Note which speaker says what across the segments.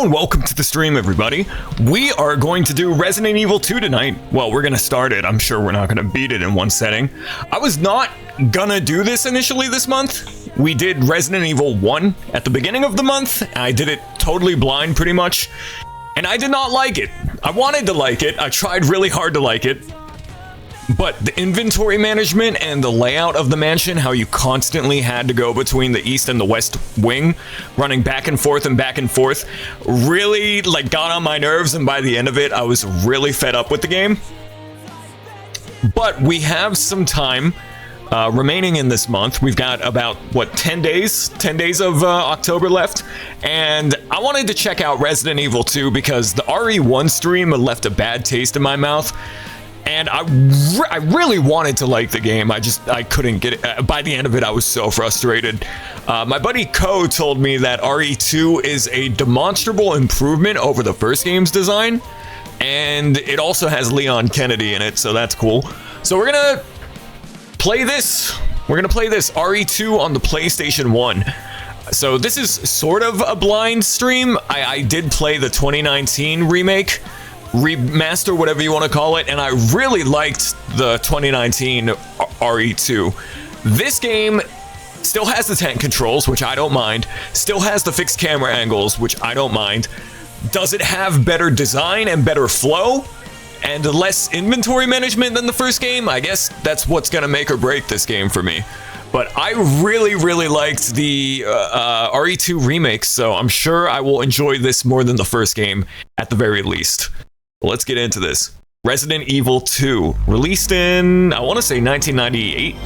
Speaker 1: and welcome to the stream, everybody. We are going to do Resident Evil 2 tonight. Well, we're going to start it. I'm sure we're not going to beat it in one setting. I was not gonna do this initially this month. We did Resident Evil 1 at the beginning of the month. I did it totally blind, pretty much. And I did not like it. I wanted to like it. I tried really hard to like it. But the inventory management and the layout of the mansion, how you constantly had to go between the east and the west wing, running back and forth, really got on my nerves, and by the end of it, I was really fed up with the game. But we have some time remaining in this month. We've got about, 10 days? 10 days of October left. And I wanted to check out Resident Evil 2 because the RE1 stream left a bad taste in my mouth. And I really wanted to like the game. I couldn't get it. By the end of it, I was so frustrated. My buddy Ko told me that RE2 is a demonstrable improvement over the first game's design. And it also has Leon Kennedy in it, so that's cool. So we're gonna play this. We're gonna play this RE2 on the PlayStation 1. So this is sort of a blind stream. I did play the 2019 remake. Remaster, whatever you want to call it, and I really liked the 2019 RE2. This game still has the tank controls, which I don't mind, still has the fixed camera angles, which I don't mind. Does it have better design and better flow and less inventory management than the first game? I guess that's what's gonna make or break this game for me. But I really liked the RE2 remake, so I'm sure I will enjoy this more than the first game at the very least. Let's get into this. Resident Evil 2, released in, I want to say 1998.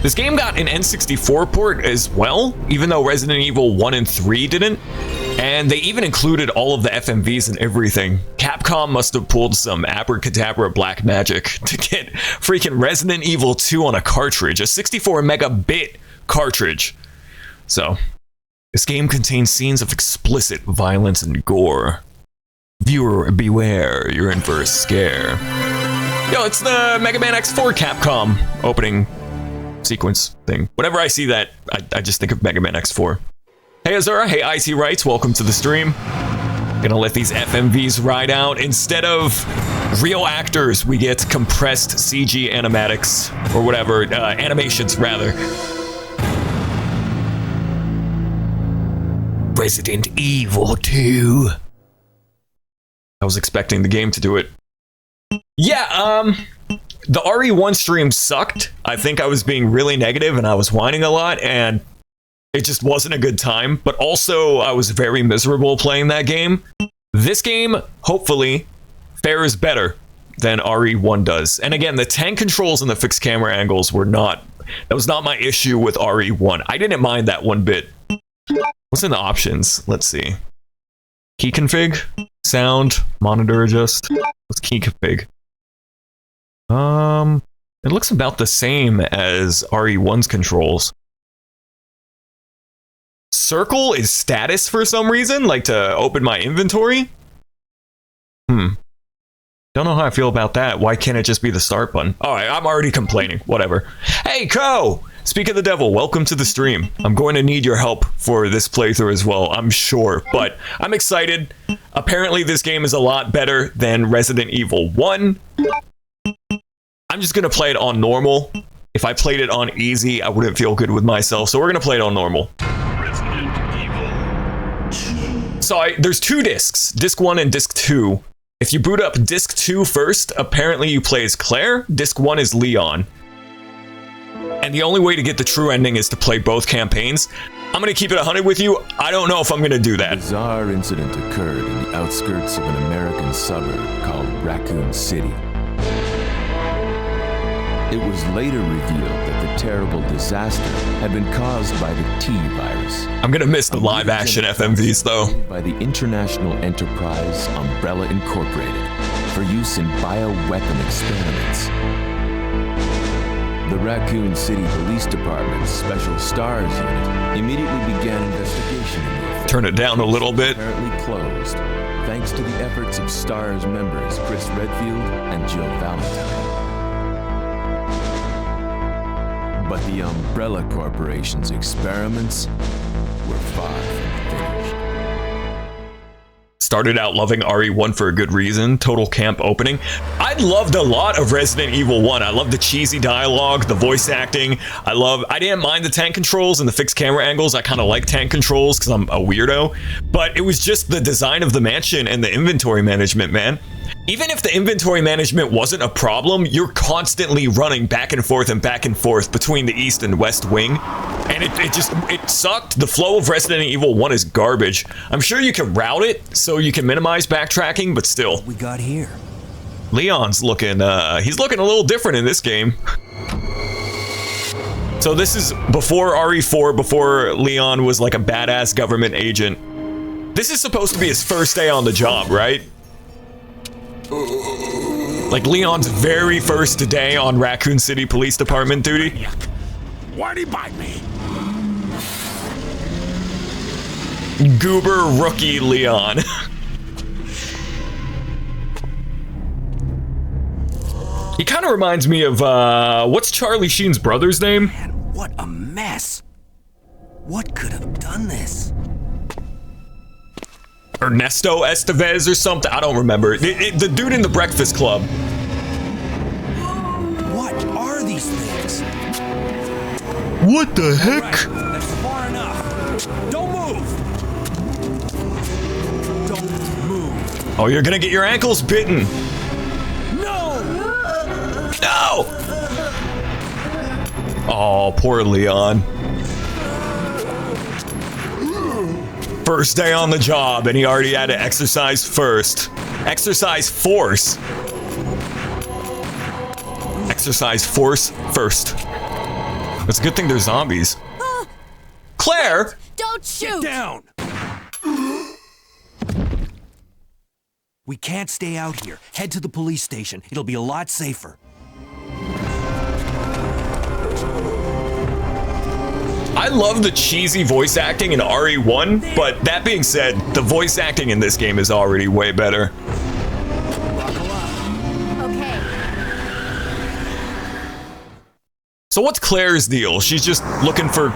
Speaker 1: This game got an N64 port as well, even though Resident Evil 1 and 3 didn't. And they even included all of the FMVs and everything. Capcom must have pulled some abracadabra black magic to get freaking Resident Evil 2 on a cartridge, a 64 megabit cartridge. So, this game contains scenes of explicit violence and gore. Viewer, beware, you're in for a scare. Yo, it's the Mega Man X4 Capcom opening sequence thing. Whenever I see that, I just think of Mega Man X4. Hey Azura, hey IT Rights, welcome to the stream. Gonna let these FMVs ride out. Instead of real actors, we get compressed CG animatics, or whatever, animations rather. Resident Evil 2. I was expecting the game to do it. Yeah, the RE1 stream sucked. I think I was being really negative and I was whining a lot and it just wasn't a good time. But also, I was very miserable playing that game. This game, hopefully, fares better than RE1 does. And again, the tank controls and the fixed camera angles were not... That was not my issue with RE1. I didn't mind that one bit. What's in the options? Let's see. Key config, sound, monitor adjust. What's key config? It looks about the same as RE1's controls. Circle is status for some reason, like to open my inventory. Don't know how I feel about that. Why can't it just be the start button? Alright, I'm already complaining. Whatever. Hey, Ko! Speak of the devil, welcome to the stream. I'm going to need your help for this playthrough as well, I'm sure. But I'm excited. Apparently this game is a lot better than Resident Evil 1. I'm just going to play it on normal. If I played it on easy, I wouldn't feel good with myself. So we're going to play it on normal. Resident Evil 2. So there's two discs, disc 1 and disc 2. If you boot up disc 2 first, apparently you play as Claire. Disc 1 is Leon. And the only way to get the true ending is to play both campaigns. I'm gonna keep it 100 with you. I don't know if I'm gonna do that.
Speaker 2: A bizarre incident occurred in the outskirts of an American suburb called Raccoon City. It was later revealed that the terrible disaster had been caused by the T-virus.
Speaker 1: I'm gonna miss the live-action FMVs, though.
Speaker 2: By the international enterprise Umbrella Incorporated for use in bioweapon experiments. The Raccoon City Police Department's Special Stars Unit immediately began investigation in the affair.
Speaker 1: Turn it down a little bit.
Speaker 2: Apparently closed, thanks to the efforts of Stars members Chris Redfield and Jill Valentine. But the Umbrella Corporation's experiments were far from finished.
Speaker 1: started out loving RE1 for a good reason. Total camp opening. I loved a lot of Resident Evil 1. I loved the cheesy dialogue, the voice acting. I didn't mind the tank controls and the fixed camera angles. I kind of like tank controls because I'm a weirdo. But it was just the design of the mansion and the inventory management, man. Even if the inventory management wasn't a problem, you're constantly running back and forth between the east and west wing. And it sucked. The flow of Resident Evil 1 is garbage. I'm sure you can route it so you can minimize backtracking, but still.
Speaker 3: What we got here?
Speaker 1: Leon's looking, he's looking a little different in this game. So this is before RE4, before Leon was like a badass government agent. This is supposed to be his first day on the job, right? Like Leon's very first day on Raccoon City Police Department duty.
Speaker 4: Why'd he bite me?
Speaker 1: Goober rookie Leon. He kind of reminds me of, what's Charlie Sheen's brother's name?
Speaker 3: Man, what a mess. What could have done this?
Speaker 1: Ernesto Estevez or something? I don't remember. The dude in the Breakfast Club.
Speaker 3: What are these things?
Speaker 1: What the heck?
Speaker 3: Right, that's far enough. Don't move. Don't move.
Speaker 1: Oh, you're gonna get your ankles bitten.
Speaker 3: No!
Speaker 1: No! Oh, poor Leon. First day on the job, and he already had to exercise first. Exercise force. Exercise force first. It's a good thing they're zombies. Claire!
Speaker 5: Don't shoot!
Speaker 3: Get down! We can't stay out here. Head to the police station. It'll be a lot safer.
Speaker 1: I love the cheesy voice acting in RE1, but that being said, the voice acting in this game is already way better.
Speaker 5: Okay.
Speaker 1: So what's Claire's deal? She's just looking for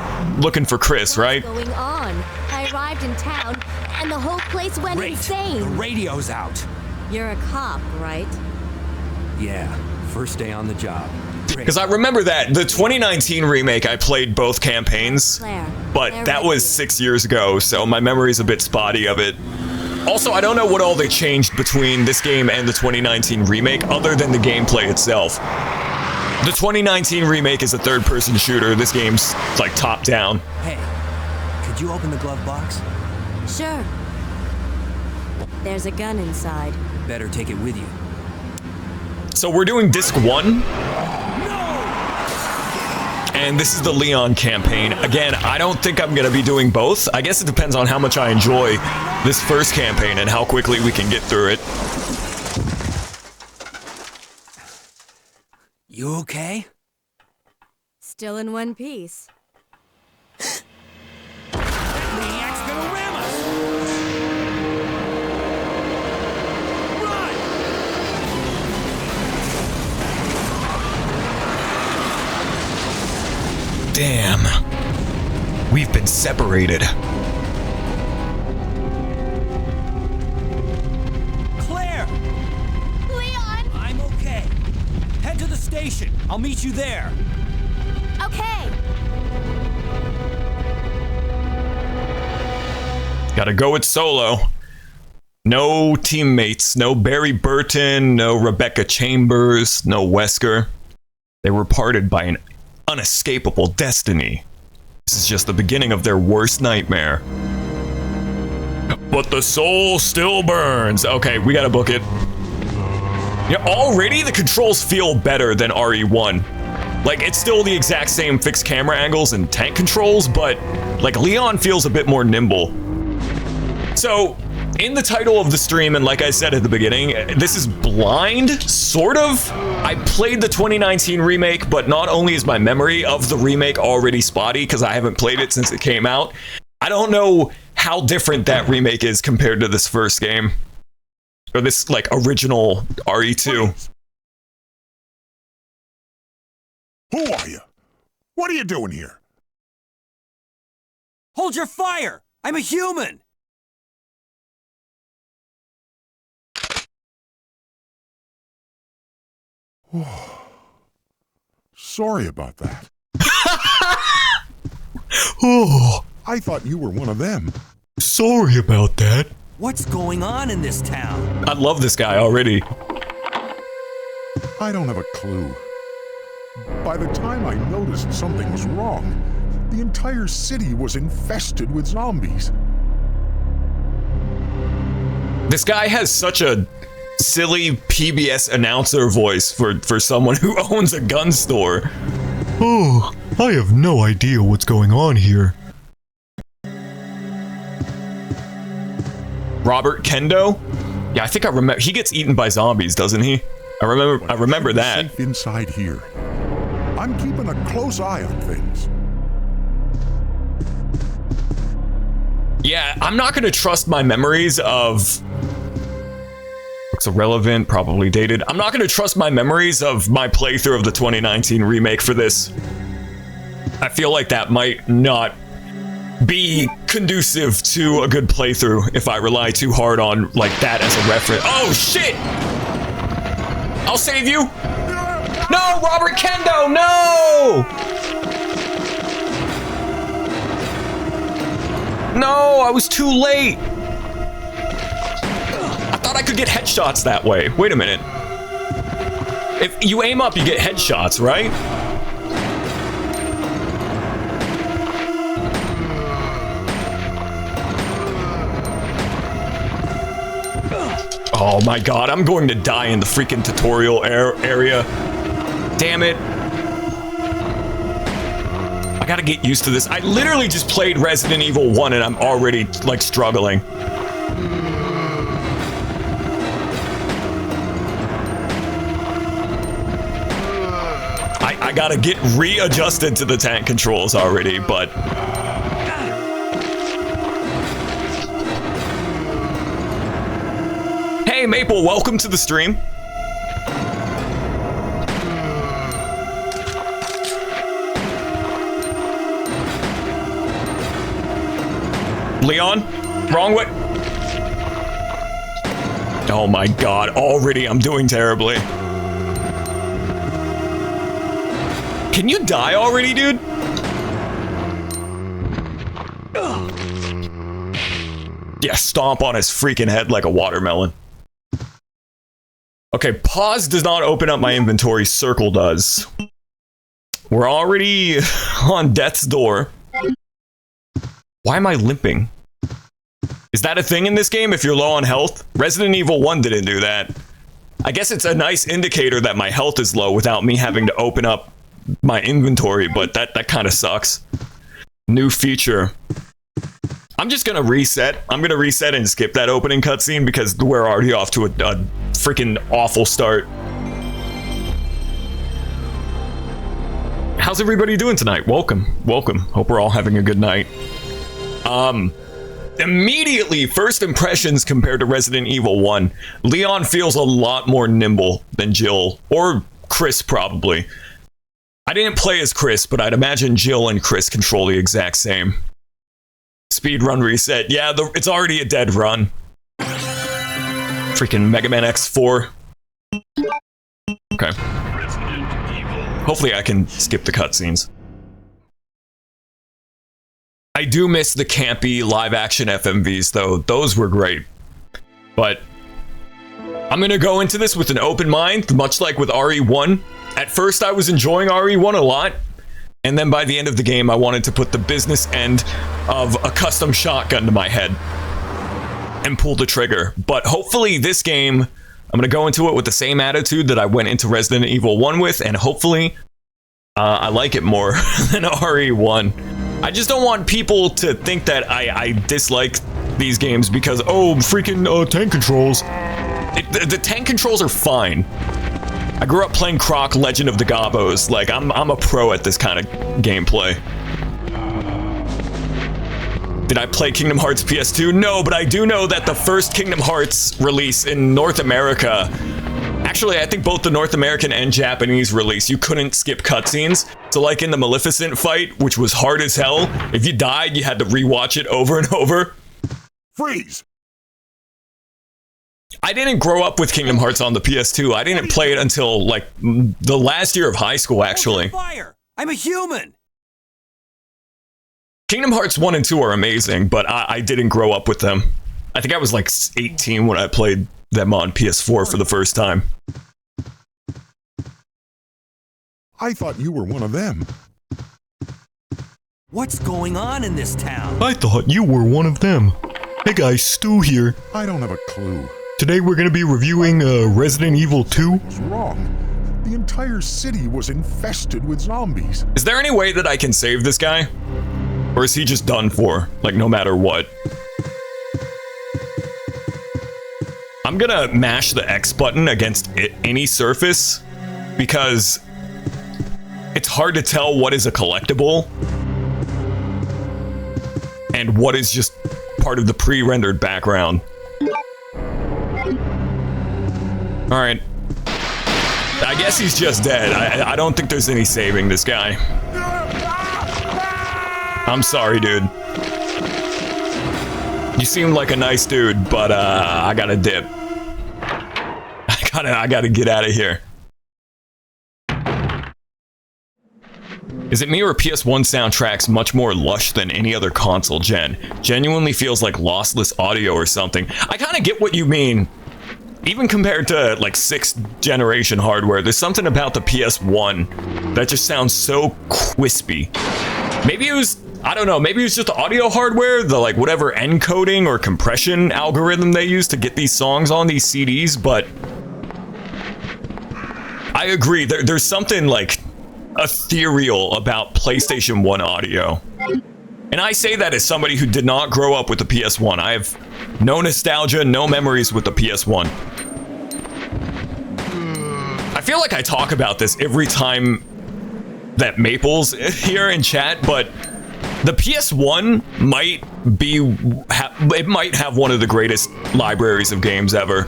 Speaker 1: Chris, right?
Speaker 5: What's going on? I arrived in town, and the whole place went
Speaker 3: Great. The
Speaker 5: insane.
Speaker 3: radio's out.
Speaker 5: You're a cop, right?
Speaker 3: Yeah, first day on the job.
Speaker 1: Because I remember that the 2019 remake, I played both campaigns,
Speaker 5: Claire.
Speaker 1: but
Speaker 5: Claire
Speaker 1: that was
Speaker 5: Redfield.
Speaker 1: 6 years ago, so my memory's a bit spotty of it. Also, I don't know what all they changed between this game and the 2019 remake, other than the gameplay itself. The 2019 remake is a third-person shooter. This game's like top-down.
Speaker 3: Hey, could you open the glove box?
Speaker 5: Sure. There's a gun inside.
Speaker 3: Better take it with you.
Speaker 1: So we're doing disc 1. And this is the Leon campaign. Again, I don't think I'm gonna be doing both. I guess it depends on how much I enjoy this first campaign and how quickly we can get through it.
Speaker 3: You okay?
Speaker 5: Still in one piece.
Speaker 3: Maniac's gonna ram us! Run!
Speaker 1: Damn. We've been separated.
Speaker 3: Claire!
Speaker 5: Leon!
Speaker 3: I'm okay. Head to the station. I'll meet you there.
Speaker 5: Okay.
Speaker 1: Gotta go it solo. No teammates, no Barry Burton, no Rebecca Chambers, no Wesker. They were parted by an unescapable destiny. This is just the beginning of their worst nightmare. But the soul still burns. Okay, we gotta book it. Yeah, already the controls feel better than RE1. Like, it's still the exact same fixed camera angles and tank controls, but like Leon feels a bit more nimble. So, in the title of the stream, and like I said at the beginning, this is blind, sort of. I played the 2019 remake, but not only is my memory of the remake already spotty, because I haven't played it since it came out, I don't know how different that remake is compared to this first game. Or this, like, original RE2.
Speaker 4: Who are you? What are you doing here?
Speaker 3: Hold your fire! I'm a human!
Speaker 4: Sorry about that.
Speaker 1: Oh,
Speaker 4: I thought you were one of them.
Speaker 1: sorry about that.
Speaker 3: What's going on in this town?
Speaker 1: I love this guy already.
Speaker 4: I don't have a clue. By the time I noticed something was wrong, the entire city was infested with zombies.
Speaker 1: This guy has such a silly PBS announcer voice for someone who owns a gun store. Oh, I have no idea what's going on here. Robert Kendo? Yeah, I think I remember. He gets eaten by zombies, doesn't he? I remember that.
Speaker 4: Safe inside here. I'm keeping a close eye on things.
Speaker 1: Yeah, I'm not going to trust my memories of... Looks irrelevant, probably dated. I'm not going to trust my memories of my playthrough of the 2019 remake for this. I feel like that might not be conducive to a good playthrough if I rely too hard on like that as a reference. Oh, shit! I'll save you! No, Robert Kendo, no! No, I was too late. I thought I could get headshots that way. Wait a minute. If you aim up, you get headshots, right? Oh my god, I'm going to die in the freaking tutorial area. Damn it. I gotta get used to this. I literally just played Resident Evil 1 and I'm already, like, struggling. I gotta get readjusted to the tank controls already, but... Hey, Maple, welcome to the stream. Leon, wrong way. Oh my god, already I'm doing terribly. Can you die already, dude? Yeah, stomp on his freaking head like a watermelon. Okay, pause does not open up my inventory, circle does. We're already on death's door. Why am I limping? Is that a thing in this game if you're low on health? Resident Evil 1 didn't do that. I guess it's a nice indicator that my health is low without me having to open up my inventory, but that kind of sucks. New feature. I'm just gonna reset. I'm gonna reset and skip that opening cutscene because we're already off to a freaking awful start. How's everybody doing tonight? Welcome. Hope we're all having a good night. Immediately, first impressions compared to Resident Evil 1. Leon feels a lot more nimble than Jill, or Chris probably. I didn't play as Chris, but I'd imagine Jill and Chris control the exact same. Speedrun reset. Yeah, it's already a dead run. Freaking Mega Man X4. Okay. Hopefully I can skip the cutscenes. I do miss the campy live-action FMVs, though. Those were great. But I'm gonna go into this with an open mind, much like with RE1. At first, I was enjoying RE1 a lot, and then by the end of the game, I wanted to put the business end of a custom shotgun to my head and pull the trigger. But hopefully this game, I'm gonna go into it with the same attitude that I went into Resident Evil 1 with, and hopefully I like it more than RE1. I just don't want people to think that I dislike these games because, oh, freaking tank controls. The tank controls are fine. I grew up playing Croc Legend of the Gobos. Like, I'm a pro at this kind of gameplay. Did I play Kingdom Hearts PS2? No, but I do know that the first Kingdom Hearts release in North America, actually, I think both the North American and Japanese release, you couldn't skip cutscenes. So like in the Maleficent fight, which was hard as hell, if you died, you had to rewatch it over and over.
Speaker 4: Freeze!
Speaker 1: I didn't grow up with Kingdom Hearts on the PS2. I didn't play it until like the last year of high school, actually.
Speaker 3: Fire! I'm a human!
Speaker 1: Kingdom Hearts 1 and 2 are amazing, but I didn't grow up with them. I think I was like 18 when I played them on PS4 for the first time.
Speaker 4: I thought you were one of them.
Speaker 3: What's going on in this town?
Speaker 1: I thought you were one of them. Hey guys, Stu here.
Speaker 4: I don't have a clue.
Speaker 1: Today we're going to be reviewing Resident Evil 2.
Speaker 4: What's wrong? The entire city was infested with zombies.
Speaker 1: Is there any way that I can save this guy? Or is he just done for, like no matter what? I'm gonna mash the X button against any surface because it's hard to tell what is a collectible and what is just part of the pre-rendered background. Alright. I guess he's just dead. I don't think there's any saving this guy. I'm sorry, dude. You seem like a nice dude, but I gotta dip. I gotta get out of here. Is it me or PS1 soundtrack's much more lush than any other console gen? Genuinely feels like lossless audio or something. I kind of get what you mean. Even compared to like 6th generation hardware, there's something about the PS1 that just sounds so crispy. Maybe it was, I don't know, maybe it was just the audio hardware, the like whatever encoding or compression algorithm they use to get these songs on these CDs, but I agree, there's something like ethereal about PlayStation 1 audio. And I say that as somebody who did not grow up with the PS1. I have no nostalgia, no memories with the PS1. I feel like I talk about this every time that Maple's here in chat, but the PS1 might be, it might have one of the greatest libraries of games ever.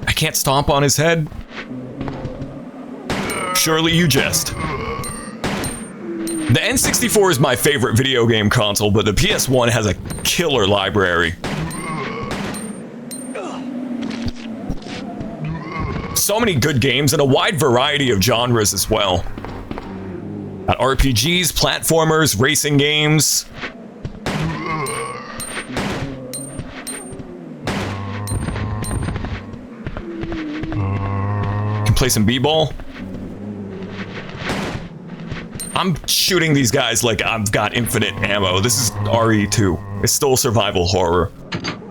Speaker 1: I can't stomp on his head. Surely you jest. The N64 is my favorite video game console, but the PS1 has a killer library. So many good games and a wide variety of genres as well. Got RPGs, platformers, racing games. Can play some b-ball. I'm shooting these guys like I've got infinite ammo. This is RE2. It's still survival horror.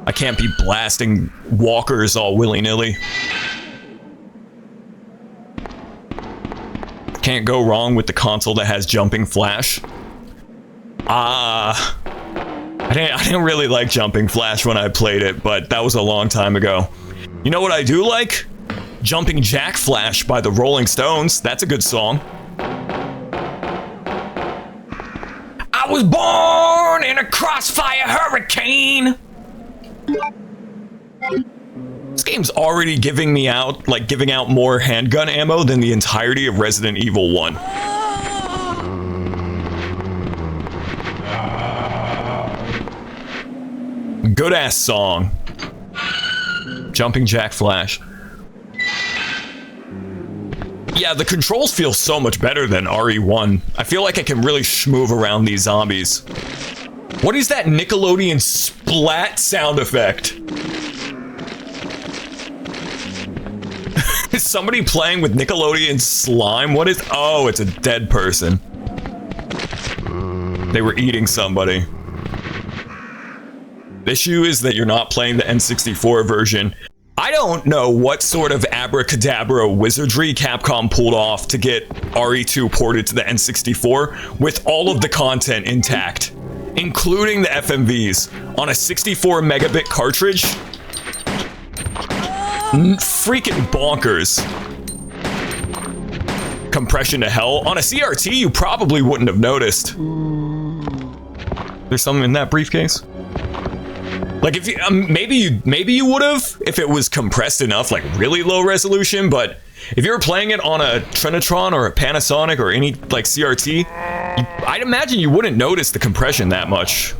Speaker 1: I can't be blasting walkers all willy-nilly. Can't go wrong with the console that has jumping flash. I didn't really like jumping flash when I played it, but that was a long time ago. You know what I do like? Jumping Jack Flash by the Rolling Stones. That's a good song. I was born in a crossfire hurricane. This game's already giving out more handgun ammo than the entirety of Resident Evil 1. Good ass song. Jumping Jack Flash. Yeah, the controls feel so much better than RE1. I feel like I can really schmoove around these zombies. What is that Nickelodeon splat sound effect? Is somebody playing with Nickelodeon slime? What is... Oh, it's a dead person. They were eating somebody. The issue is that you're not playing the N64 version. I don't know what sort of abracadabra wizardry Capcom pulled off to get RE2 ported to the N64 with all of the content intact, including the FMVs, on a 64 megabit cartridge. Freaking bonkers. Compression to hell. On a CRT, you probably wouldn't have noticed. There's something in that briefcase? Like if you, maybe you would have if it was compressed enough, like really low resolution, but if you were playing it on a Trinitron or a Panasonic or any like CRT, I'd imagine you wouldn't notice the compression that much.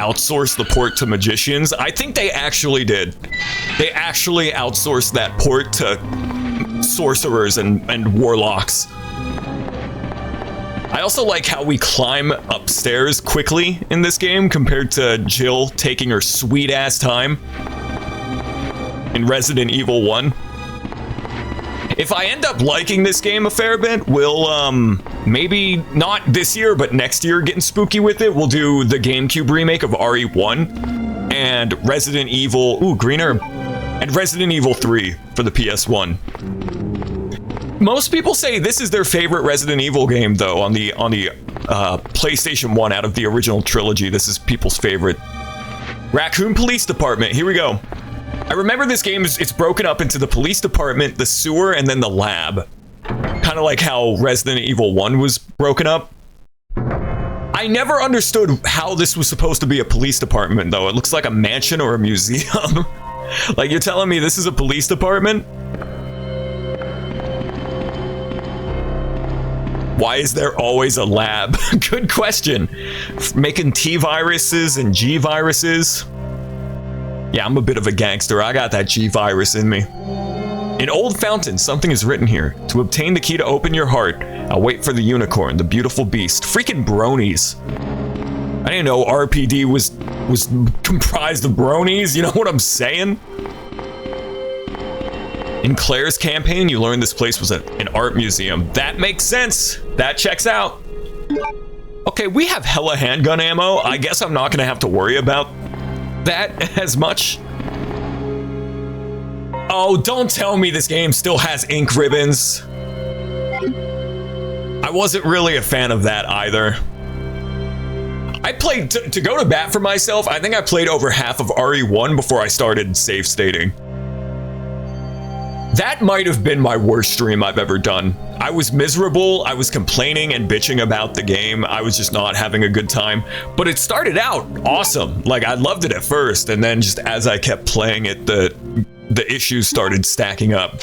Speaker 1: outsource the port to magicians. I think they actually did. They actually outsourced that port to sorcerers and warlocks. I also like how we climb upstairs quickly in this game compared to Jill taking her sweet ass time in Resident Evil 1. If I end up liking this game a fair bit, we'll maybe not this year, but next year getting spooky with it. We'll do the GameCube remake of RE1 and Resident Evil, green herb, and Resident Evil 3 for the PS1. Most people say this is their favorite Resident Evil game, though, on the PlayStation 1 out of the original trilogy. This is people's favorite. Raccoon Police Department, here we go. I remember this game, it's broken up into the police department, the sewer, and then the lab. Kind of like how Resident Evil 1 was broken up. I never understood how this was supposed to be a police department, though. It looks like a mansion or a museum. Like, you're telling me this is a police department? Why is there always a lab? Good question. Making T viruses and G viruses. Yeah, I'm a bit of a gangster. I got that G virus in me. In Old Fountain, something is written here. To obtain the key to open your heart, I'll wait for the unicorn, the beautiful beast. Freaking bronies. I didn't know RPD was comprised of bronies. You know what I'm saying? In Claire's campaign, you learned this place was an art museum. That makes sense. That checks out. Okay, we have hella handgun ammo. I guess I'm not gonna have to worry about that as much. Oh, don't tell me this game still has ink ribbons. I wasn't really a fan of that either. I played, to go to bat for myself, I think I played over half of RE1 before I started save stating. That might have been my worst stream I've ever done. I was miserable, I was complaining and bitching about the game, I was just not having a good time, but it started out awesome. Like, I loved it at first, and then just as I kept playing it, the issues started stacking up.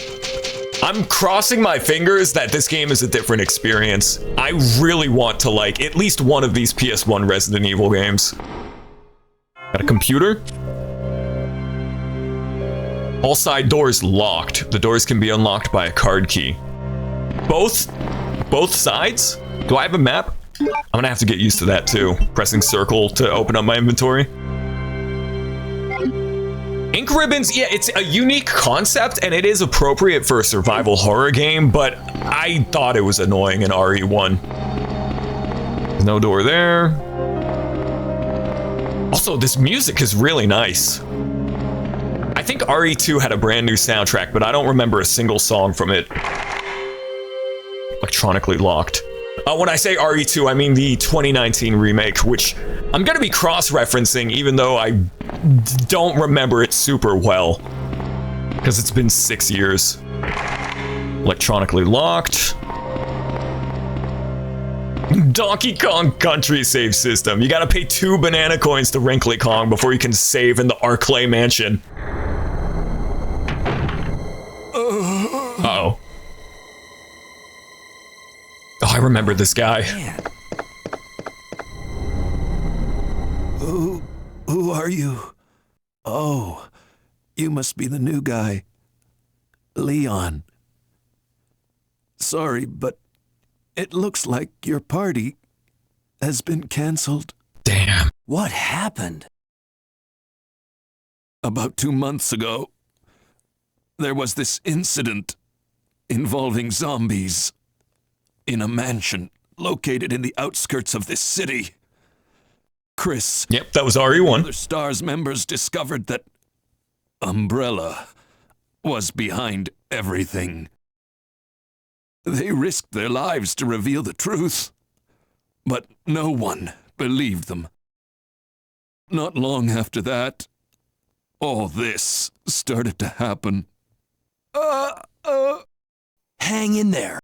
Speaker 1: I'm crossing my fingers that this game is a different experience. I really want to like at least one of these PS1 Resident Evil games. Got a computer? All side doors locked. The doors can be unlocked by a card key. Both sides? Do I have a map? I'm gonna have to get used to that too. Pressing circle to open up my inventory. Ink ribbons, yeah, it's a unique concept and it is appropriate for a survival horror game, but I thought it was annoying in RE1. No door there. Also, this music is really nice. I think RE2 had a brand new soundtrack, but I don't remember a single song from it. Electronically locked. When I say RE2, I mean the 2019 remake, which I'm gonna be cross-referencing even though I don't remember it super well. Because it's been 6 years. Electronically locked. Donkey Kong Country save system. You gotta pay 2 banana coins to Wrinkly Kong before you can save in the Arclay Mansion. Uh-oh. Oh, I remember this guy.
Speaker 3: Man. Who are you? Oh, you must be the new guy. Leon. Sorry, but it looks like your party has been canceled.
Speaker 1: Damn.
Speaker 3: What happened? About 2 months ago, there was this incident involving zombies in a mansion located in the outskirts of this city. Chris.
Speaker 1: Yep, that was RE1.
Speaker 3: Other STARS members discovered that Umbrella was behind everything. They risked their lives to reveal the truth, but no one believed them. Not long after that, all this started to happen. Hang in there.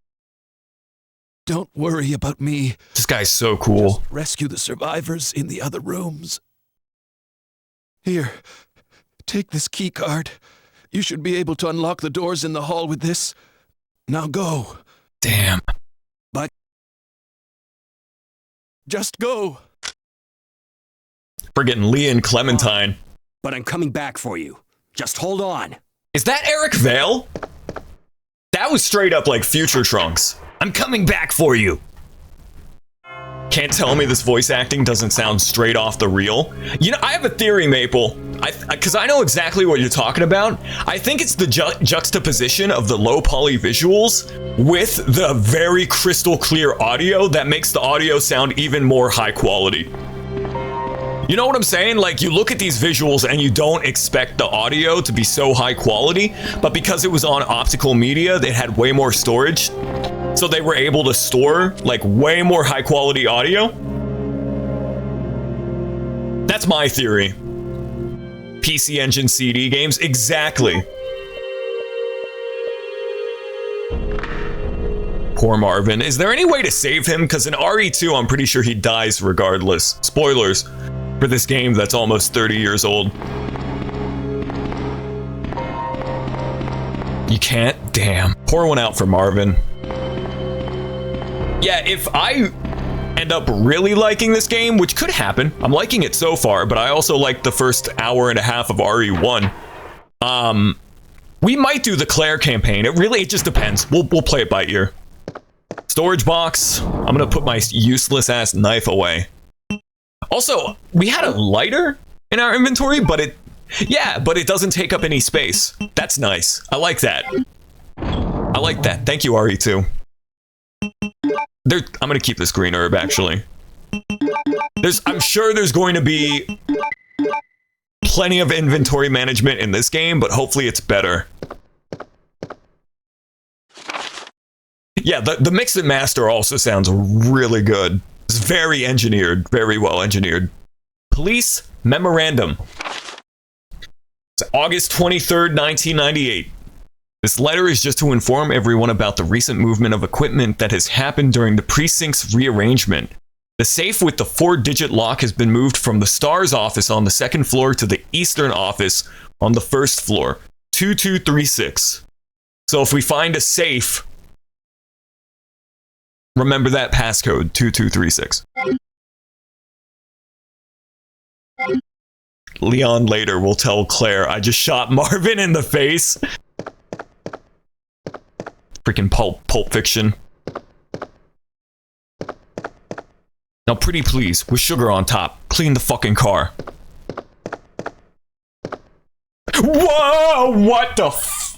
Speaker 3: Don't worry about me.
Speaker 1: This guy's so cool.
Speaker 3: Just rescue the survivors in the other rooms. Here, take this key card. You should be able to unlock the doors in the hall with this. Now go.
Speaker 1: Damn.
Speaker 3: But just go.
Speaker 1: Friggin' Lee and Clementine.
Speaker 6: But I'm coming back for you. Just hold on.
Speaker 1: Is that Eric Vale? That was straight up like Future Trunks. I'm coming back for you. Can't tell me this voice acting doesn't sound straight off the reel. You know, I have a theory, Maple. Because I know exactly what you're talking about. I think it's the juxtaposition of the low poly visuals with the very crystal clear audio that makes the audio sound even more high quality. You know what I'm saying? Like, you look at these visuals and you don't expect the audio to be so high quality, but because it was on optical media, they had way more storage. So they were able to store like way more high quality audio. That's my theory. PC Engine CD games, exactly. Poor Marvin. Is there any way to save him? Because in RE2, I'm pretty sure he dies regardless. Spoilers for this game that's almost 30 years old. You can't? Damn. Pour one out for Marvin. Yeah, if I end up really liking this game, which could happen, I'm liking it so far, but I also like the first hour and a half of RE1. We might do the Claire campaign. It just depends. We'll play it by ear. Storage box. I'm gonna put my useless ass knife away. Also, we had a lighter in our inventory, but it doesn't take up any space. That's nice. I like that. I like that. Thank you, RE2. I'm gonna keep this green herb, actually. I'm sure there's going to be plenty of inventory management in this game, but hopefully it's better. Yeah, the mix and master also sounds really good. It's very engineered, very well engineered. Police memorandum. It's August 23rd, 1998. This letter is just to inform everyone about the recent movement of equipment that has happened during the precinct's rearrangement. The safe with the 4-digit lock has been moved from the STARS office on the 2nd floor to the Eastern office on the 1st floor. 2236. So if we find a safe, remember that passcode, 2236. Leon later will tell Claire, I just shot Marvin in the face. Freaking Pulp Fiction. Now, pretty please, with sugar on top, clean the fucking car. Whoa! What the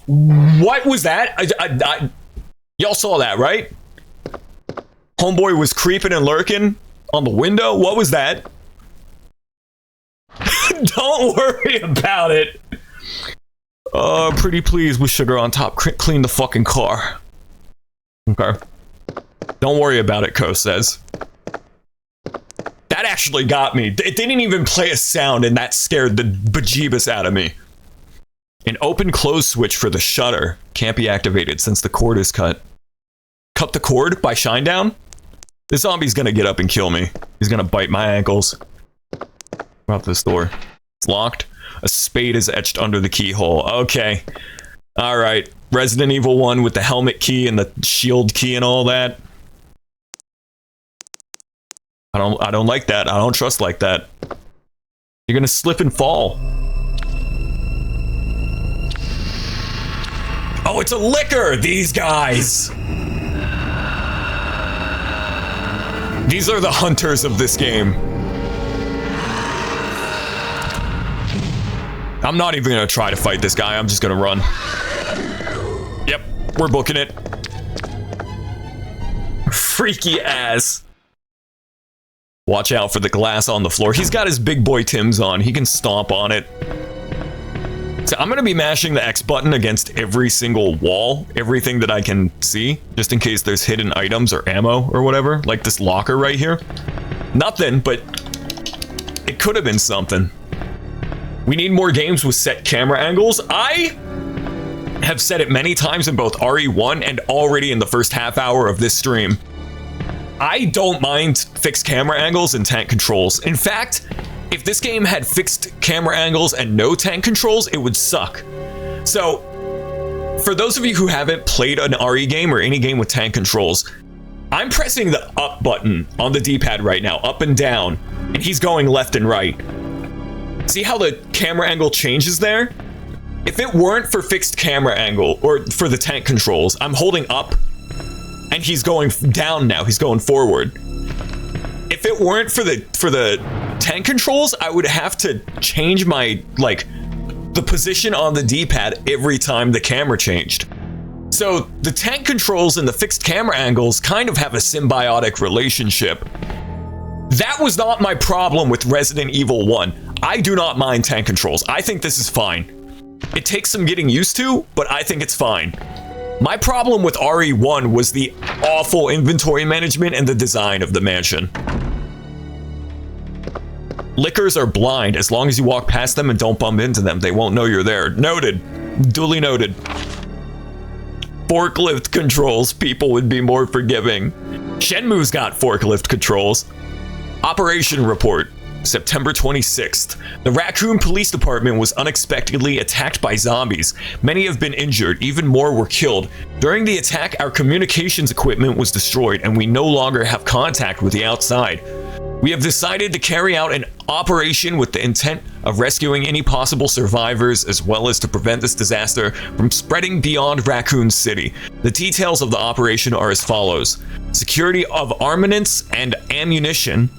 Speaker 1: what was that? Y'all saw that, right? Homeboy was creeping and lurking on the window. What was that? Don't worry about it. Pretty please with sugar on top. Clean the fucking car. Okay. Don't worry about it, Ko says. That actually got me. It didn't even play a sound, and that scared the bejeebus out of me. An open-close switch for the shutter can't be activated since the cord is cut. Cut the cord by Shinedown? This zombie's gonna get up and kill me. He's gonna bite my ankles. About this door. It's locked. A spade is etched under the keyhole. Okay. Alright. Resident Evil 1 with the helmet key and the shield key and all that. I don't like that. I don't trust like that. You're gonna slip and fall. Oh, it's a liquor! These guys! These are the hunters of this game. I'm not even gonna try to fight this guy. I'm just gonna run. Yep, we're booking it. Freaky ass. Watch out for the glass on the floor. He's got his big boy Tims on. He can stomp on it. So I'm gonna be mashing the X button against every single wall, everything that I can see, just in case there's hidden items or ammo or whatever, like this locker right here. Nothing, but it could have been something. We need more games with set camera angles. I have said it many times in both RE1 and already in the first half hour of this stream. I don't mind fixed camera angles and tank controls. In fact, if this game had fixed camera angles and no tank controls, it would suck. So, for those of you who haven't played an RE game or any game with tank controls, I'm pressing the up button on the D-pad right now, up and down, and he's going left and right. See how the camera angle changes there? If it weren't for fixed camera angle, or for the tank controls, I'm holding up, and he's going down now, he's going forward. If it weren't for the tank controls, I would have to change my, like, the position on the D-pad every time the camera changed. So the tank controls and the fixed camera angles kind of have a symbiotic relationship. That was not my problem with Resident Evil 1. I do not mind tank controls. I think this is fine. It takes some getting used to, but I think it's fine. My problem with RE1 was the awful inventory management and the design of the mansion. Lickers are blind. As long as you walk past them and don't bump into them, they won't know you're there. Noted. Duly noted. Forklift controls. People would be more forgiving. Shenmue's got forklift controls. Operation report. September 26th. The Raccoon Police Department was unexpectedly attacked by zombies. Many have been injured, even more were killed. During the attack, our communications equipment was destroyed and we no longer have contact with the outside. We have decided to carry out an operation with the intent of rescuing any possible survivors as well as to prevent this disaster from spreading beyond Raccoon City. The details of the operation are as follows. Security of armaments and ammunition.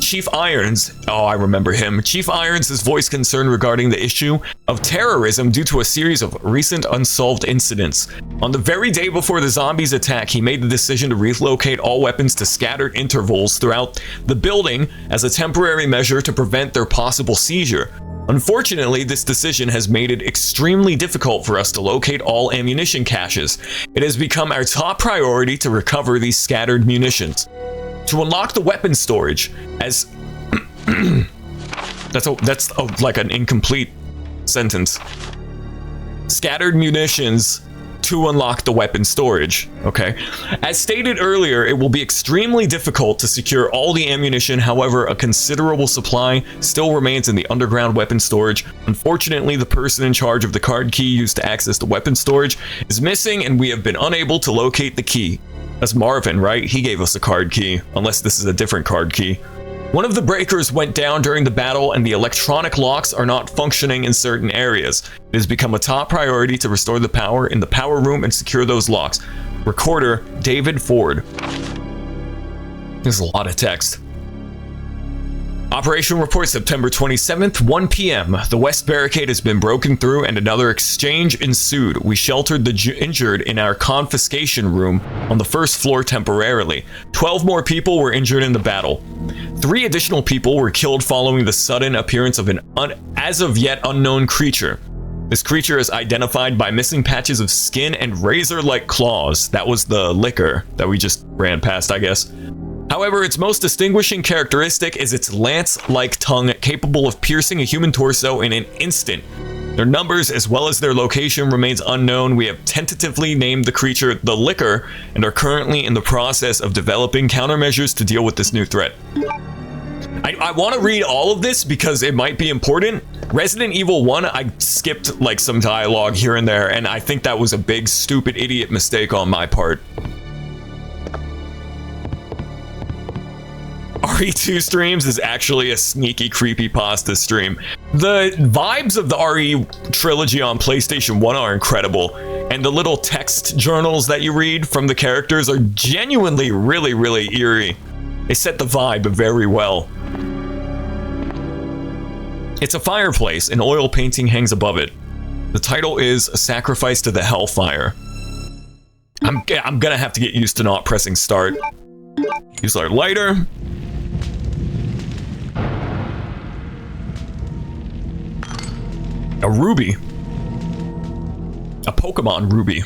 Speaker 1: Chief Irons, oh, I remember him. Chief Irons has voiced concern regarding the issue of terrorism due to a series of recent unsolved incidents. On the very day before the zombies attack, he made the decision to relocate all weapons to scattered intervals throughout the building as a temporary measure to prevent their possible seizure. Unfortunately, this decision has made it extremely difficult for us to locate all ammunition caches. It has become our top priority to recover these scattered munitions. To unlock the weapon storage, as that's like an incomplete sentence. Scattered munitions to unlock the weapon storage. Okay. As stated earlier, it will be extremely difficult to secure all the ammunition. However, a considerable supply still remains in the underground weapon storage. Unfortunately, the person in charge of the card key used to access the weapon storage is missing, and we have been unable to locate the key. That's Marvin, right? He gave us a card key, unless this is a different card key. One of the breakers went down during the battle and the electronic locks are not functioning in certain areas. It has become a top priority to restore the power in the power room and secure those locks. Recorder, David Ford. There's a lot of text. Operation report September 27th, 1 p.m. The west barricade has been broken through and another exchange ensued. We sheltered the injured in our confiscation room on the first floor temporarily. 12 more people were injured in the battle. 3 additional people were killed following the sudden appearance of an as of yet unknown creature. This creature is identified by missing patches of skin and razor-like claws. That was the liquor that we just ran past, I guess. However, its most distinguishing characteristic is its lance-like tongue capable of piercing a human torso in an instant. Their numbers as well as their location remains unknown. We have tentatively named the creature the Licker and are currently in the process of developing countermeasures to deal with this new threat. I want to read all of this because it might be important. Resident Evil 1, I skipped like some dialogue here and there, and I think that was a big, stupid, idiot mistake on my part. RE2 streams is actually a sneaky creepypasta stream. The vibes of the RE trilogy on PlayStation 1 are incredible, and the little text journals that you read from the characters are genuinely really eerie. They set the vibe very well. It's a fireplace, an oil painting hangs above it. The title is A Sacrifice to the Hellfire. I'm gonna have to get used to not pressing start. Use our lighter. A ruby. A Pokemon ruby.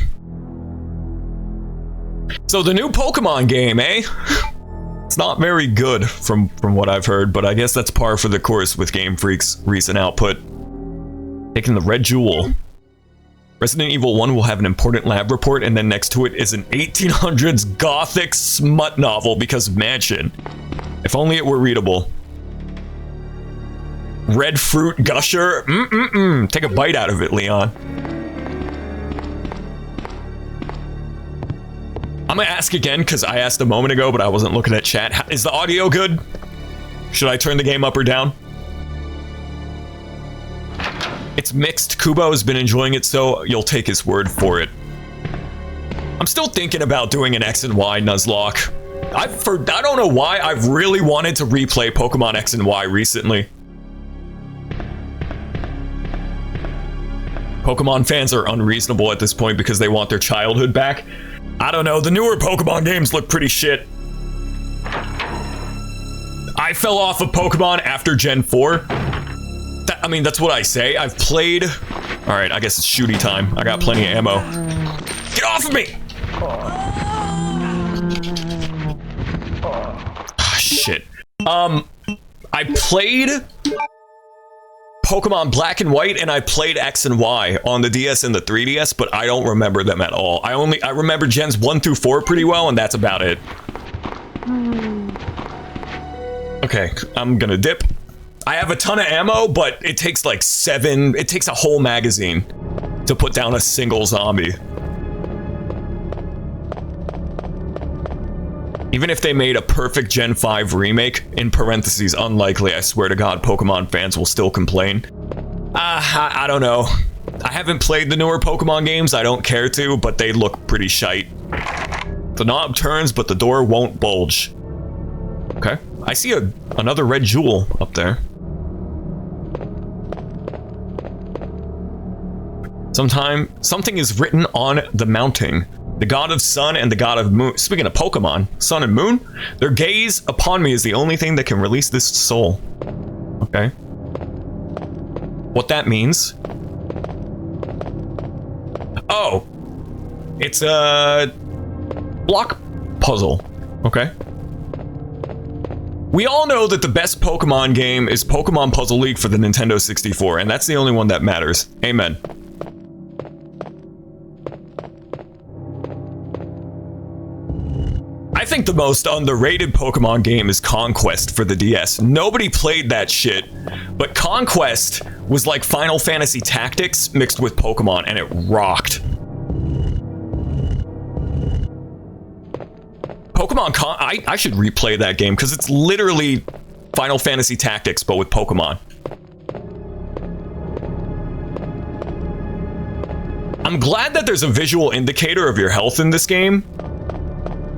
Speaker 1: So the new Pokemon game, eh? It's not very good from what I've heard, but I guess that's par for the course with Game Freak's recent output. Taking the red jewel. Resident Evil 1 will have an important lab report, and then next to it is an 1800s gothic smut novel because Mansion. If only it were readable. Red fruit gusher. Take a bite out of it, Leon. I'm gonna ask again because I asked a moment ago, but I wasn't looking at chat. Is the audio good? Should I turn the game up or down? It's mixed. Kubo has been enjoying it, so you'll take his word for it. I'm still thinking about doing an X and Y Nuzlocke. I don't know why I've really wanted to replay Pokemon X and Y recently. Pokemon fans are unreasonable at this point because they want their childhood back. I don't know, the newer Pokemon games look pretty shit. I fell off of Pokemon after Gen 4. I mean, that's what I say. I've played... Alright, I guess it's shooty time. I got plenty of ammo. Get off of me! Shit. I played Pokemon Black and White, and I played X and Y on the DS and the 3DS, but I don't remember them at all. I remember Gens 1 through 4 pretty well, and that's about it. Okay, I'm gonna dip. I have a ton of ammo, but it takes like it takes a whole magazine to put down a single zombie. Even if they made a perfect Gen 5 remake, in parentheses, unlikely, I swear to God, Pokemon fans will still complain. I don't know. I haven't played the newer Pokemon games, I don't care to, but they look pretty shite. The knob turns, but the door won't bulge. Okay, I see another red jewel up there. Something is written on the mounting. The god of sun and the god of moon. Speaking of Pokemon, sun and moon, their gaze upon me is the only thing that can release this soul. Okay. What that means? Oh, it's a block puzzle. Okay. We all know that the best Pokemon game is Pokemon Puzzle League for the Nintendo 64, and that's the only one that matters. Amen. I think the most underrated Pokemon game is Conquest for the DS. Nobody played that shit, but Conquest was like Final Fantasy Tactics mixed with Pokemon, and it rocked. I should replay that game because it's literally Final Fantasy Tactics, but with Pokemon. I'm glad that there's a visual indicator of your health in this game,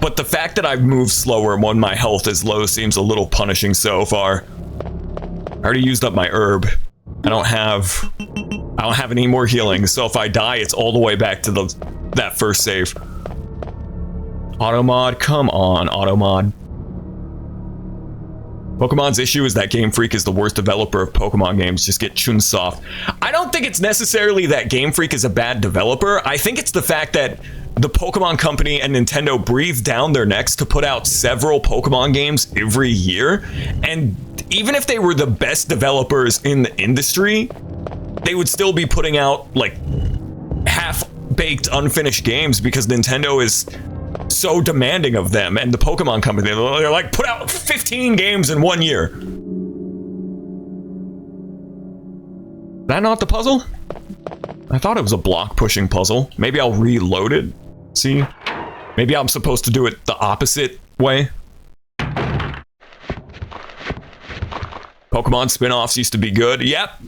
Speaker 1: but the fact that I've moved slower when my health is low seems a little punishing so far. I already used up my herb. I don't have any more healing, so if I die, it's all the way back to that first save. Automod, come on, Automod. Pokemon's issue is that Game Freak is the worst developer of Pokemon games. Just get Chunsoft. I don't think it's necessarily that Game Freak is a bad developer. I think it's the fact that the Pokemon Company and Nintendo breathe down their necks to put out several Pokemon games every year. And even if they were the best developers in the industry, they would still be putting out like half-baked, unfinished games because Nintendo is so demanding of them, and the Pokemon Company, they're like, put out 15 games in 1 year. Is that not the puzzle? I thought it was a block pushing puzzle. Maybe I'll reload it. See? Maybe I'm supposed to do it the opposite way. Pokemon spin-offs used to be good. Yep.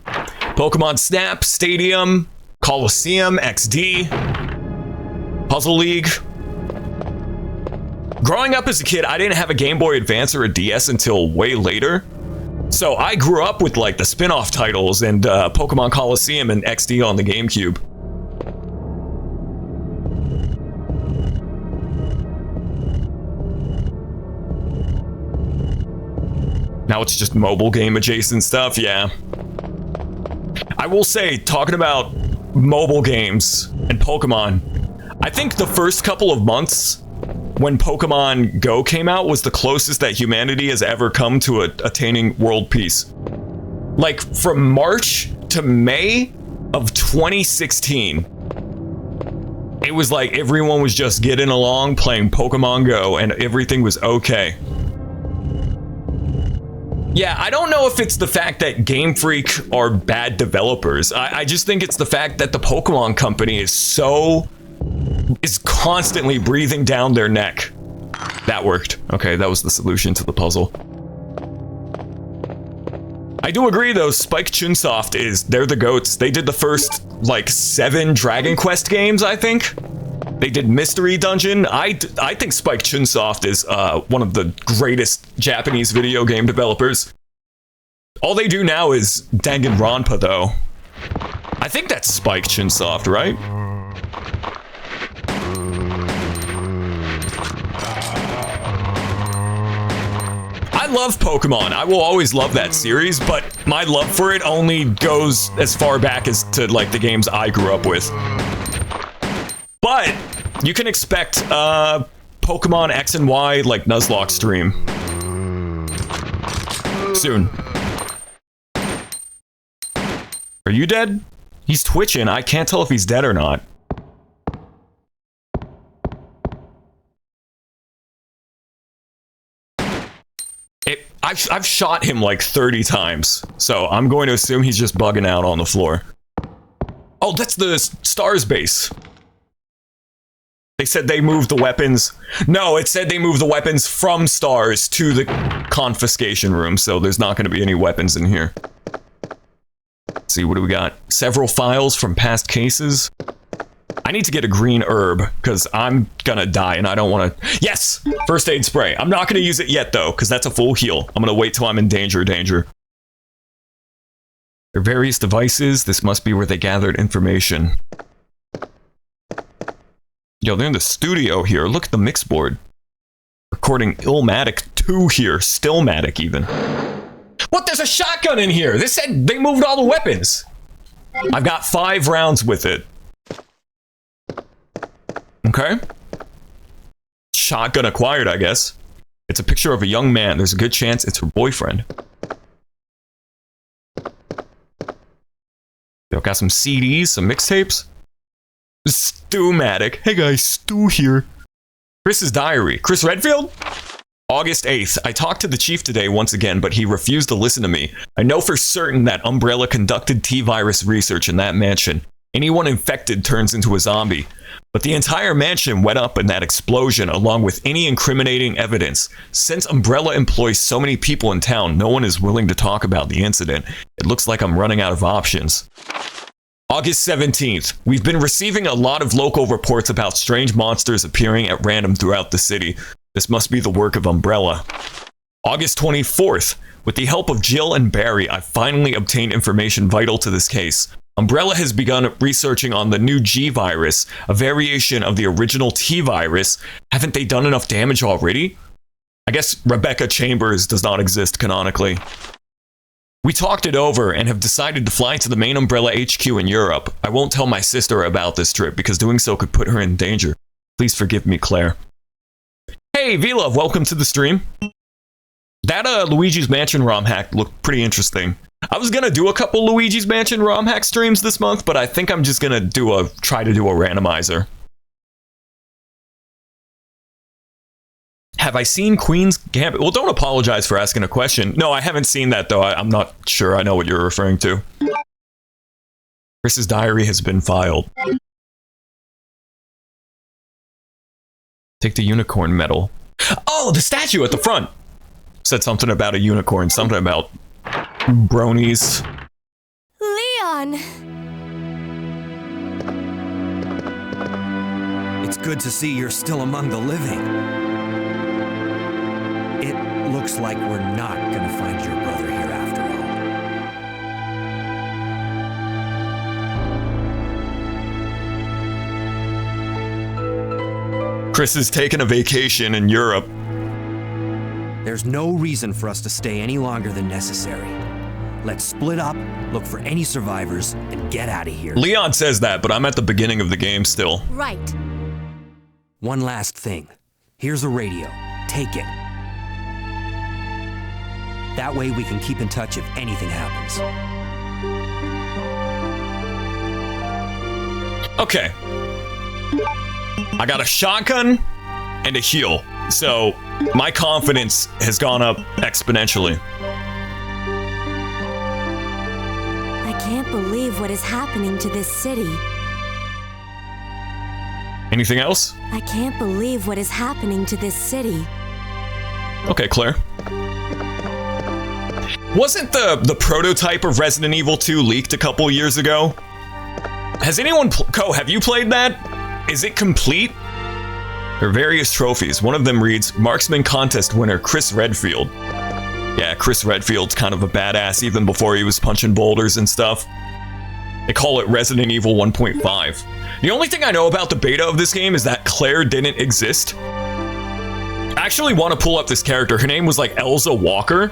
Speaker 1: Pokemon Snap, Stadium, Coliseum, XD, Puzzle League. Growing up as a kid, I didn't have a Game Boy Advance or a DS until way later. So I grew up with like the spin-off titles and Pokemon Coliseum and XD on the GameCube. Now it's just mobile game adjacent stuff, yeah. I will say, talking about mobile games and Pokemon, I think the first couple of months when Pokemon Go came out was the closest that humanity has ever come to attaining world peace. Like, from March to May of 2016, it was like everyone was just getting along, playing Pokemon Go, and everything was okay. Yeah, I don't know if it's the fact that Game Freak are bad developers. I just think it's the fact that the Pokemon Company is constantly breathing down their neck. That worked. Okay, that was the solution to the puzzle. I do agree though, Spike Chunsoft they're the GOATs. They did the first, like, 7 Dragon Quest games, I think. They did Mystery Dungeon. I think Spike Chunsoft is one of the greatest Japanese video game developers. All they do now is Danganronpa, though. I think that's Spike Chunsoft, right? I love Pokemon. I will always love that series, but my love for it only goes as far back as to, like, the games I grew up with. But you can expect Pokemon X and Y, like, Nuzlocke stream soon. Are you dead? He's twitching. I can't tell if he's dead or not. I've shot him like 30 times, so I'm going to assume he's just bugging out on the floor. Oh, that's the Stars base. They said they moved the weapons. No, it said they moved the weapons from Stars to the confiscation room, so there's not going to be any weapons in here. Let's see, what do we got? Several files from past cases. I need to get a green herb, because I'm gonna die and I don't want to... Yes! First aid spray. I'm not going to use it yet, though, because that's a full heal. I'm going to wait till I'm in danger. Their various devices. This must be where they gathered information. Yo, they're in the studio here. Look at the mix board. Recording Illmatic 2 here. Stillmatic, even. What? There's a shotgun in here! They said they moved all the weapons! I've got 5 rounds with it. Okay. Shotgun acquired, I guess. It's a picture of a young man. There's a good chance it's her boyfriend. Yo, got some CDs, some mixtapes. Stu-matic. Hey guys, Stu here. Chris's diary. Chris Redfield? August 8th. I talked to the chief today once again, but he refused to listen to me. I know for certain that Umbrella conducted T-virus research in that mansion. Anyone infected turns into a zombie. But the entire mansion went up in that explosion along with any incriminating evidence. Since Umbrella employs so many people in town, no one is willing to talk about the incident. It looks like I'm running out of options. August 17th. We've been receiving a lot of local reports about strange monsters appearing at random throughout the city. This must be the work of Umbrella. August 24th. With the help of Jill and Barry, I finally obtained information vital to this case. Umbrella has begun researching on the new G virus, a variation of the original T virus. Haven't they done enough damage already? I guess Rebecca Chambers does not exist canonically. We talked it over and have decided to fly to the main Umbrella HQ in Europe. I won't tell my sister about this trip because doing so could put her in danger. Please forgive me, Claire. Hey, V-Love, welcome to the stream. That Luigi's Mansion ROM hack looked pretty interesting. I was gonna do a couple Luigi's Mansion ROM hack streams this month, but I think I'm just gonna try to do a randomizer. Have I seen Queen's Gambit? Well, don't apologize for asking a question. No, I haven't seen that, though. I'm not sure I know what you're referring to. Chris's diary has been filed. Take the unicorn medal. Oh, the statue at the front! Said something about a unicorn, something about bronies.
Speaker 5: Leon!
Speaker 6: It's good to see you're still among the living. It looks like we're not gonna find your brother here after
Speaker 1: all. Chris is taking a vacation in Europe.
Speaker 6: There's no reason for us to stay any longer than necessary. Let's split up, look for any survivors, and get out of here.
Speaker 1: Leon says that, but I'm at the beginning of the game still.
Speaker 5: Right.
Speaker 6: One last thing. Here's a radio. Take it. That way we can keep in touch if anything happens.
Speaker 1: Okay. I got a shotgun and a heal, so my confidence has gone up exponentially.
Speaker 5: I can't believe what is happening to this city.
Speaker 1: Anything else?
Speaker 5: I can't believe what is happening to this city.
Speaker 1: Okay, Claire. Wasn't the prototype of Resident Evil 2 leaked a couple years ago? Has anyone... have you played that? Is it complete? There are various trophies. One of them reads, Marksman Contest winner Chris Redfield. Yeah, Chris Redfield's kind of a badass even before he was punching boulders and stuff. They call it Resident Evil 1.5. The only thing I know about the beta of this game is that Claire didn't exist. I actually want to pull up this character. Her name was like Elza Walker.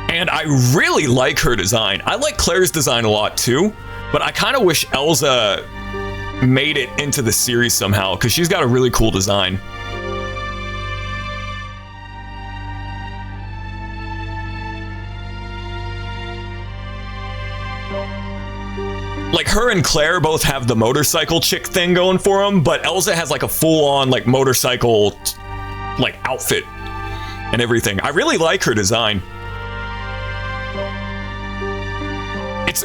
Speaker 1: And I really like her design. I like Claire's design a lot too, but I kind of wish Elza made it into the series somehow because she's got a really cool design. Like, her and Claire both have the motorcycle chick thing going for them, but Elza has like a full-on like motorcycle like outfit and everything. I really like her design.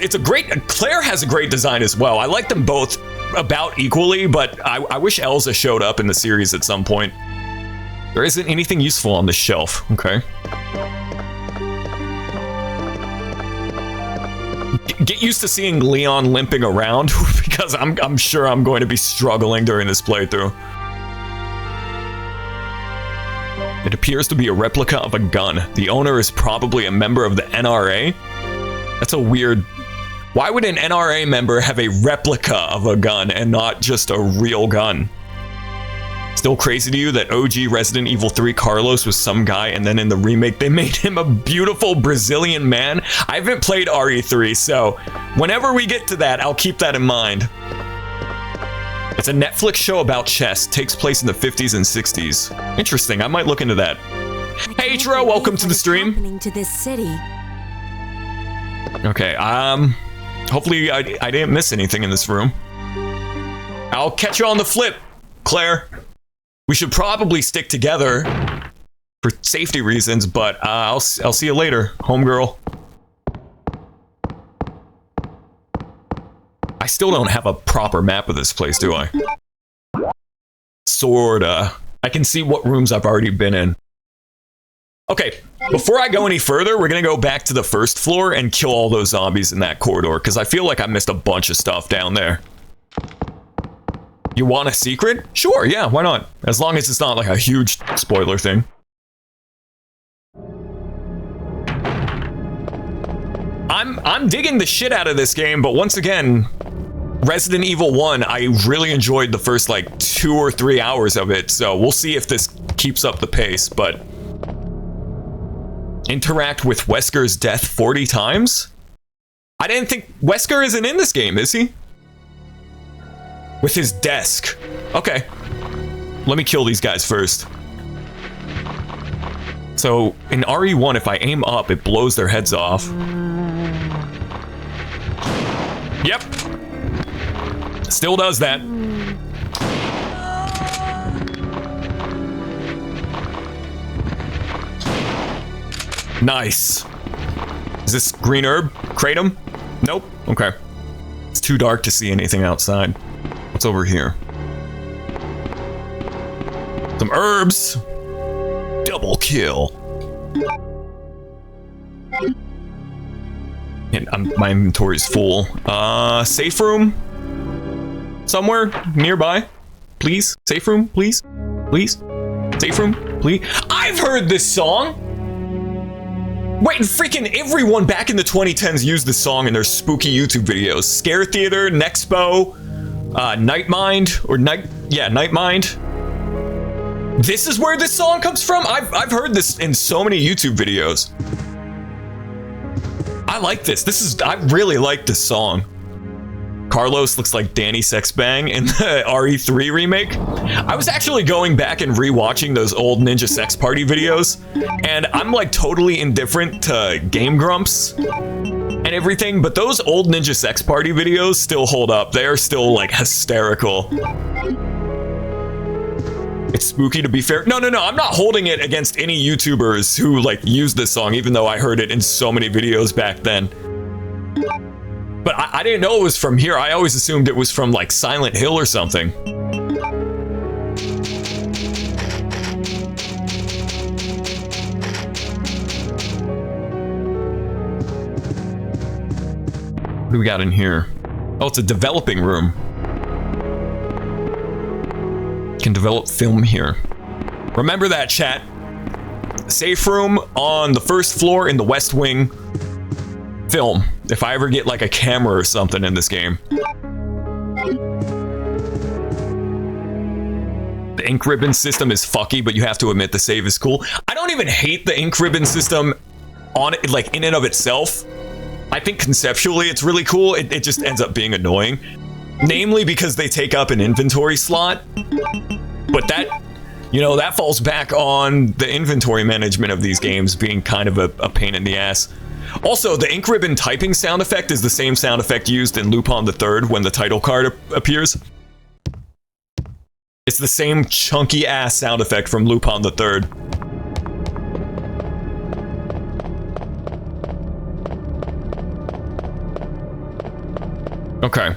Speaker 1: It's a great... Claire has a great design as well. I like them both about equally, but I wish Elza showed up in the series at some point. There isn't anything useful on this shelf. Okay. Get used to seeing Leon limping around because I'm sure I'm going to be struggling during this playthrough. It appears to be a replica of a gun. The owner is probably a member of the NRA. That's a weird... Why would an NRA member have a replica of a gun and not just a real gun? Still crazy to you that OG Resident Evil 3 Carlos was some guy and then in the remake they made him a beautiful Brazilian man? I haven't played RE3, so whenever we get to that, I'll keep that in mind. It's a Netflix show about chess. Takes place in the 50s and 60s. Interesting, I might look into that. Hey Ichiro, welcome to the stream.
Speaker 5: Happening to this city.
Speaker 1: Okay, hopefully I didn't miss anything in this room. I'll catch you on the flip, Claire. We should probably stick together for safety reasons, but I'll see you later, homegirl. I still don't have a proper map of this place, do I? Sorta. I can see what rooms I've already been in. Okay, before I go any further, we're gonna go back to the first floor and kill all those zombies in that corridor, because I feel like I missed a bunch of stuff down there. You want a secret? Sure, yeah, why not? As long as it's not like a huge spoiler thing. I'm digging the shit out of this game, but once again, Resident Evil 1, I really enjoyed the first like 2 or 3 hours of it, so we'll see if this keeps up the pace, but... Interact with Wesker's death 40 times? I didn't think... Wesker isn't in this game, is he? With his desk. Okay. Let me kill these guys first. So, in RE1, if I aim up, it blows their heads off. Yep. Still does that. Nice. Is this green herb? Kratom? Nope. Okay. It's too dark to see anything outside. What's over here? Some herbs. Double kill. And my inventory's full. Safe room? Somewhere nearby? Please? Safe room, please? Please? Safe room, please? I've heard this song! Wait, freaking everyone back in the 2010s used this song in their spooky YouTube videos. Scare Theater, Nexpo, Nightmind, or Nightmind. This is where this song comes from? I've heard this in so many YouTube videos. I like this. I really like this song. Carlos looks like Danny Sexbang in the RE3 remake. I was actually going back and rewatching those old Ninja Sex Party videos, and I'm like totally indifferent to Game Grumps and everything, but those old Ninja Sex Party videos still hold up. They are still like hysterical. It's spooky, to be fair. No, I'm not holding it against any YouTubers who like use this song, even though I heard it in so many videos back then. But I didn't know it was from here. I always assumed it was from like Silent Hill or something. What do we got in here? Oh, it's a developing room. You can develop film here. Remember that, chat. Safe room on the first floor in the West Wing. Film. If I ever get like a camera or something in this game. The ink ribbon system is fucky, but you have to admit the save is cool. I don't even hate the ink ribbon system on it, like in and of itself. I think conceptually it's really cool. It just ends up being annoying. Namely because they take up an inventory slot. But that, you know, that falls back on the inventory management of these games being kind of a pain in the ass. Also, the ink ribbon typing sound effect is the same sound effect used in Lupin III when the title card appears. It's the same chunky ass sound effect from Lupin III. Okay.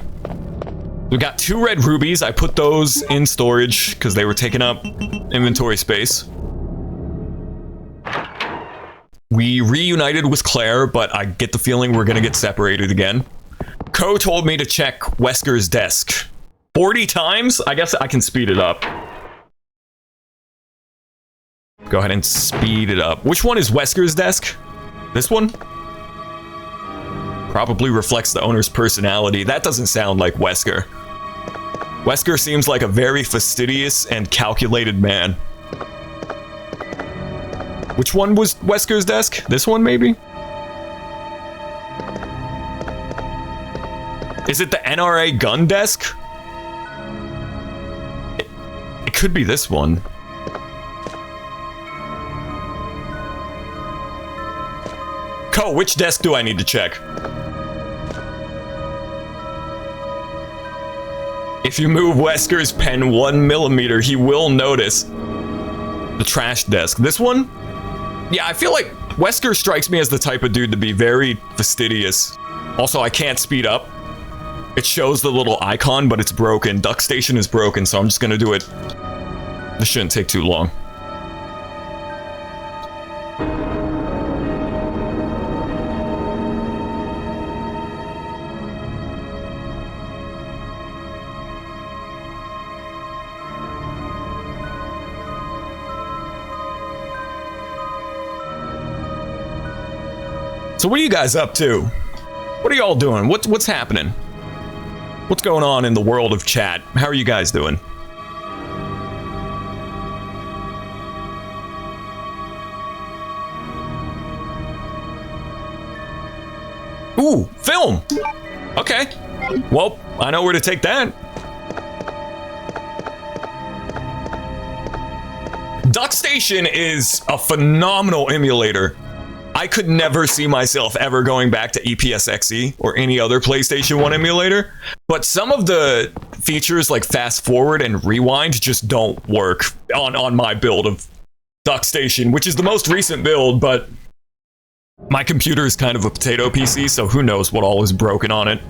Speaker 1: We got 2 red rubies. I put those in storage because they were taking up inventory space. We reunited with Claire, but I get the feeling we're gonna get separated again. Ko told me to check Wesker's desk 40 times? I guess I can speed it up. Go ahead and speed it up. Which one is Wesker's desk? This one? Probably reflects the owner's personality. That doesn't sound like Wesker. Wesker seems like a very fastidious and calculated man. Which one was Wesker's desk? This one, maybe? Is it the NRA gun desk? It could be this one. Ko, which desk do I need to check? If you move Wesker's pen 1 millimeter, he will notice. The trash desk. This one? Yeah, I feel like Wesker strikes me as the type of dude to be very fastidious. Also, I can't speed up. It shows the little icon, but it's broken. Duck Station is broken, so I'm just gonna do it. This shouldn't take too long. So what are you guys up to? What are y'all doing? What's happening? What's going on in the world of chat? How are you guys doing? Ooh, film! Okay. Well, I know where to take that. Duck Station is a phenomenal emulator. I could never see myself ever going back to EPSXE or any other PlayStation 1 emulator, but some of the features like fast forward and rewind just don't work on my build of Duck Station, which is the most recent build, but my computer is kind of a potato PC, so who knows what all is broken on it.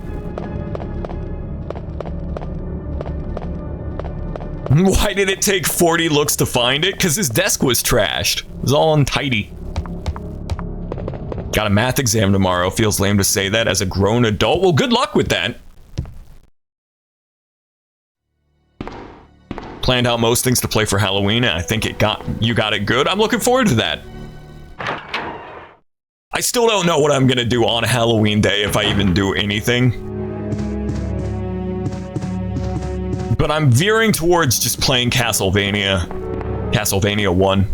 Speaker 1: Why did it take 40 looks to find it? Because his desk was trashed. It was all untidy. Got a math exam tomorrow. Feels lame to say that as a grown adult. Well, good luck with that. Planned out most things to play for Halloween, and I think you got it good. I'm looking forward to that. I still don't know what I'm gonna do on Halloween day, if I even do anything. But I'm veering towards just playing Castlevania 1.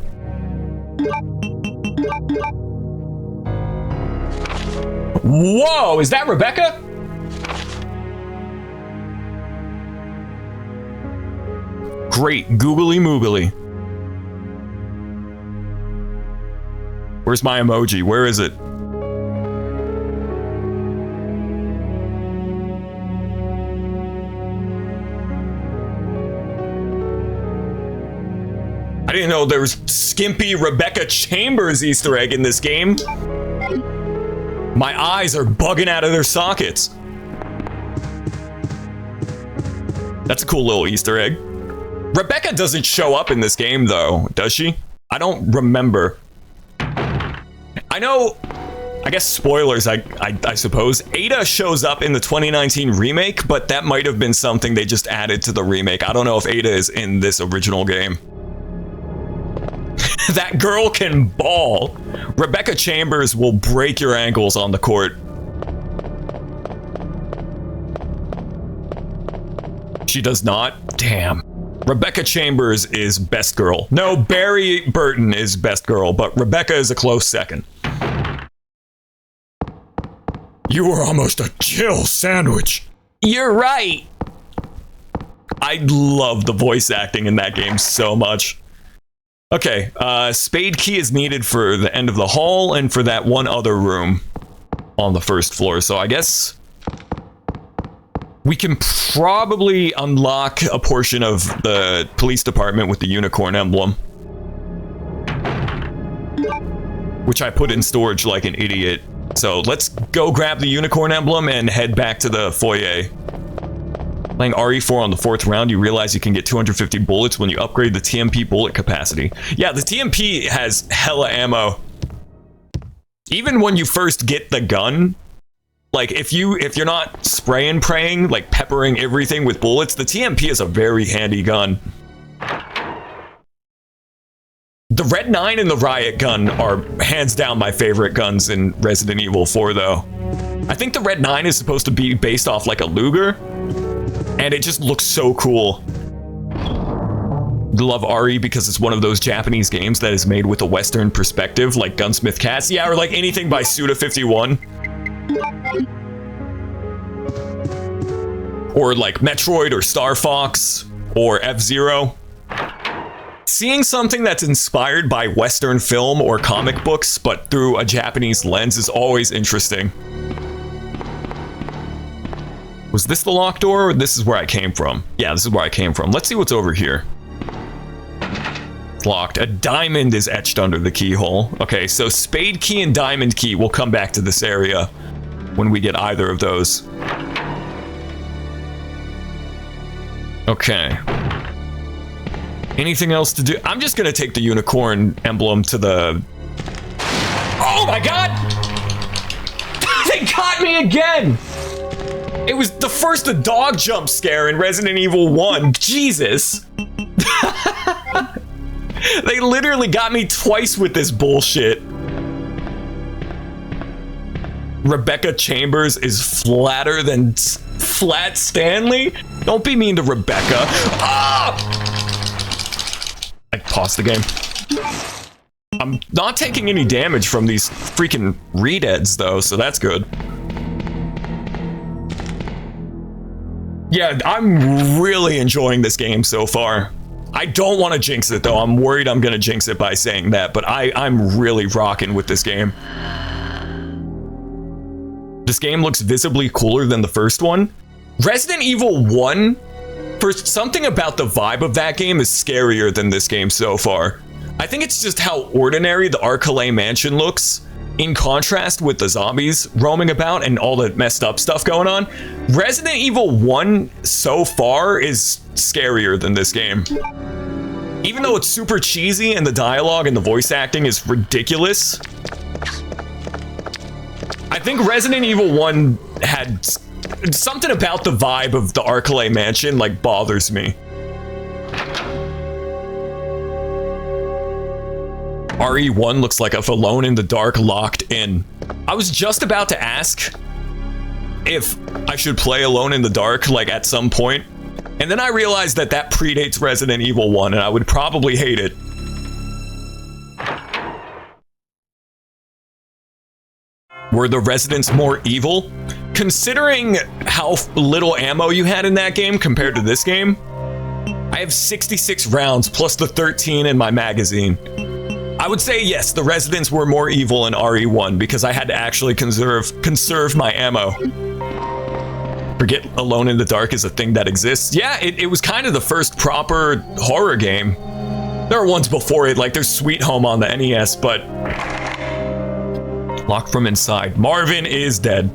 Speaker 1: Whoa, is that Rebecca? Great, googly moogly. Where's my emoji? Where is it? I didn't know there was skimpy Rebecca Chambers Easter egg in this game. My eyes are bugging out of their sockets. That's a cool little Easter egg. Rebecca doesn't show up in this game though, does she? I don't remember. I know I guess spoilers, I suppose. Ada shows up in the 2019 remake, but that might have been something they just added to the remake. I don't know if Ada is in this original game. That girl can ball. Rebecca Chambers will break your ankles on the court. She does not? Damn. Rebecca Chambers is best girl. No, Barry Burton is best girl, but Rebecca is a close second. You were almost a chill sandwich. You're right. I love the voice acting in that game so much. Okay, spade key is needed for the end of the hall and for that one other room on the first floor. So I guess we can probably unlock a portion of the police department with the unicorn emblem, which I put in storage like an idiot. So let's go grab the unicorn emblem and head back to the foyer. Playing RE4 on the 4th round, you realize you can get 250 bullets when you upgrade the TMP bullet capacity. Yeah, the TMP has hella ammo. Even when you first get the gun, like if you're not spray and praying, like peppering everything with bullets, the TMP is a very handy gun. The Red 9 and the Riot gun are hands down my favorite guns in Resident Evil 4 though. I think the Red 9 is supposed to be based off like a Luger, and it just looks so cool. Love RE because it's one of those Japanese games that is made with a Western perspective, like Gunsmith Cats. Yeah, or like anything by Suda51. Or like Metroid or Star Fox or F-Zero. Seeing something that's inspired by Western film or comic books, but through a Japanese lens is always interesting. Was this the locked door, or this is where I came from? Yeah, this is where I came from. Let's see what's over here. It's locked. A diamond is etched under the keyhole. Okay, so spade key and diamond key will come back to this area when we get either of those. Okay. Anything else to do? I'm just gonna take the unicorn emblem to the... Oh my god! They got me again! It was the first dog jump scare in Resident Evil 1. Jesus. They literally got me twice with this bullshit. Rebecca Chambers is flatter than Flat Stanley? Don't be mean to Rebecca. Ah! I paused the game. I'm not taking any damage from these freaking redeads though, so that's good. Yeah, I'm really enjoying this game so far. I don't want to jinx it though. I'm worried I'm gonna jinx it by saying that, but I'm really rocking with this game. This game looks visibly cooler than the first one. Resident Evil 1, for something about the vibe of that game is scarier than this game so far. I think it's just how ordinary the Arcalay Mansion looks, in contrast with the zombies roaming about and all the messed up stuff going on. Resident Evil 1 so far is scarier than this game. Even though it's super cheesy and the dialogue and the voice acting is ridiculous, I think Resident Evil 1 had something about the vibe of the Arcalay Mansion like bothers me. RE1 looks like if Alone in the Dark locked in. I was just about to ask if I should play Alone in the Dark like at some point, and then I realized that that predates Resident Evil 1 and I would probably hate it. Were the residents more evil? Considering how little ammo you had in that game compared to this game, I have 66 rounds plus the 13 in my magazine. I would say yes, the residents were more evil in RE1 because I had to actually conserve my ammo. Forget Alone in the Dark is a thing that exists. Yeah, it was kind of the first proper horror game. There are ones before it, like there's Sweet Home on the NES, but... Locked from inside. Marvin is dead.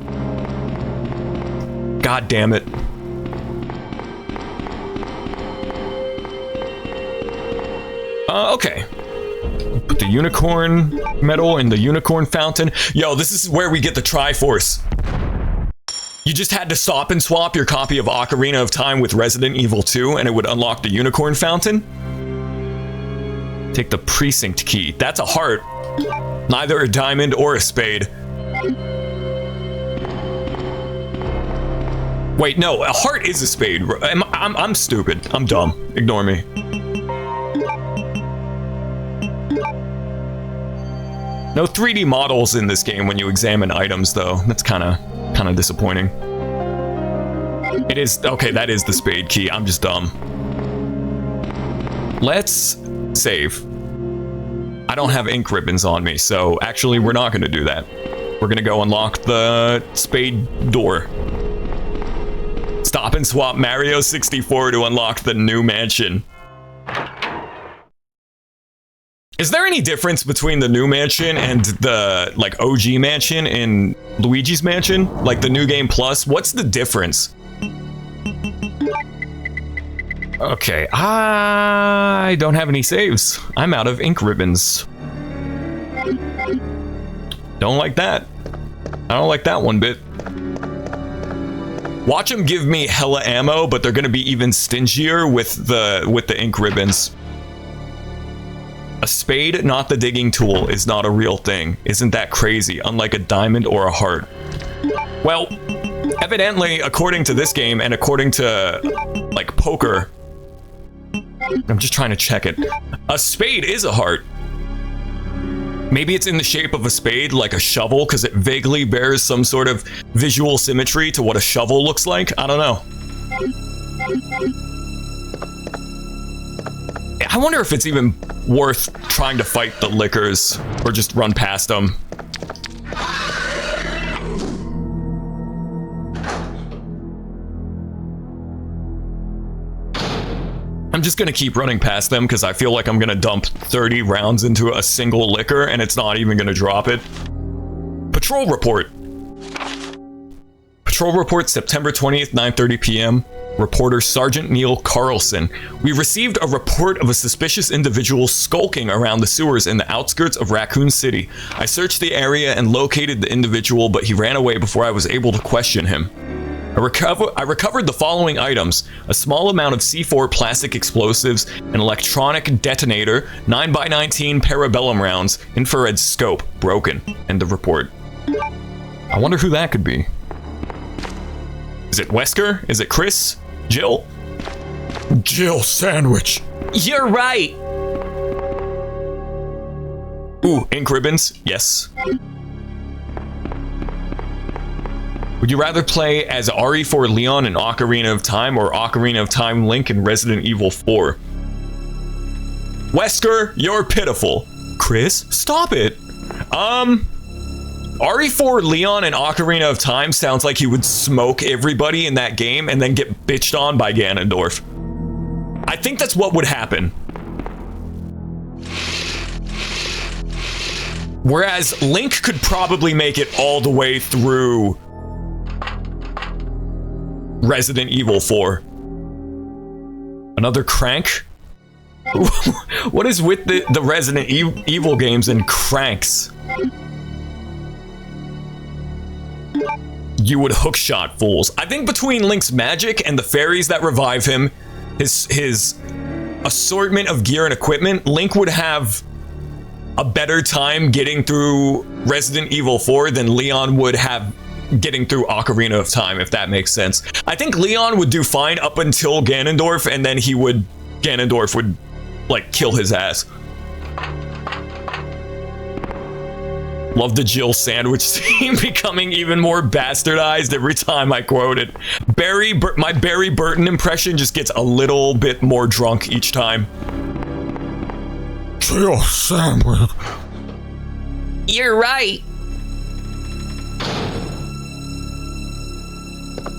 Speaker 1: God damn it. Okay. Put the unicorn medal in the unicorn fountain. Yo, this is where we get the Triforce. You just had to stop and swap your copy of Ocarina of Time with Resident Evil 2 and it would unlock the unicorn fountain. Take the precinct key. That's a heart. Neither a diamond or a spade. Wait, no, a heart is a spade. I'm stupid. I'm dumb. Ignore me. No 3D models in this game when you examine items, though. That's kind of disappointing. It is okay. That is the spade key. I'm just dumb. Let's save. I don't have ink ribbons on me, so actually, we're not going to do that. We're going to go unlock the spade door. Stop and swap Mario 64 to unlock the new mansion. Is there any difference between the new mansion and the, like, OG mansion in Luigi's Mansion? Like, the New Game Plus? What's the difference? Okay, I don't have any saves. I'm out of ink ribbons. Don't like that. I don't like that one bit. Watch them give me hella ammo, but they're gonna be even stingier with the ink ribbons. A spade, not the digging tool, is not a real thing. Isn't that crazy? Unlike a diamond or a heart. Well, evidently, according to this game and according to, like, poker, I'm just trying to check it. A spade is a heart. Maybe it's in the shape of a spade, like a shovel, because it vaguely bears some sort of visual symmetry to what a shovel looks like. I don't know. I wonder if it's even worth trying to fight the lickers or just run past them. I'm just gonna keep running past them because I feel like I'm gonna dump 30 rounds into a single licker and it's not even gonna drop it. Patrol report. Patrol report, September 20th, 9:30 p.m. Reporter Sergeant Neil Carlson. We received a report of a suspicious individual skulking around the sewers in the outskirts of Raccoon City. I searched the area and located the individual, but he ran away before I was able to question him. I recovered the following items: a small amount of C4 plastic explosives, an electronic detonator, 9x19 parabellum rounds, infrared scope, broken. End of report. I wonder who that could be. Is it Wesker? Is it Chris? Jill?
Speaker 4: Jill Sandwich.
Speaker 1: You're right! Ooh, ink ribbons. Yes. Would you rather play as RE4 Leon in Ocarina of Time or Ocarina of Time Link in Resident Evil 4? Wesker, you're pitiful. Chris, stop it. RE4 Leon in Ocarina of Time sounds like he would smoke everybody in that game and then get bitched on by Ganondorf. I think that's what would happen. Whereas Link could probably make it all the way through Resident Evil 4. Another crank? What is with the Resident Evil games and cranks? You would hookshot fools. I think between Link's magic and the fairies that revive him, his assortment of gear and equipment, Link would have a better time getting through Resident Evil 4 than Leon would have getting through Ocarina of Time, if that makes sense. I think Leon would do fine up until Ganondorf, and then Ganondorf would, like, kill his ass. Love the Jill Sandwich scene becoming even more bastardized every time I quote it. My Barry Burton impression just gets a little bit more drunk each time.
Speaker 4: Jill Sandwich.
Speaker 1: You're right.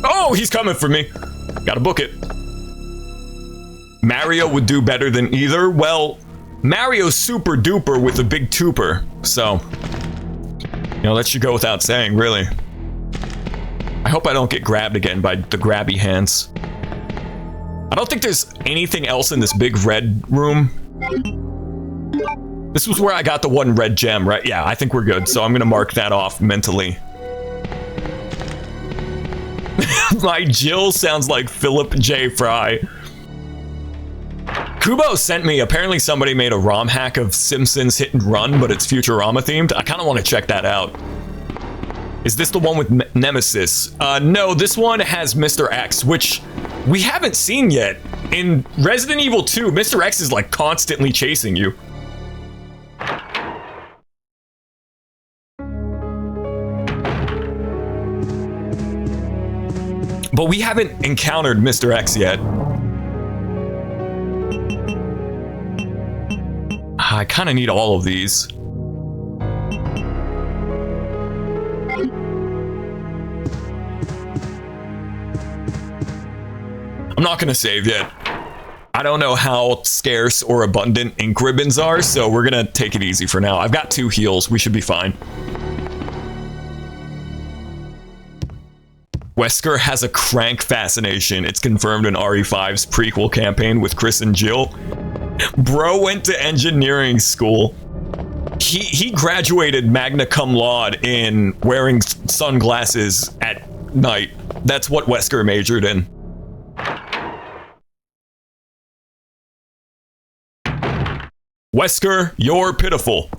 Speaker 1: Oh, he's coming for me. Gotta book it. Mario would do better than either. Well, Mario's super duper with a big tooper, so... You know, that should go without saying, really. I hope I don't get grabbed again by the grabby hands. I don't think there's anything else in this big red room. This was where I got the one red gem, right? Yeah, I think we're good. So I'm going to mark that off mentally. My Jill sounds like Philip J. Fry. Kubo sent me, apparently somebody made a ROM hack of Simpsons Hit and Run, but it's Futurama themed. I kind of want to check that out. Is this the one with Nemesis? No, this one has Mr. X, which we haven't seen yet. In Resident Evil 2, Mr. X is like constantly chasing you. But we haven't encountered Mr. X yet. I kind of need all of these. I'm not going to save yet. I don't know how scarce or abundant ink ribbons are, so we're going to take it easy for now. I've got 2 heals. We should be fine. Wesker has a crank fascination. It's confirmed in RE5's prequel campaign with Chris and Jill. Bro went to engineering school. He graduated magna cum laude in wearing sunglasses at night. That's what Wesker majored in. Wesker, you're pitiful.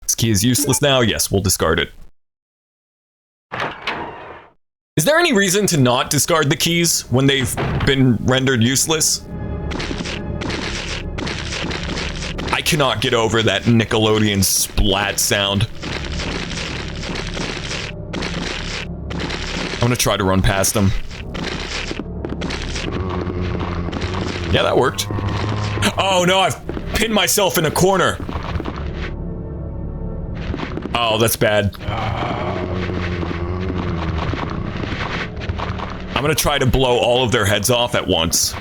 Speaker 1: This key is useless now. Yes, we'll discard it. Is there any reason to not discard the keys when they've been rendered useless? I cannot get over that Nickelodeon splat sound. I'm gonna try to run past them. Yeah, that worked. Oh no, I've pinned myself in a corner. Oh, that's bad. I'm gonna try to blow all of their heads off at once.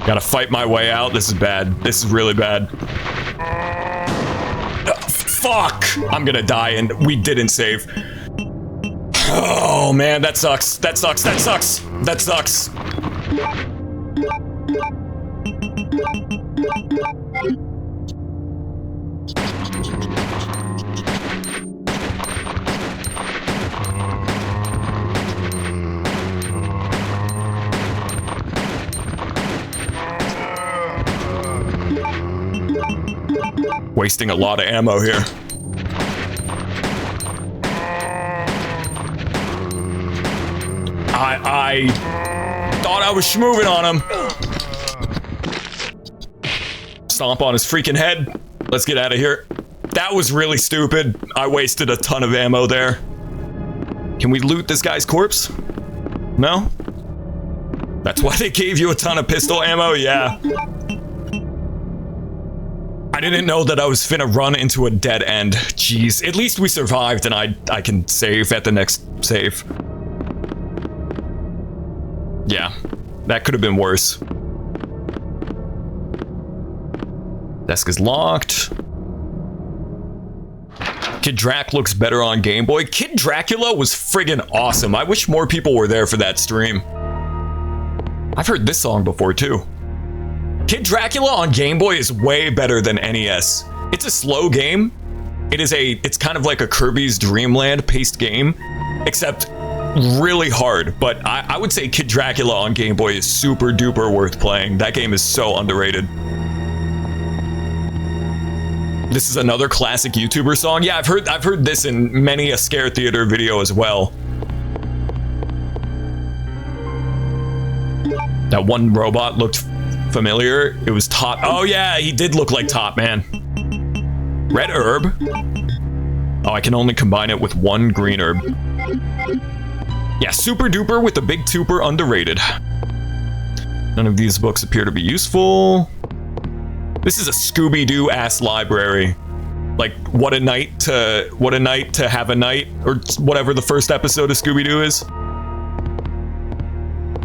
Speaker 1: Gotta fight my way out. This is bad. This is really bad. Fuck! I'm gonna die and we didn't save. Oh man, that sucks. That sucks. That sucks. That sucks. Wasting a lot of ammo here. I thought I was schmoving on him. Stomp on his freaking head. Let's get out of here. That was really stupid. I wasted a ton of ammo there. Can we loot this guy's corpse? No? That's why they gave you a ton of pistol ammo? Yeah. I didn't know that I was finna run into a dead end. Jeez, at least we survived and I can save at the next save. Yeah, that could have been worse. Desk is locked. Kid Drac looks better on Game Boy. Kid Dracula was friggin' awesome. I wish more people were there for that stream. I've heard this song before too. Kid Dracula on Game Boy is way better than NES. It's a slow game. It's kind of like a Kirby's Dream Land paced game, except really hard. But I would say Kid Dracula on Game Boy is super duper worth playing. That game is so underrated. This is another classic YouTuber song. Yeah, I've heard this in many a Scare Theater video as well. That one robot looked familiar. It was Top. Oh yeah, he did look like Top Man. Red herb. Oh, I can only combine it with one green herb. Yeah, super duper with the big tuper underrated. None of these books appear to be useful. This is a Scooby-Doo ass library. Like, what a night to have a night, or whatever the first episode of Scooby-Doo is.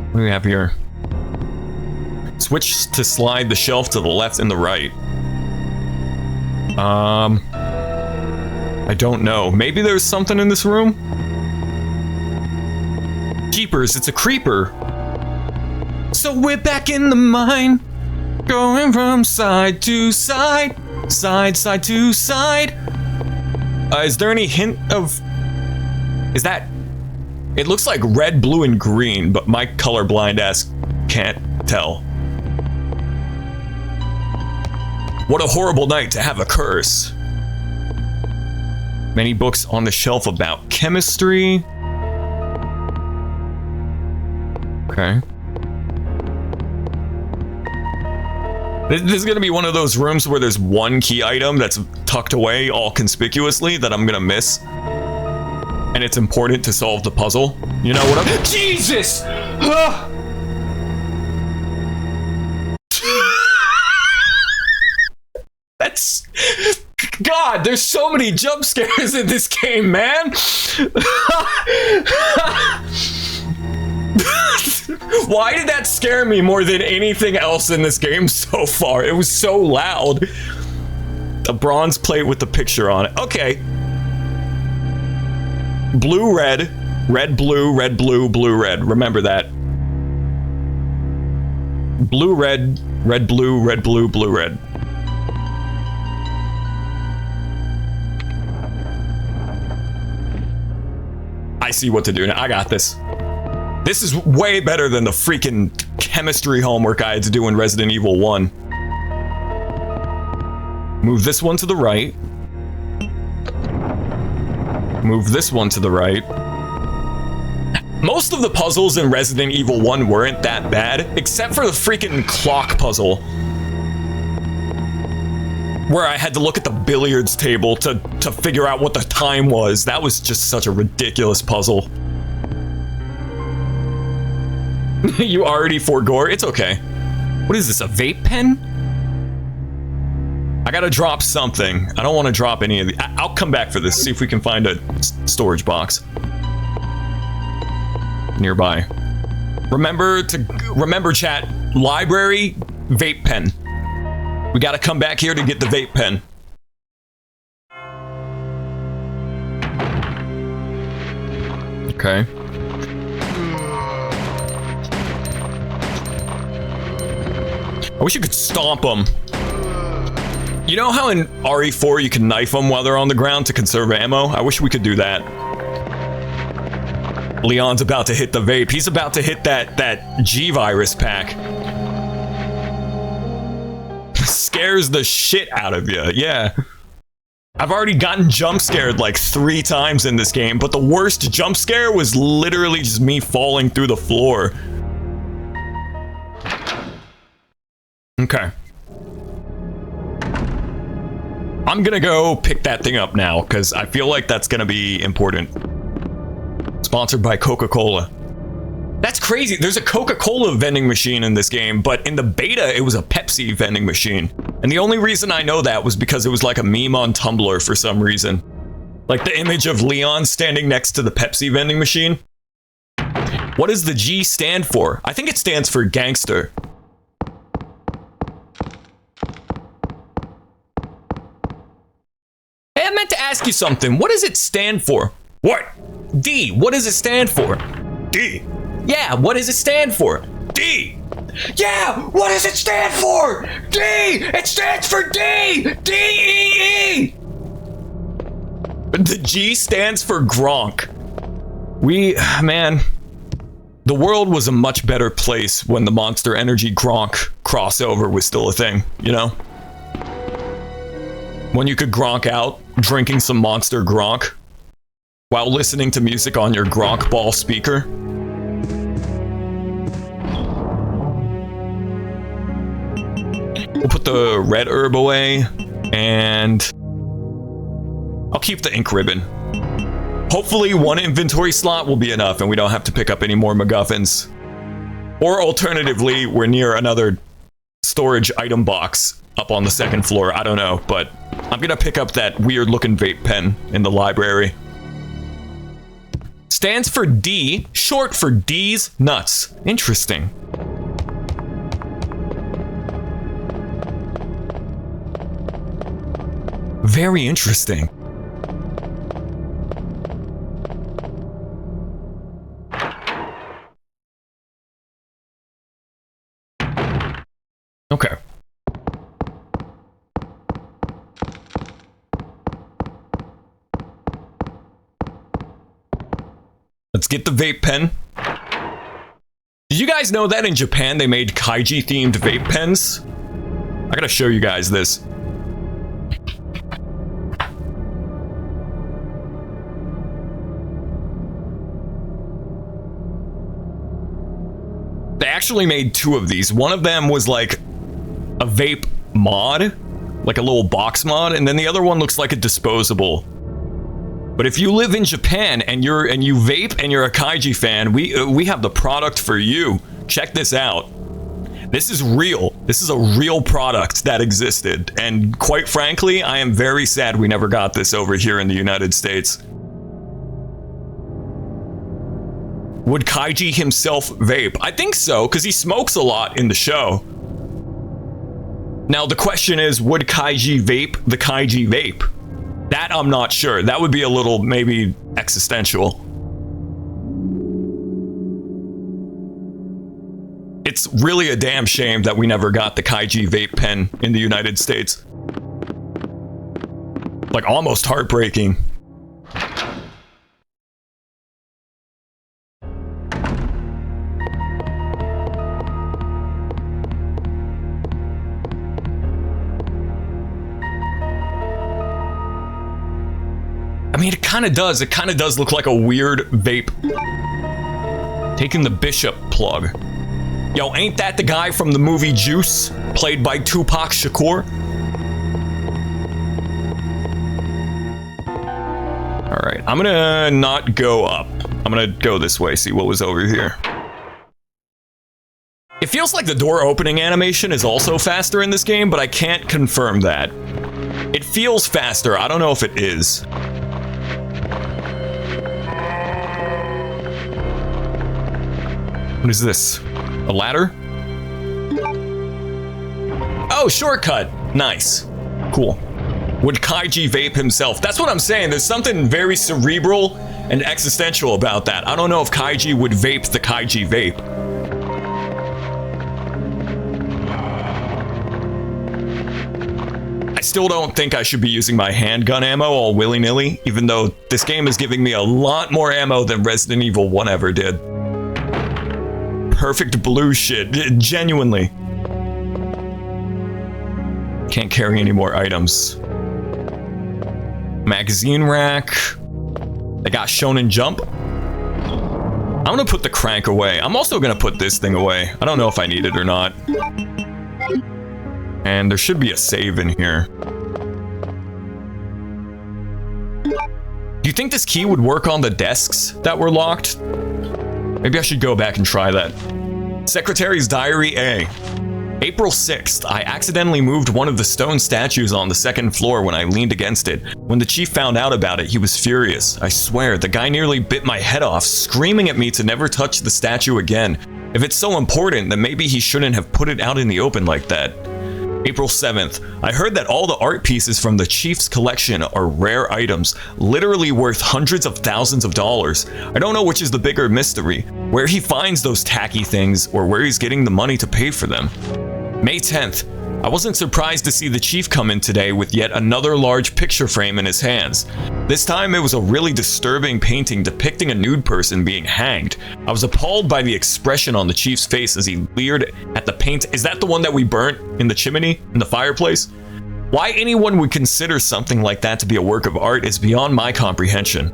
Speaker 1: What do we have here? Switch to slide the shelf to the left and the right. I don't know. Maybe there's something in this room? Jeepers, it's a creeper. So we're back in the mine, going from side to side, side to side. Is there any hint of... Is that... It looks like red, blue, and green, but my colorblind ass can't tell. What a horrible night to have a curse. Many books on the shelf about chemistry. Okay. This is going to be one of those rooms where there's one key item that's tucked away all conspicuously that I'm going to miss. And it's important to solve the puzzle. You know what I'm... Jesus! That's... God, there's so many jump scares in this game, man! Why did that scare me more than anything else in this game so far? It was so loud. A bronze plate with the picture on it. Okay. Blue, red. Red, blue, blue, red. Remember that. Blue, red, red, blue, blue, red. I see what to do now. I got this. This is way better than the freaking chemistry homework I had to do in Resident Evil 1. Move this one to the right. Move this one to the right. Most of the puzzles in Resident Evil 1 weren't that bad, except for the freaking clock puzzle, where I had to look at the billiards table to figure out what the time was. That was just such a ridiculous puzzle. You already forgore? It's okay. What is this, a vape pen? I gotta drop something. I don't want to drop any of the... I'll come back for this, see if we can find a storage box nearby. Remember, chat, library, vape pen. We gotta come back here to get the vape pen. Okay. I wish you could stomp them. You know how in RE4 you can knife them while they're on the ground to conserve ammo? I wish we could do that. Leon's about to hit the vape. He's about to hit that G-Virus pack. Scares the shit out of you, yeah. I've already gotten jump scared like 3 times in this game, but the worst jump scare was literally just me falling through the floor. Okay. I'm gonna go pick that thing up now, because I feel like that's gonna be important. Sponsored by Coca-Cola. That's crazy. There's a Coca-Cola vending machine in this game, but in the beta, it was a Pepsi vending machine. And the only reason I know that was because it was like a meme on Tumblr for some reason. Like the image of Leon standing next to the Pepsi vending machine. What does the G stand for? I think it stands for gangster. Hey, I meant to ask you something. What does it stand for? What? D. What does it stand for? D. Yeah, what does it stand for? D. Yeah, what does it stand for? D. It stands for D. D-E-E. The G stands for Gronk. Man, the world was a much better place when the Monster Energy Gronk crossover was still a thing, you know? When you could Gronk out, drinking some Monster Gronk, while listening to music on your Gronk Ball speaker. We'll put the red herb away, and I'll keep the ink ribbon. Hopefully 1 inventory slot will be enough and we don't have to pick up any more MacGuffins. Or alternatively, we're near another storage item box up on the 2nd floor. I don't know, but I'm gonna pick up that weird looking vape pen in the library. Stands for D, short for D's nuts. Interesting. Very interesting. Okay. Let's get the vape pen. Did you guys know that in Japan they made kaiji themed vape pens? I gotta show you guys this. They actually made two of these. One of them was like a vape mod, like a little box mod, and then the other one looks like a disposable. But if you live in Japan and you vape and you're a kaiji fan, we have the product for you. Check this out. This is real. This is a real product that existed, and quite frankly, I am very sad we never got this over here in the United States. Would Kaiji himself vape? I think so, because he smokes a lot in the show. Now, the question is, would Kaiji vape the Kaiji vape? That I'm not sure. That would be a little, maybe, existential. It's really a damn shame that we never got the Kaiji vape pen in the United States. Like, almost heartbreaking. I mean, it kind of does. It kind of does look like a weird vape. Taking the Bishop plug. Yo, ain't that the guy from the movie Juice, played by Tupac Shakur? Alright, I'm gonna not go up. I'm gonna go this way, see what was over here. It feels like the door opening animation is also faster in this game, but I can't confirm that. It feels faster, I don't know if it is. What is this? A ladder? Oh, shortcut. Nice. Cool. Would Kaiji vape himself? That's what I'm saying. There's something very cerebral and existential about that. I don't know if Kaiji would vape the Kaiji vape. I still don't think I should be using my handgun ammo all willy-nilly, even though this game is giving me a lot more ammo than Resident Evil 1 ever did. Perfect blue shit, genuinely. Can't carry any more items. Magazine rack. They got Shonen Jump. I'm gonna put the crank away. I'm also gonna put this thing away. I don't know if I need it or not. And there should be a save in here. Do you think this key would work on the desks that were locked? Maybe I should go back and try that. Secretary's Diary A. April 6th, I accidentally moved one of the stone statues on the second floor when I leaned against it. When the chief found out about it, he was furious. I swear, the guy nearly bit my head off, screaming at me to never touch the statue again. If it's so important, then maybe he shouldn't have put it out in the open like that. April 7th, I heard that all the art pieces from the chief's collection are rare items, literally worth hundreds of thousands of dollars. I don't know which is the bigger mystery, where he finds those tacky things or where he's getting the money to pay for them. May 10th, I wasn't surprised to see the chief come in today with yet another large picture frame in his hands. This time it was a really disturbing painting depicting a nude person being hanged. I was appalled by the expression on the chief's face as he leered at the paint. Is that the one that we burnt in the chimney, in the fireplace? Why anyone would consider something like that to be a work of art is beyond my comprehension.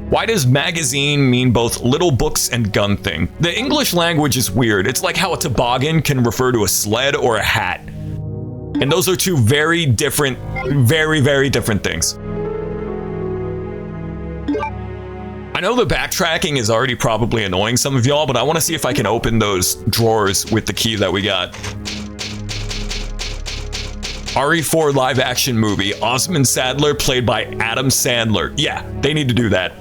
Speaker 1: Why does magazine mean both little books and gun thing? The English language is weird. It's like how a toboggan can refer to a sled or a hat. And those are two very different, very different things. I know the backtracking is already probably annoying some of y'all, but I want to see if I can open those drawers with the key that we got. RE4 live action movie. Osmond Sadler played by Adam Sandler. Yeah, they need to do that.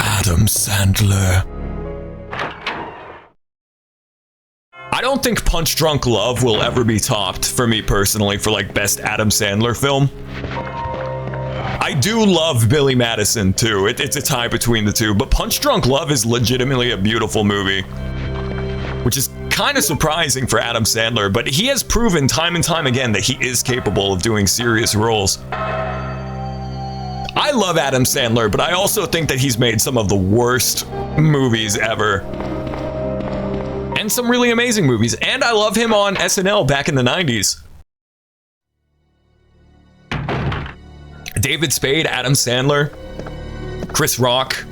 Speaker 1: Adam Sandler. I don't think Punch Drunk Love will ever be topped for me personally for like best Adam Sandler film. I do love Billy Madison too. It's a tie between the two, but Punch Drunk Love is legitimately a beautiful movie, which is kind of surprising for Adam Sandler, but he has proven time and time again that he is capable of doing serious roles. I love Adam Sandler, but I also think that he's made some of the worst movies ever. And some really amazing movies. And I love him on SNL back in the 90s. David Spade, Adam Sandler, Chris Rock.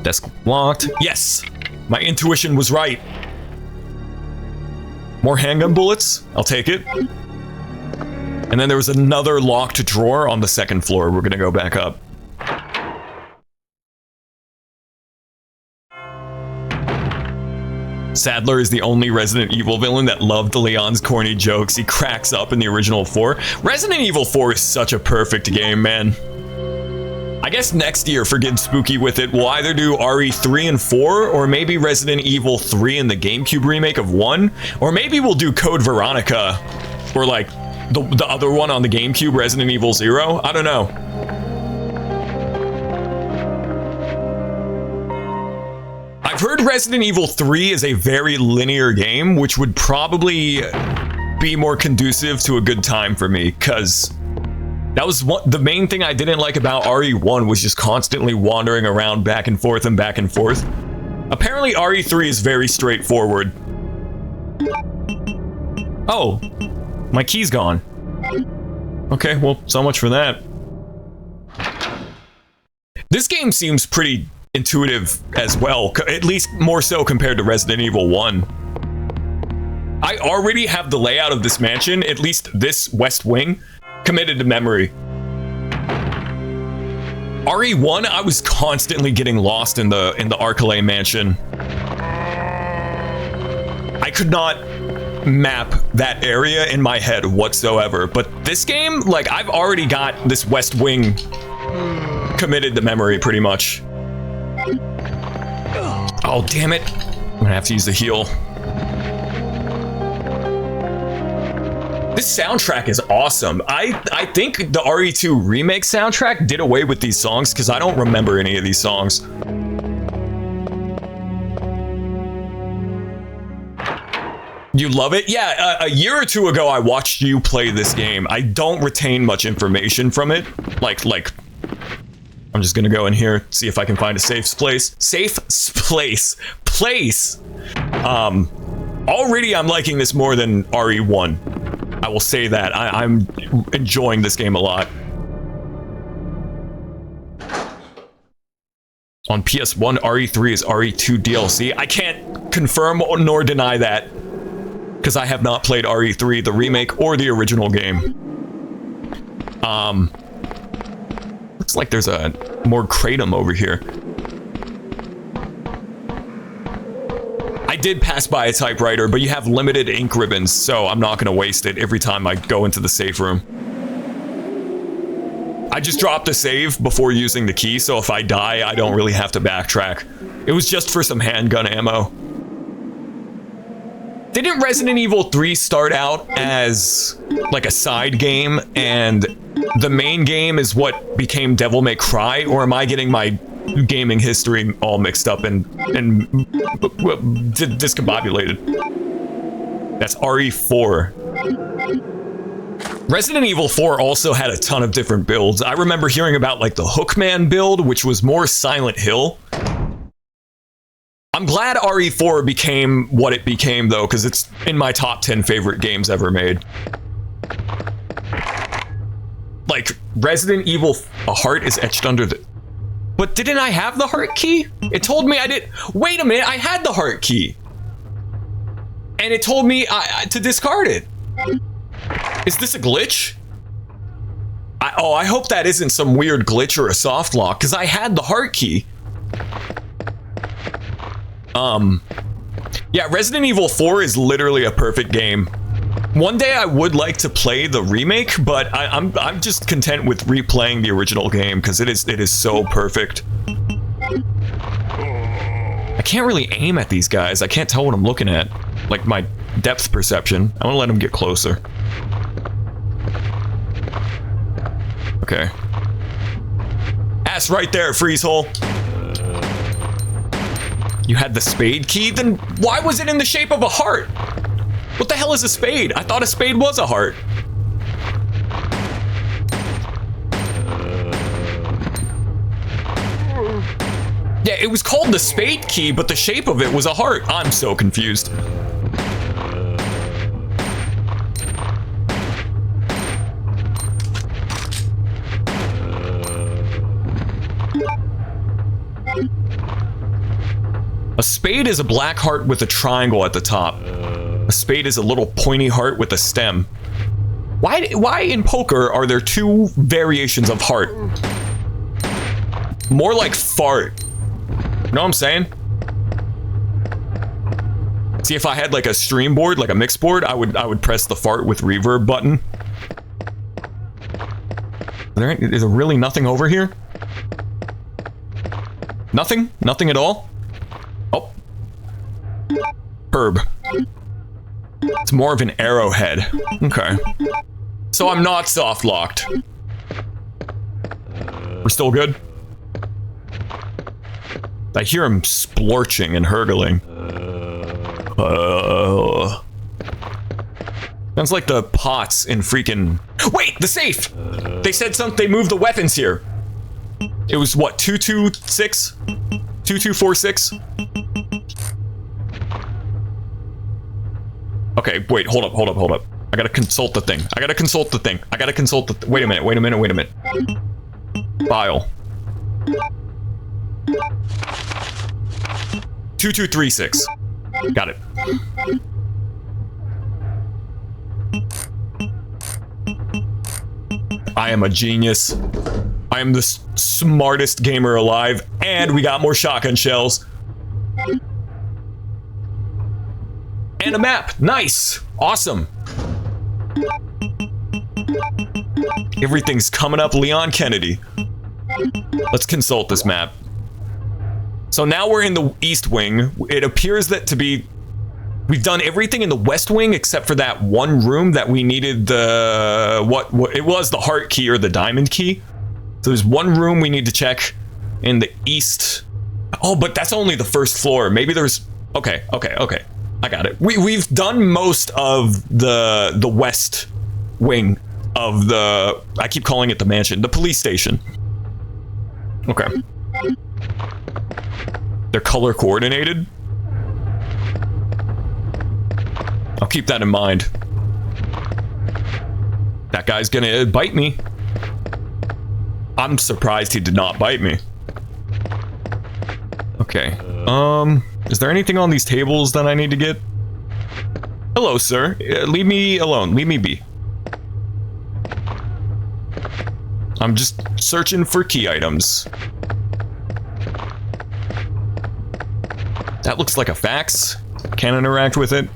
Speaker 1: Desk locked. Yes, my intuition was right. More handgun bullets? I'll take it. And then there was another locked drawer on the second floor. We're gonna go back up. Sadler is the only Resident Evil villain that loved Leon's corny jokes. He cracks up in the original 4. Resident Evil 4 is such a perfect game, man. I guess next year, for getting spooky with it, we'll either do RE3 and 4, or maybe Resident Evil 3 and the GameCube remake of 1, or maybe we'll do Code Veronica, or like the other one on the GameCube, Resident Evil 0. I don't know. I've heard Resident Evil 3 is a very linear game, which would probably be more conducive to a good time for me, because that was the main thing I didn't like about RE1 was just constantly wandering around back and forth and back and forth. Apparently RE3 is very straightforward. Oh, my key's gone. Okay, well, so much for that. This game seems pretty intuitive as well, at least more so compared to Resident Evil 1. I already have the layout of this mansion, at least this West Wing, committed to memory. RE1, I was constantly getting lost in the Arcalay mansion. I could not map that area in my head whatsoever, but this game, like, I've already got this West Wing committed to memory pretty much. Oh, damn it. I'm gonna have to use the heal. This soundtrack is awesome. I think the RE2 remake soundtrack did away with these songs because I don't remember any of these songs. You love it? Yeah, a year or two ago I watched you play this game. I don't retain much information from it. Like, I'm just gonna go in here, see if I can find a safe place. Place. Already I'm liking this more than RE1. I will say that. I'm enjoying this game a lot. On PS1, RE3 is RE2 DLC. I can't confirm nor deny that, because I have not played RE3, the remake, or the original game. Looks like there's a more kratom over here. I did pass by a typewriter, but you have limited ink ribbons, so I'm not going to waste it every time I go into the safe room. I just dropped a save before using the key, so if I die, I don't really have to backtrack. It was just for some handgun ammo. Didn't Resident Evil 3 start out as like a side game, and the main game is what became Devil May Cry, or am I getting my gaming history all mixed up and discombobulated? That's RE4. Resident Evil 4 also had a ton of different builds. I remember hearing about like the Hookman build, which was more Silent Hill. I'm glad RE4 became what it became though, because it's in my top 10 favorite games ever made. Like, Resident Evil, a heart is etched under the... But didn't I have the heart key? It told me I did... Wait a minute, I had the heart key. And it told me to discard it. Is this a glitch? I hope that isn't some weird glitch or a soft lock, because I had the heart key. Yeah, Resident Evil 4 is literally a perfect game. One day I would like to play the remake, but I'm just content with replaying the original game because it is so perfect. I can't really aim at these guys. I can't tell what I'm looking at. Like my depth perception. I want to let them get closer. Okay. ass right there, Freezehole. You had the spade key? Then why was it in the shape of a heart? What the hell is a spade? I thought a spade was a heart. Yeah, it was called the spade key, but the shape of it was a heart. I'm so confused. A spade is a black heart with a triangle at the top. A spade is a little pointy heart with a stem. Why in poker are there two variations of heart? More like fart. You know what I'm saying? See, if I had like a stream board, like a mix board, I would press the fart with reverb button. Is there really nothing over here? Nothing? Nothing at all? Oh. Herb. It's more of an arrowhead. Okay. So I'm not soft locked. We're still good? I hear him splorching and hurgling. Sounds like the pots in freaking... Wait! The safe! They said something. They moved the weapons here. It was what? 226? 2246? Okay, wait, hold up. I gotta consult the thing. Wait a minute. File. 2236. Got it. I am a genius. I am the smartest gamer alive, and we got more shotgun shells. And a map. Nice. Awesome. Everything's coming up Leon Kennedy. Let's consult this map. So now we're in the East Wing. It appears that to be... We've done everything in the West Wing except for that one room that we needed the... What it was, the heart key or the diamond key. So there's one room we need to check in the East. Oh, but that's only the first floor. Maybe there's... Okay. I got it. We've done most of the West Wing of the... I keep calling it the mansion. The police station. Okay. They're color coordinated. I'll keep that in mind. That guy's gonna bite me. I'm surprised he did not bite me. Okay. Is there anything on these tables that I need to get? Hello, sir. Leave me alone. Leave me be. I'm just searching for key items. That looks like a fax. Can't interact with it.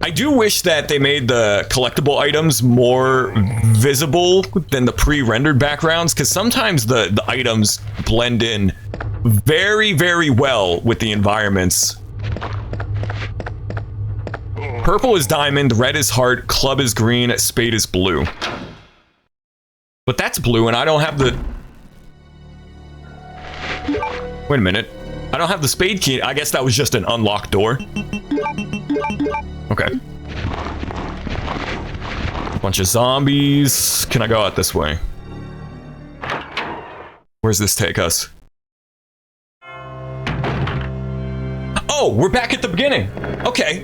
Speaker 1: I do wish that they made the collectible items more visible than the pre-rendered backgrounds, because sometimes the items blend in very, very well with the environments. Purple is diamond, red is heart, club is green, spade is blue. But that's blue and I don't have the... Wait a minute. I don't have the spade key. I guess that was just an unlocked door. Okay. Bunch of zombies. Can I go out this way? Where's this take us? Oh, we're back at the beginning. Okay.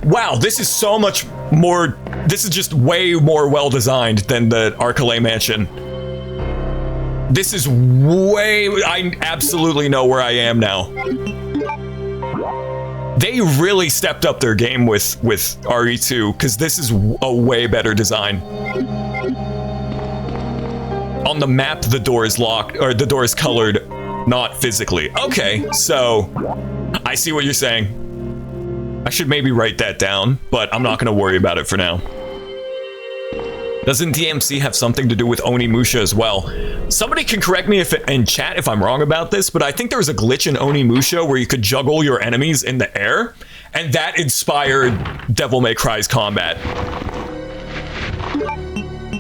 Speaker 1: Wow, this is so much more... This is just way more well-designed than the Arcalay Mansion. This is way... I absolutely know where I am now. They really stepped up their game with RE2, because this is a way better design. On the map, the door is locked, or the door is colored, not physically. Okay, so I see what you're saying. I should maybe write that down, but I'm not going to worry about it for now. Doesn't DMC have something to do with Onimusha as well? Somebody can correct me in chat if I'm wrong about this, but I think there was a glitch in Onimusha where you could juggle your enemies in the air, and that inspired Devil May Cry's combat.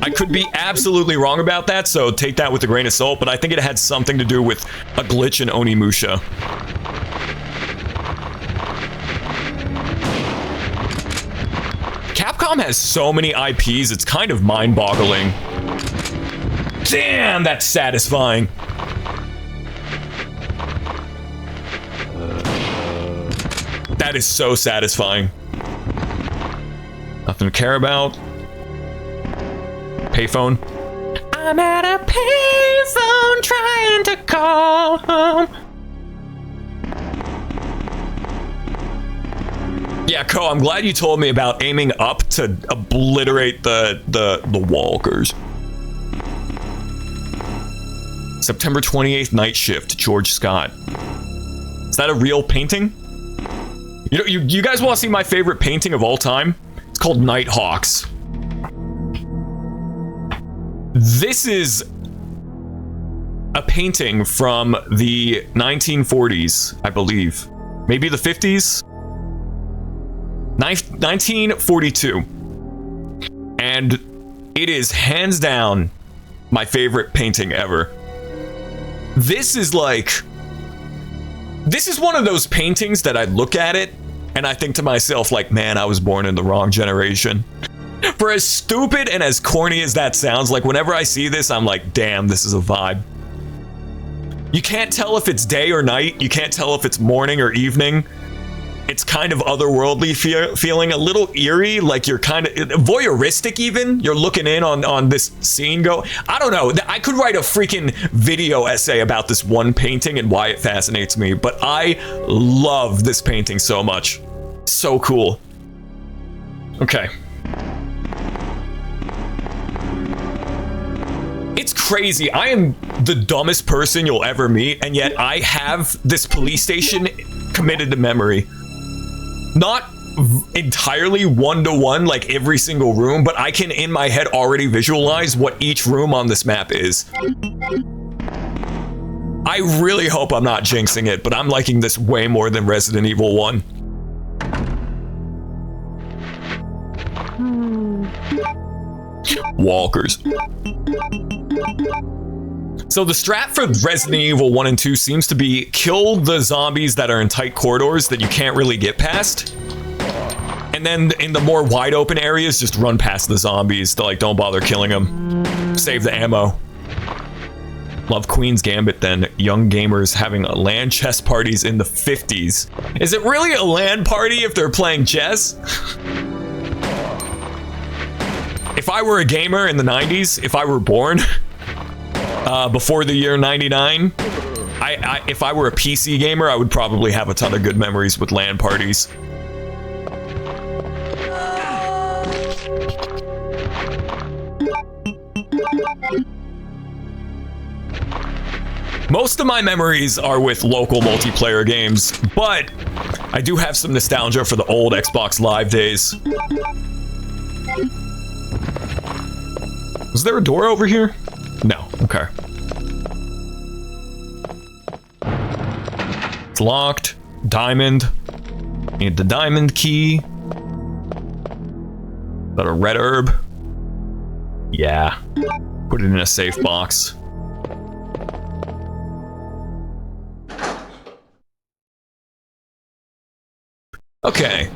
Speaker 1: I could be absolutely wrong about that, so take that with a grain of salt, but I think it had something to do with a glitch in Onimusha. Capcom has so many IPs, it's kind of mind-boggling. Damn, that's satisfying. That is so satisfying. Nothing to care about. Payphone. I'm at a payphone trying to call home. Yeah, Ko, I'm glad you told me about aiming up to obliterate the walkers. September 28th, Night Shift, George Scott. Is that a real painting? You guys want to see my favorite painting of all time? It's called Nighthawks. This is a painting from the 1940s, I believe. Maybe the 50s? 1942. And it is hands down my favorite painting ever. This is one of those paintings that I look at it and I think to myself, like, man, I was born in the wrong generation. For as stupid and as corny as that sounds, like, whenever I see this, I'm like, damn, this is a vibe. You can't tell if it's day or night. You can't tell if it's morning or evening. It's kind of otherworldly feeling, a little eerie, like you're kind of voyeuristic even. You're looking in on this scene go. I don't know. I could write a freaking video essay about this one painting and why it fascinates me, but I love this painting so much. So cool. Okay. It's crazy. I am the dumbest person you'll ever meet, and yet I have this police station committed to memory. Not entirely one-to-one, like every single room, but I can in my head already visualize what each room on this map is. I really hope I'm not jinxing it, but I'm liking this way more than Resident Evil 1. Walkers. So the strat for Resident Evil 1 and 2 seems to be kill the zombies that are in tight corridors that you can't really get past. And then in the more wide open areas, just run past the zombies to, like, don't bother killing them. Save the ammo. Love Queen's Gambit then. Young gamers having LAN chess parties in the 50s. Is it really a LAN party if they're playing chess? If I were a gamer in the 90s, if I were born before the year 99, if I were a PC gamer, I would probably have a ton of good memories with LAN parties. Most of my memories are with local multiplayer games, but I do have some nostalgia for the old Xbox Live days. Was there a door over here? No. Okay. It's locked. Diamond. Need the diamond key. Is that a red herb? Yeah. Put it in a safe box. Okay.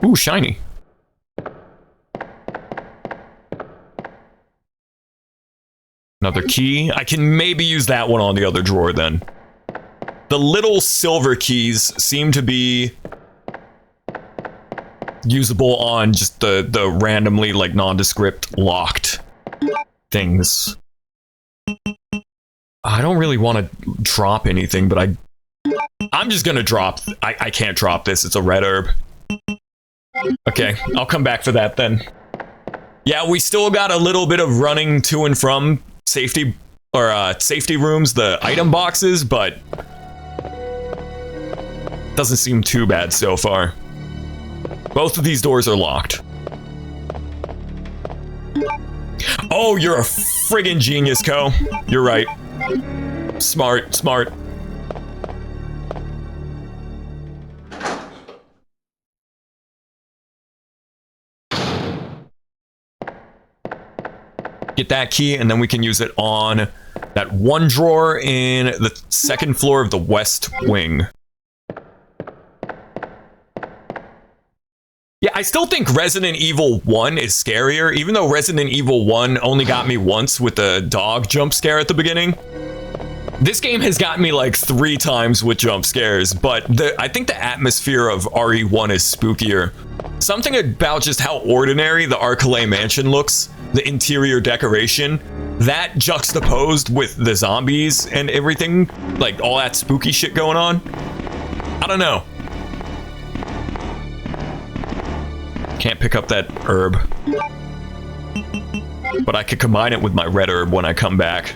Speaker 1: Ooh, shiny. Another key. I can maybe use that one on the other drawer then. The little silver keys seem to be usable on just the randomly, like, nondescript locked things. I don't really want to drop anything, but I'm just gonna drop. I can't drop this. It's a red herb. Okay, I'll come back for that then. Yeah, we still got a little bit of running to and from safety rooms, the item boxes, but doesn't seem too bad so far. Both of these doors are locked. Oh, you're a friggin' genius, Ko. You're right. Smart, smart. Get that key, and then we can use it on that one drawer in the second floor of the west wing. Yeah, I still think Resident Evil 1 is scarier, even though Resident Evil 1 only got me once with the dog jump scare at the beginning. This game has gotten me like 3 times with jump scares, but I think the atmosphere of RE1 is spookier. Something about just how ordinary the Arcalay mansion looks, the interior decoration, that juxtaposed with the zombies and everything, like all that spooky shit going on. I don't know. Can't pick up that herb. But I could combine it with my red herb when I come back.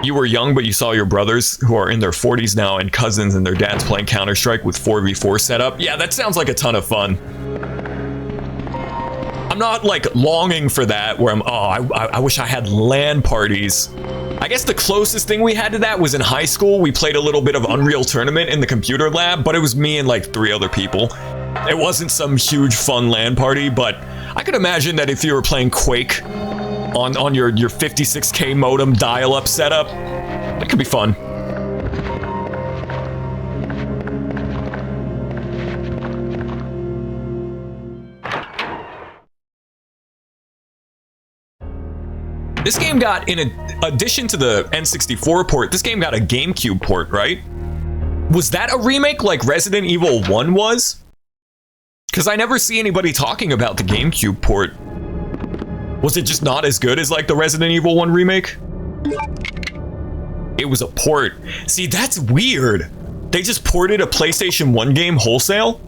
Speaker 1: You were young, but you saw your brothers, who are in their 40s now, and cousins and their dads playing Counter-Strike with 4v4 setup. Yeah, that sounds like a ton of fun. I'm not, like, longing for that, where I wish I had LAN parties. I guess the closest thing we had to that was in high school. We played a little bit of Unreal Tournament in the computer lab, but it was me and like 3 other people. It wasn't some huge fun LAN party, but I could imagine that if you were playing Quake on your 56K modem dial-up setup, that could be fun. This game got, in addition to the N64 port, this game got a GameCube port, right? Was that a remake like Resident Evil 1 was? Because I never see anybody talking about the GameCube port. Was it just not as good as like the Resident Evil 1 remake? It was a port. See, that's weird. They just ported a PlayStation 1 game wholesale?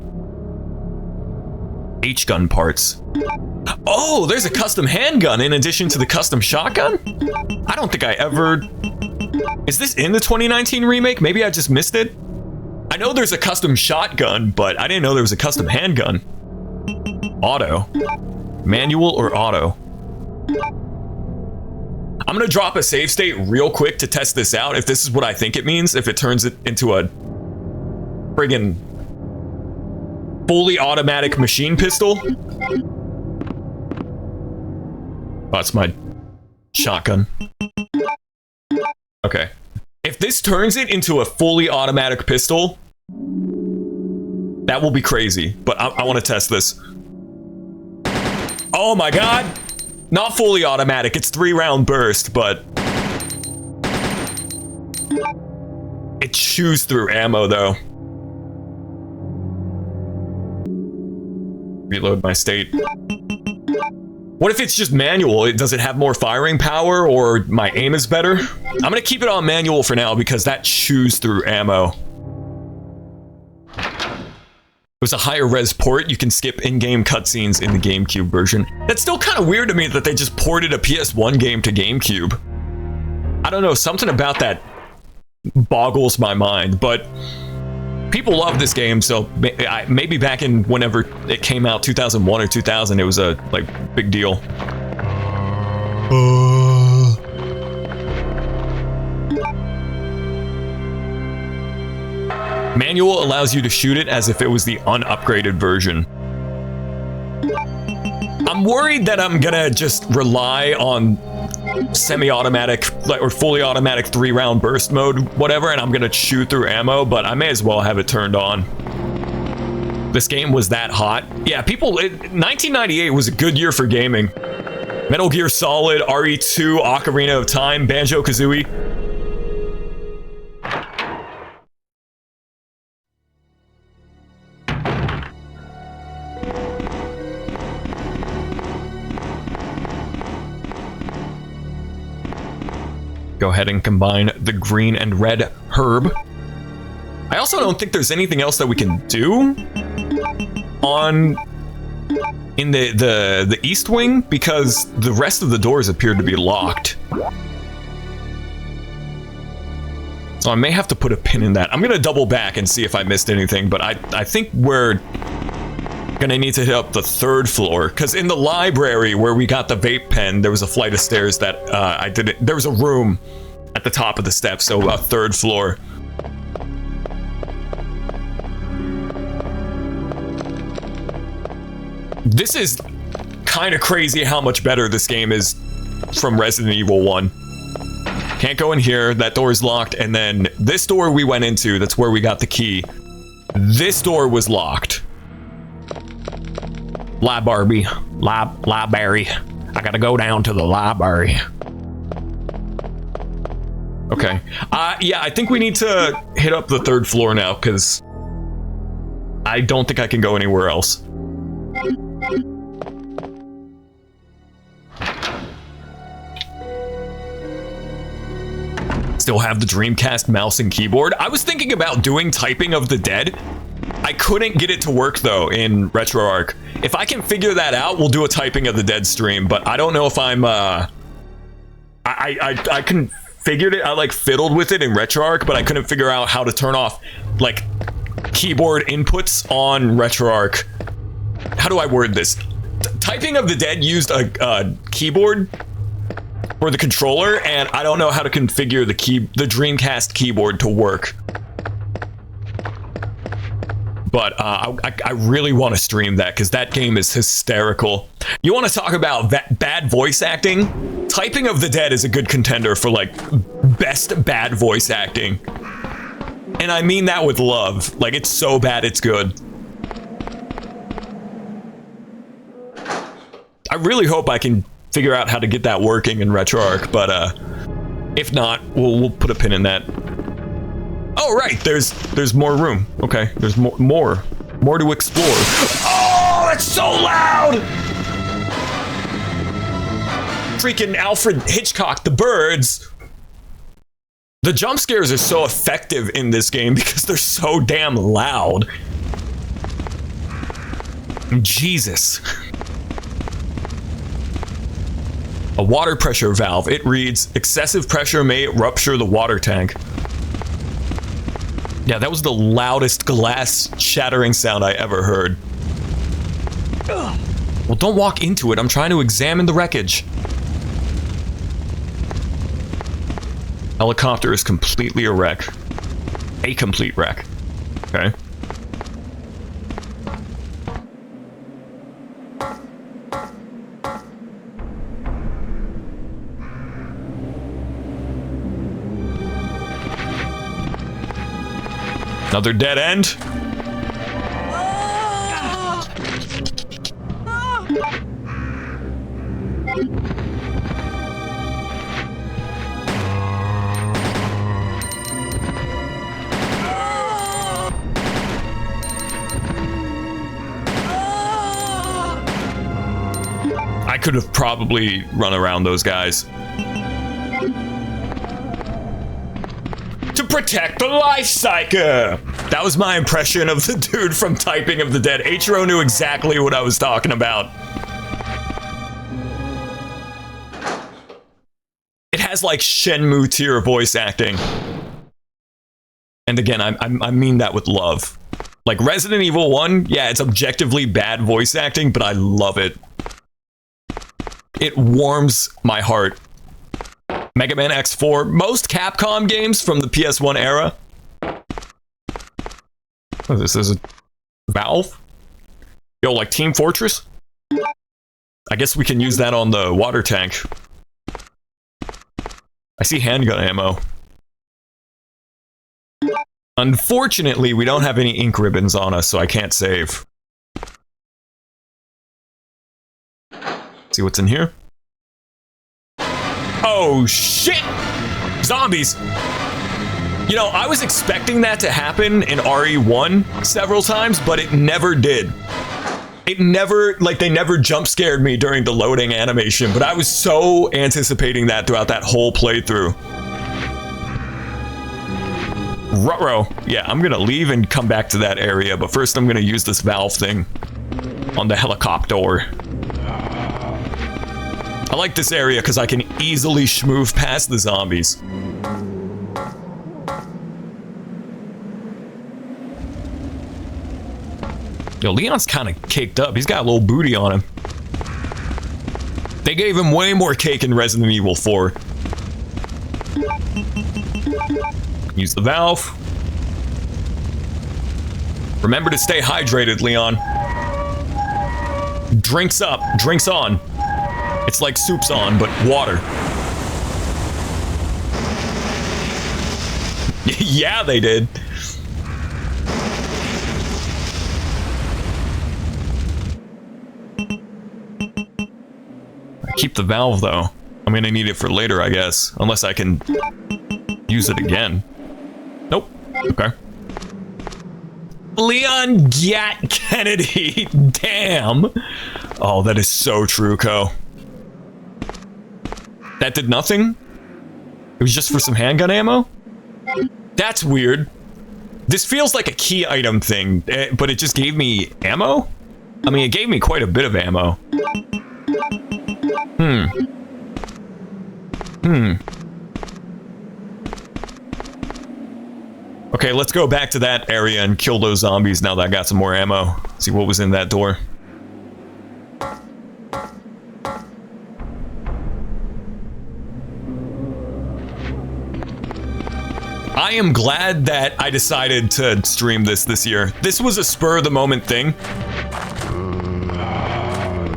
Speaker 1: H-gun parts. Oh, there's a custom handgun in addition to the custom shotgun? I don't think I ever... Is this in the 2019 remake? Maybe I just missed it? I know there's a custom shotgun, but I didn't know there was a custom handgun. Auto. Manual or auto? I'm gonna drop a save state real quick to test this out, if this is what I think it means, if it turns it into a friggin' fully automatic machine pistol. Oh, that's my shotgun. Okay. If this turns it into a fully automatic pistol, that will be crazy, but I want to test this. Oh my god! Not fully automatic, it's 3-round burst, but... it chews through ammo, though. Reload my state. What if it's just manual? Does it have more firing power, or my aim is better? I'm gonna keep it on manual for now because that chews through ammo. It was a higher res port. You can skip in-game cutscenes in the GameCube version. That's still kind of weird to me that they just ported a PS1 game to GameCube. I don't know, something about that boggles my mind, but people love this game, so maybe back in whenever it came out, 2001 or 2000, it was a like big deal. Manual allows you to shoot it as if it was the unupgraded version. I'm worried that I'm gonna just rely on semi-automatic or fully automatic 3-round burst mode, whatever, and I'm gonna chew through ammo, but I may as well have it turned on. This game was that hot. Yeah, 1998 was a good year for gaming. Metal Gear Solid, RE2, Ocarina of Time, Banjo-Kazooie. Go ahead and combine the green and red herb. I also don't think there's anything else that we can do in the east wing, because the rest of the doors appear to be locked. So I may have to put a pin in that. I'm gonna double back and see if I missed anything, but I think we're gonna need to hit up the 3rd floor, because in the library where we got the vape pen, there was a flight of stairs that there was a room at the top of the steps, so 3rd floor. This is kind of crazy how much better this game is from Resident Evil 1. Can't go in here. That door is locked. And then this door we went into, that's where we got the key. This door was locked. Library. I gotta go down to the library. Okay. Yeah, I think we need to hit up the 3rd floor now, because I don't think I can go anywhere else. Still have the Dreamcast mouse and keyboard. I was thinking about doing Typing of the Dead. I couldn't get it to work though in RetroArch. If I can figure that out, we'll do a Typing of the Dead stream, but I don't know if I'm I can figured it. I like fiddled with it in RetroArch, but I couldn't figure out how to turn off like keyboard inputs on RetroArch. How do I word this? Typing of the Dead used a keyboard for the controller, and I don't know how to configure the Dreamcast keyboard to work. But I really want to stream that because that game is hysterical. You want to talk about bad voice acting? Typing of the Dead is a good contender for like best bad voice acting. And I mean that with love. Like, it's so bad it's good. I really hope I can figure out how to get that working in RetroArch, but if not, we'll put a pin in that. Oh right, there's more room. Okay, there's more to explore. Oh, it's so loud! Freaking Alfred Hitchcock, the birds. The jump scares are so effective in this game because they're so damn loud. Jesus. A water pressure valve. It reads, excessive pressure may rupture the water tank. Yeah, that was the loudest glass shattering sound I ever heard. Well, don't walk into it. I'm trying to examine the wreckage. Helicopter is completely a wreck. A complete wreck. Okay. Another dead end. I could have probably run around those guys. To protect the life cycle. That was my impression of the dude from Typing of the Dead. H-Ro knew exactly what I was talking about. It has like Shenmue tier voice acting. And again, I mean that with love. Like Resident Evil 1, yeah, it's objectively bad voice acting, but I love it. It warms my heart. Mega Man X4, most Capcom games from the PS1 era. Oh, this is a valve? Yo, like Team Fortress? I guess we can use that on the water tank. I see handgun ammo. Unfortunately, we don't have any ink ribbons on us, so I can't save. See what's in here? Oh shit! Zombies! You know, I was expecting that to happen in RE1 several times, but it never did. It never, like, they never jump scared me during the loading animation, but I was so anticipating that throughout that whole playthrough. Ruh-roh. Yeah, I'm gonna leave and come back to that area, but first I'm gonna use this valve thing on the helicopter. I like this area because I can easily schmooze past the zombies. Yo, Leon's kind of caked up. He's got a little booty on him. They gave him way more cake in Resident Evil 4. Use the valve. Remember to stay hydrated, Leon. Drinks up, drinks on. It's like soup's on, but water. Yeah, they did. Keep the valve, though. I'm gonna need it for later, I guess. Unless I can use it again. Nope. Okay. Leon Gat Kennedy. Damn. Oh, that is so true, Co. That did nothing? It was just for some handgun ammo? That's weird. This feels like a key item thing, but it just gave me ammo? I mean, it gave me quite a bit of ammo. Okay, let's go back to that area and kill those zombies now that I got some more ammo. See what was in that door. I am glad that I decided to stream this year. This was a spur-of-the-moment thing.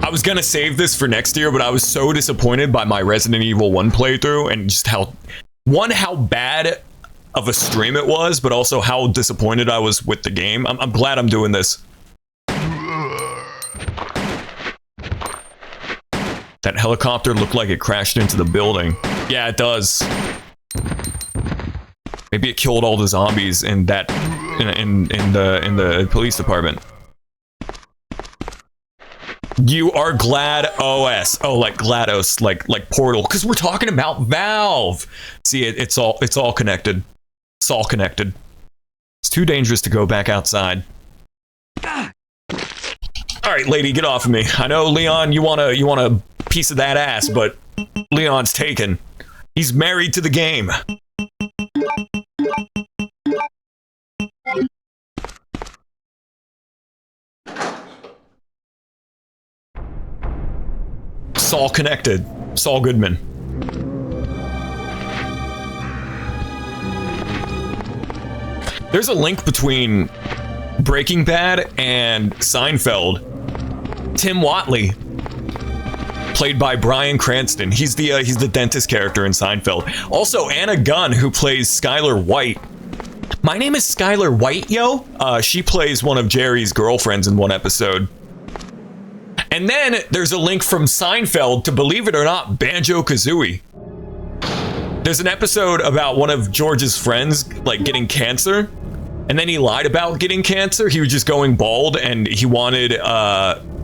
Speaker 1: I was gonna save this for next year, but I was so disappointed by my Resident Evil 1 playthrough and just how bad of a stream it was, but also how disappointed I was with the game. I'm glad I'm doing this. That helicopter looked like it crashed into the building. Yeah, it does. Maybe it killed all the zombies in that in the police department. You are Glad OS. Oh, like GLaDOS, like Portal, because we're talking about Valve. See, it's all connected. It's all connected. It's too dangerous to go back outside. All right, lady, get off of me. I know, Leon, you want a piece of that ass, but Leon's taken. He's married to the game. Saul connected. Saul Goodman. There's a link between Breaking Bad and Seinfeld. Tim Whatley, played by Bryan Cranston. He's the dentist character in Seinfeld. Also, Anna Gunn, who plays Skylar White. My name is Skylar White, yo. She plays one of Jerry's girlfriends in one episode. And then there's a link from Seinfeld to, believe it or not, Banjo-Kazooie. There's an episode about one of George's friends, like, getting cancer. And then he lied about getting cancer. He was just going bald, and he wanted,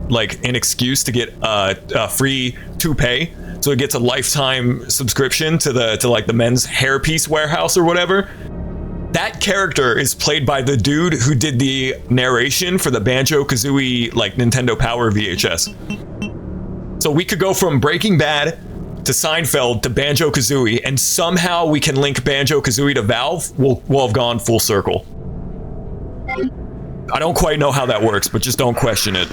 Speaker 1: like, an excuse to get a free toupee. So he gets a lifetime subscription to the men's hairpiece warehouse or whatever. That character is played by the dude who did the narration for the Banjo-Kazooie, like, Nintendo Power VHS. So we could go from Breaking Bad to Seinfeld to Banjo-Kazooie, and somehow we can link Banjo-Kazooie to Valve. We'll have gone full circle. I don't quite know how that works, but just don't question it.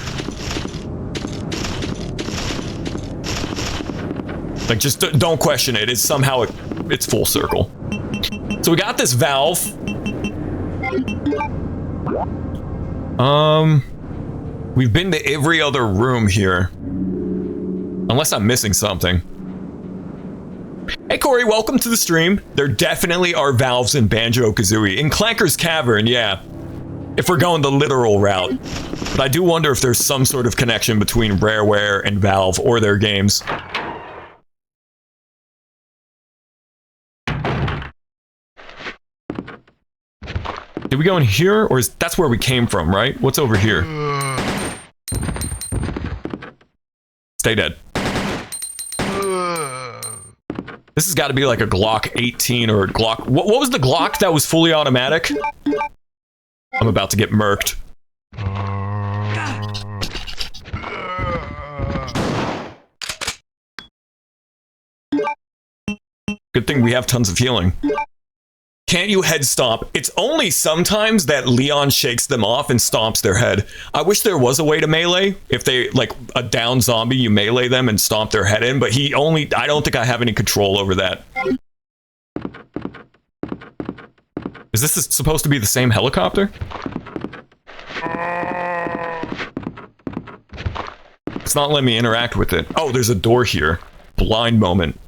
Speaker 1: Like, just don't question it. It's somehow it's full circle. So we got this valve. We've been to every other room here. Unless I'm missing something. Hey Corey, welcome to the stream. There definitely are valves in Banjo-Kazooie. In Clanker's Cavern, yeah. If we're going the literal route. But I do wonder if there's some sort of connection between Rareware and Valve or their games. Did we go in here, or that's where we came from, right? What's over here? Stay dead. This has got to be like a Glock 18 or a Glock... What was the Glock that was fully automatic? I'm about to get murked. Good thing we have tons of healing. Can't you head stomp? It's only sometimes that Leon shakes them off and stomps their head. I wish there was a way to melee. If they, like, a down zombie, you melee them and stomp their head in, but I don't think I have any control over that. Is this supposed to be the same helicopter? It's not letting me interact with it. Oh, there's a door here. Blind moment.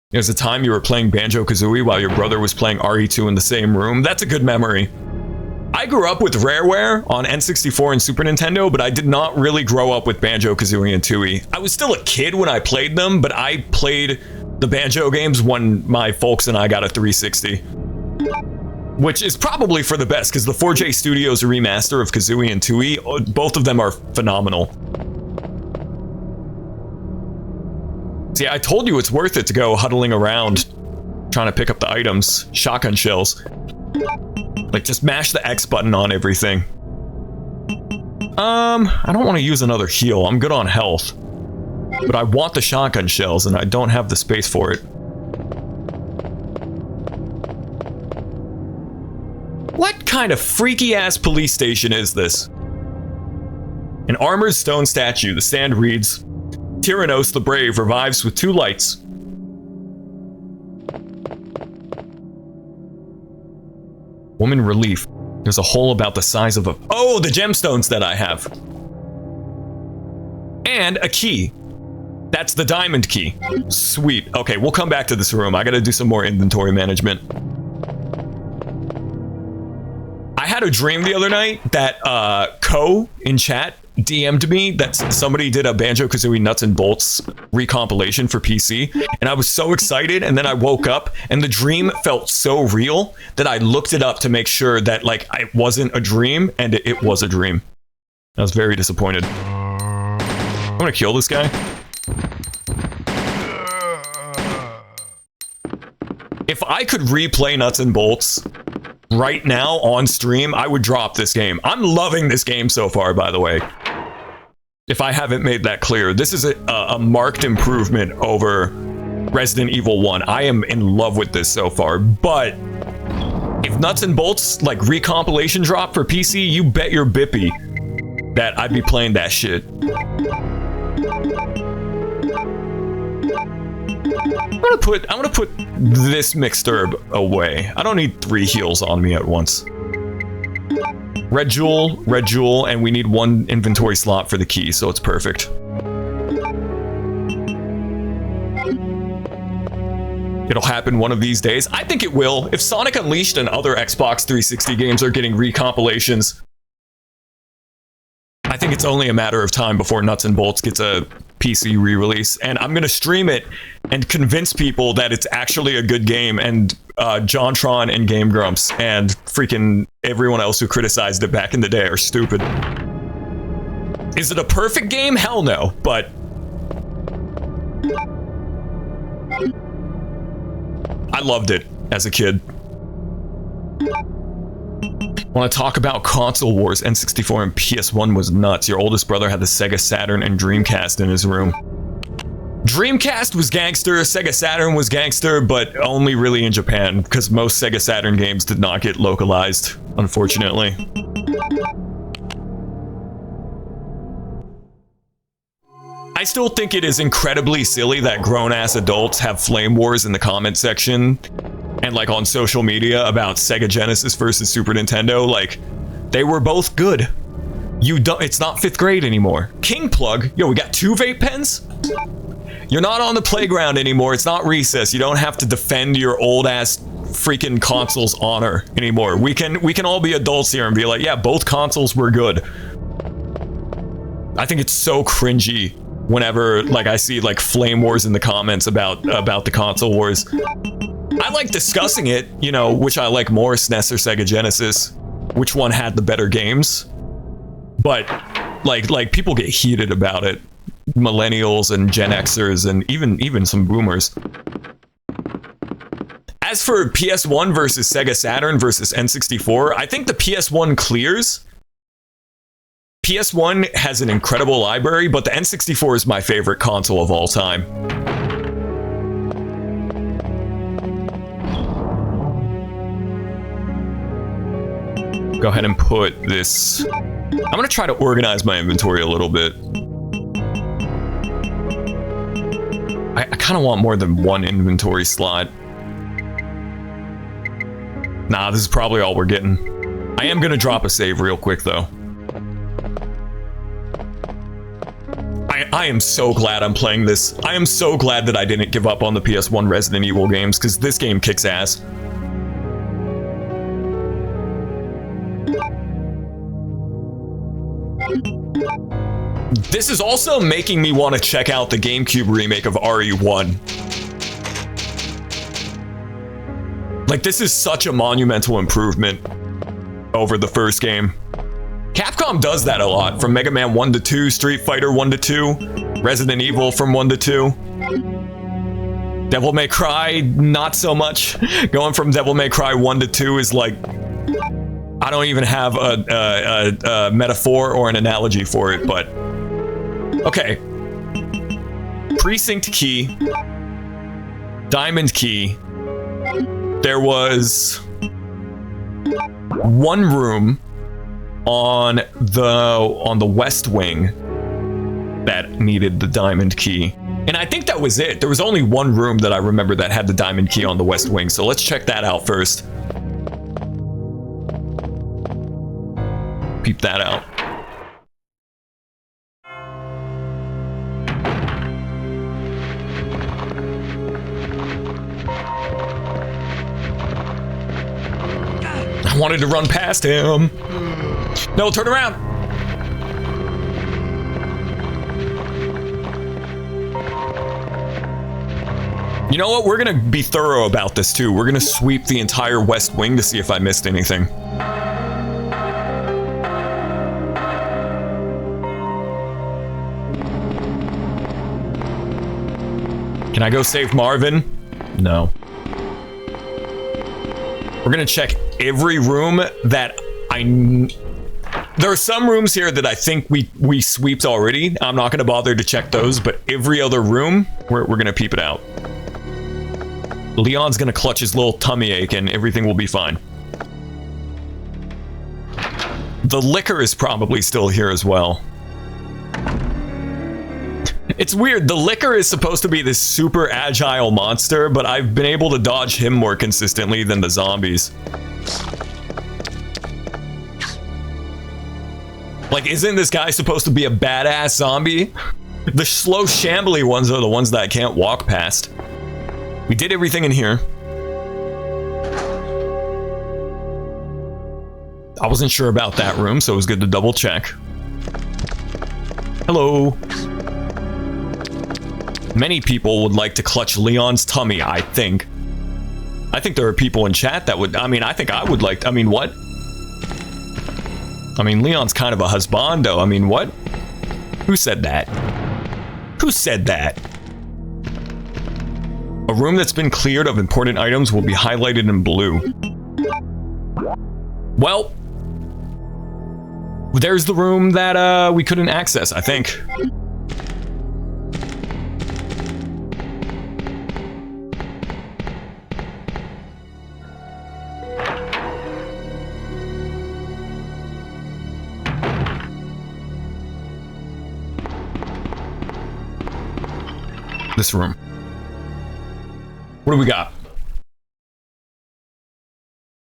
Speaker 1: There's a time you were playing Banjo-Kazooie while your brother was playing RE2 in the same room. That's a good memory. I grew up with Rareware on N64 and Super Nintendo, but I did not really grow up with Banjo-Kazooie and Tooie. I was still a kid when I played them, but I played the Banjo games when my folks and I got a 360. Which is probably for the best, because the 4J Studios remaster of Kazooie and Tooie, both of them are phenomenal. See, I told you it's worth it to go huddling around trying to pick up the items. Shotgun shells. Like, just mash the X button on everything. I don't want to use another heal. I'm good on health. But I want the shotgun shells, and I don't have the space for it. What kind of freaky-ass police station is this? An armored stone statue. The stand reads, Tyrannos the Brave revives with 2 lights. Woman relief. There's a hole about the size of a... Oh, the gemstones that I have. And a key. That's the diamond key. Sweet. Okay, we'll come back to this room. I gotta do some more inventory management. I had a dream the other night that Ko in chat DM'd me that somebody did a Banjo-Kazooie Nuts and Bolts recompilation for PC, and I was so excited, and then I woke up and the dream felt so real that I looked it up to make sure that like it wasn't a dream, and it was a dream. I was very disappointed. I'm gonna kill this guy. If I could replay Nuts and Bolts right now on stream, I would drop this game. I'm loving this game so far, by the way. If I haven't made that clear, this is a marked improvement over Resident Evil 1. I am in love with this so far, but if Nuts and Bolts like recompilation drop for PC, you bet your bippy that I'd be playing that shit. I'm gonna put this mixed herb away. I don't need 3 heals on me at once. Red jewel, and we need 1 inventory slot for the key, so it's perfect. It'll happen one of these days. I think it will. If Sonic Unleashed and other Xbox 360 games are getting recompilations, I think it's only a matter of time before Nuts and Bolts gets a PC re-release, and I'm gonna stream it and convince people that it's actually a good game, and JonTron and Game Grumps and freaking everyone else who criticized it back in the day are stupid. Is it a perfect game? Hell no, but I loved it as a kid. Want to talk about console wars? N64 and PS1 was nuts. Your oldest brother had the Sega Saturn and Dreamcast in his room. Dreamcast was gangster, Sega Saturn was gangster, but only really in Japan, because most Sega Saturn games did not get localized, unfortunately. I still think it is incredibly silly that grown-ass adults have flame wars in the comment section and like on social media about Sega Genesis versus Super Nintendo. Like, they were both good. It's not 5th grade anymore. King Plug, yo, we got 2 vape pens? You're not on the playground anymore. It's not recess. You don't have to defend your old-ass freaking console's honor anymore. We can all be adults here and be like, yeah, both consoles were good. I think it's so cringy whenever like I see like flame wars in the comments about the console wars. I like discussing it, you know, which I like more, SNES or Sega Genesis, which one had the better games. But like people get heated about it. Millennials and Gen Xers and even some boomers. As for PS1 versus Sega Saturn versus N64, I think the PS1 clears. PS1 has an incredible library, but the N64 is my favorite console of all time. Go ahead and put this... I'm gonna try to organize my inventory a little bit. I kind of want more than 1 inventory slot. Nah, this is probably all we're getting. I am gonna drop a save real quick, though. I am so glad I'm playing this. I am so glad that I didn't give up on the PS1 Resident Evil games, because this game kicks ass. This is also making me want to check out the GameCube remake of RE1. Like, this is such a monumental improvement over the first game. Capcom does that a lot, from Mega Man 1 to 2, Street Fighter 1 to 2, Resident Evil from 1 to 2. Devil May Cry, not so much. Going from Devil May Cry 1 to 2 is like, I don't even have a metaphor or an analogy for it, but okay. Precinct key, diamond key. There was one room on the west wing that needed the diamond key. And I think that was it. There was only one room that I remember that had the diamond key on the west wing. So let's check that out first. Peep that out. I wanted to run past him. No, turn around. You know what? We're gonna be thorough about this too. We're gonna sweep the entire west wing to see if I missed anything. Can I go save Marvin? No. We're gonna check every room that there are some rooms here that I think we sweeped already. I'm not gonna bother to check those, but every other room, we're gonna peep it out. Leon's gonna clutch his little tummy ache and everything will be fine. The liquor is probably still here as well. It's weird, the liquor is supposed to be this super agile monster, but I've been able to dodge him more consistently than the zombies. Like, isn't this guy supposed to be a badass zombie? The slow, shambly ones are the ones that I can't walk past. We did everything in here. I wasn't sure about that room, so it was good to double check. Hello. Many people would like to clutch Leon's tummy, I think. I think there are people in chat that would, I mean, I think I would like, I mean, what? I mean, Leon's kind of a husbando. I mean, what? Who said that? Who said that? A room that's been cleared of important items will be highlighted in blue. Well, there's the room that we couldn't access, I think. This room. What do we got?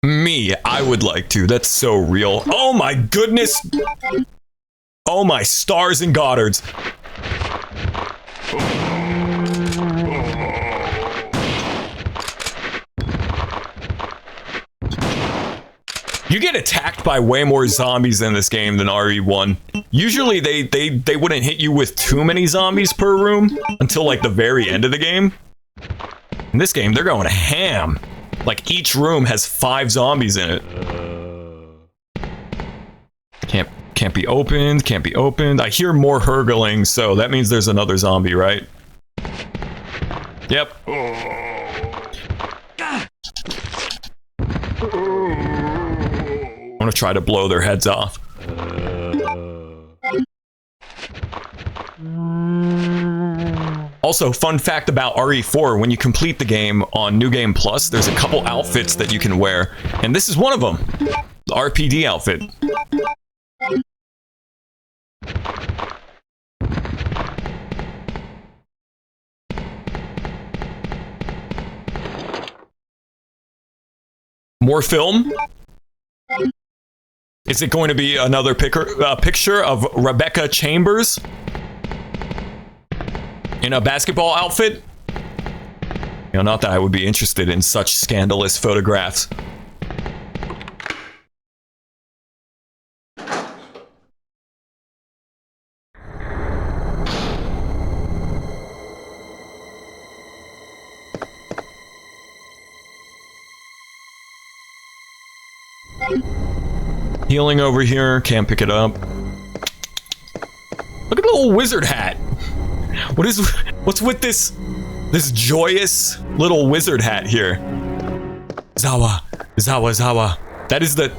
Speaker 1: Me, I would like to. That's so real. Oh my goodness. Oh my stars and Goddards. You get attacked by way more zombies in this game than RE1. Usually they wouldn't hit you with too many zombies per room until like the very end of the game. In this game, they're going ham. Like each room has 5 zombies in it. Can't be opened, can't be opened. I hear more hurgling, so that means there's another zombie, right? Yep. I'm gonna try to blow their heads off. Also, fun fact about RE4, when you complete the game on New Game Plus, there's a couple outfits that you can wear, and this is one of them. The RPD outfit. More film? Is it going to be another picture of Rebecca Chambers? In a basketball outfit? You know, not that I would be interested in such scandalous photographs. Healing over here, can't pick it up. Look at the little wizard hat. What's with this joyous little wizard hat here? Zawa. That is the...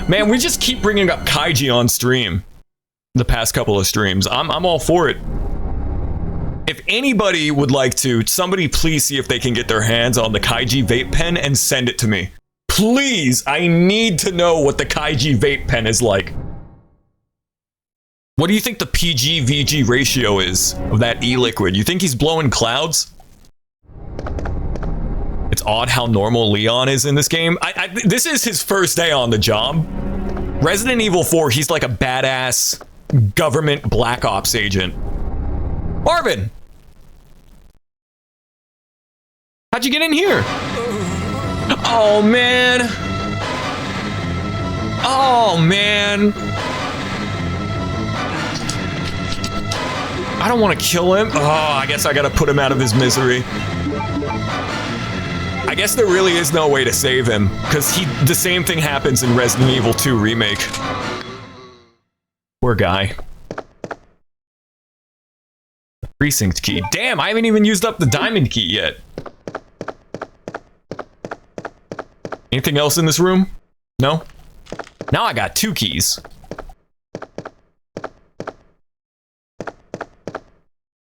Speaker 1: Man, we just keep bringing up Kaiji on stream. The past couple of streams. I'm all for it. If anybody would like to, somebody please see if they can get their hands on the Kaiji vape pen and send it to me. Please, I need to know what the Kaiji vape pen is like. What do you think the PG-VG ratio is of that e-liquid? You think he's blowing clouds? It's odd how normal Leon is in this game. This is his first day on the job. Resident Evil 4, he's like a badass government black ops agent. Marvin! How'd you get in here? Oh, man. Oh, man. I don't want to kill him. Oh, I guess I gotta put him out of his misery. I guess there really is no way to save him, because the same thing happens in Resident Evil 2 Remake. Poor guy. The precinct key. Damn, I haven't even used up the diamond key yet. Anything else in this room? No? Now I got 2 keys.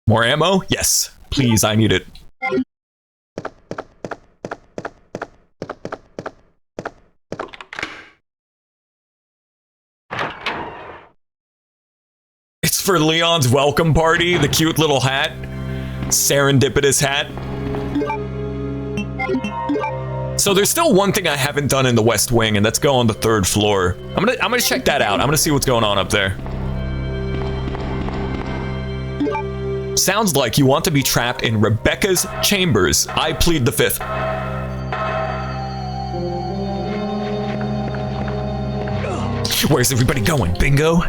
Speaker 1: More ammo? Yes. Please, I need it. It's for Leon's welcome party, the cute little hat. Serendipitous hat. So there's still one thing I haven't done in the West Wing, and that's go on the 3rd floor. I'm gonna check that out. I'm gonna see what's going on up there. Sounds like you want to be trapped in Rebecca's chambers. I plead the 5th. Where's everybody going? Bingo?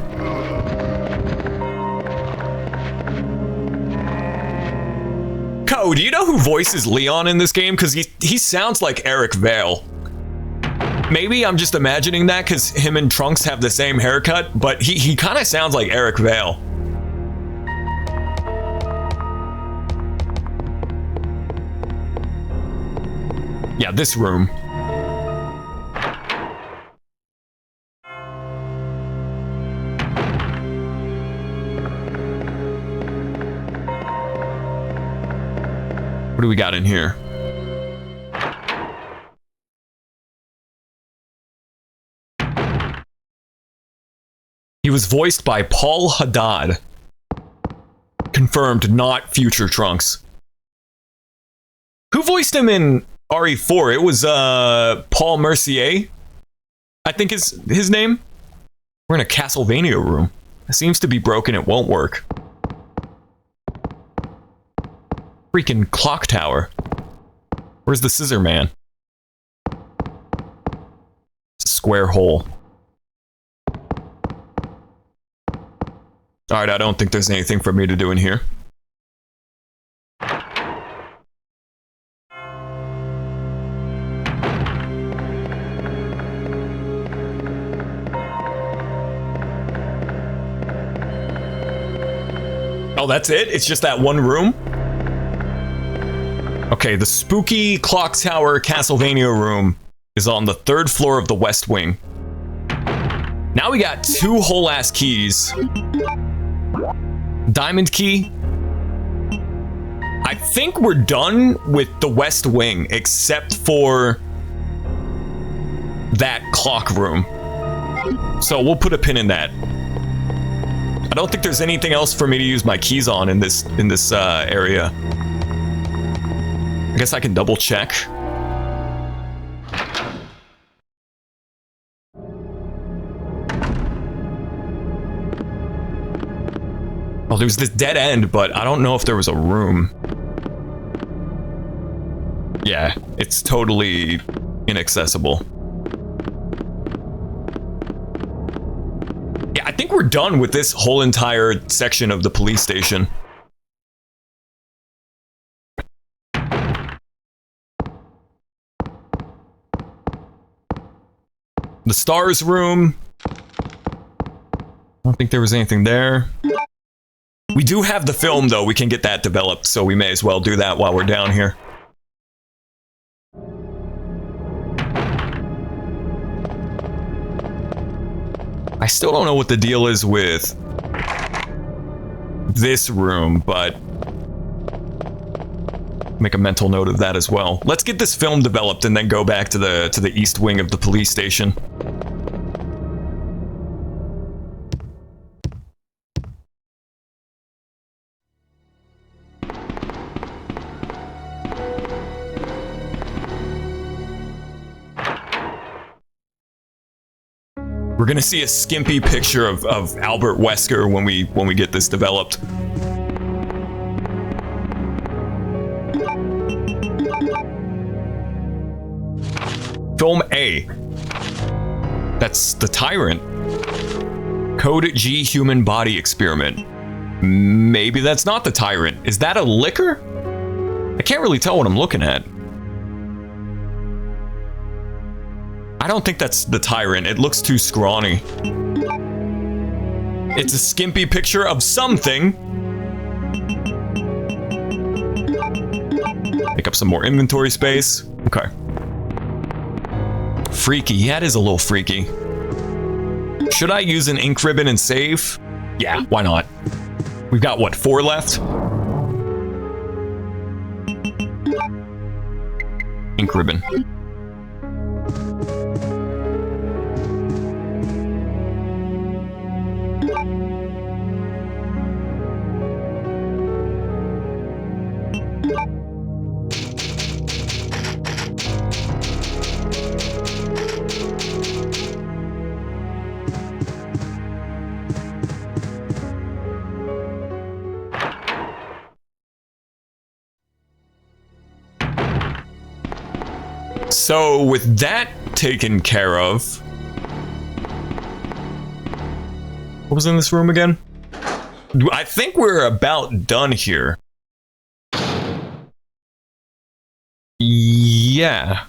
Speaker 1: Co, do you know who voices Leon in this game? Because he sounds like Eric Vale. Maybe I'm just imagining that because him and Trunks have the same haircut, but he kind of sounds like Eric Vale. Yeah, this room. What do we got in here? He was voiced by Paul Haddad. Confirmed, not future Trunks. Who voiced him in RE4? It was Paul Mercier, I think is his name. We're in a Castlevania room. It seems to be broken, it won't work. Freaking clock tower. Where's the scissor man? It's a square hole. Alright, I don't think there's anything for me to do in here. Oh, that's it? It's just that one room? Okay, the spooky clock tower Castlevania room is on the 3rd floor of the West Wing. Now we got 2 whole ass keys. Diamond key. I think we're done with the West Wing except for that clock room. So we'll put a pin in that. I don't think there's anything else for me to use my keys on in this area. I guess I can double check. Oh, Oh, there's this dead end, but I don't know if there was a room. Yeah, it's totally inaccessible. Yeah, I think we're done with this whole entire section of the police station. The stars room. I don't think there was anything there. We do have the film, though. We can get that developed, so we may as well do that while we're down here. I still don't know what the deal is with this room, but make a mental note of that as well. Let's get this film developed and then go back to the east wing of the police station. We're gonna see a skimpy picture of Albert Wesker when we get this developed. Film A. That's the Tyrant. Code G human body experiment. Maybe that's not the Tyrant. Is that a liquor? I can't really tell what I'm looking at. I don't think that's the Tyrant. It looks too scrawny. It's a skimpy picture of something. Make up some more inventory space. Okay. Freaky. Yeah, it is a little freaky. Should I use an ink ribbon and save? Yeah, why not? We've got, what, 4 left? Ink ribbon. So, with that taken care of... What was in this room again? I think we're about done here. Yeah.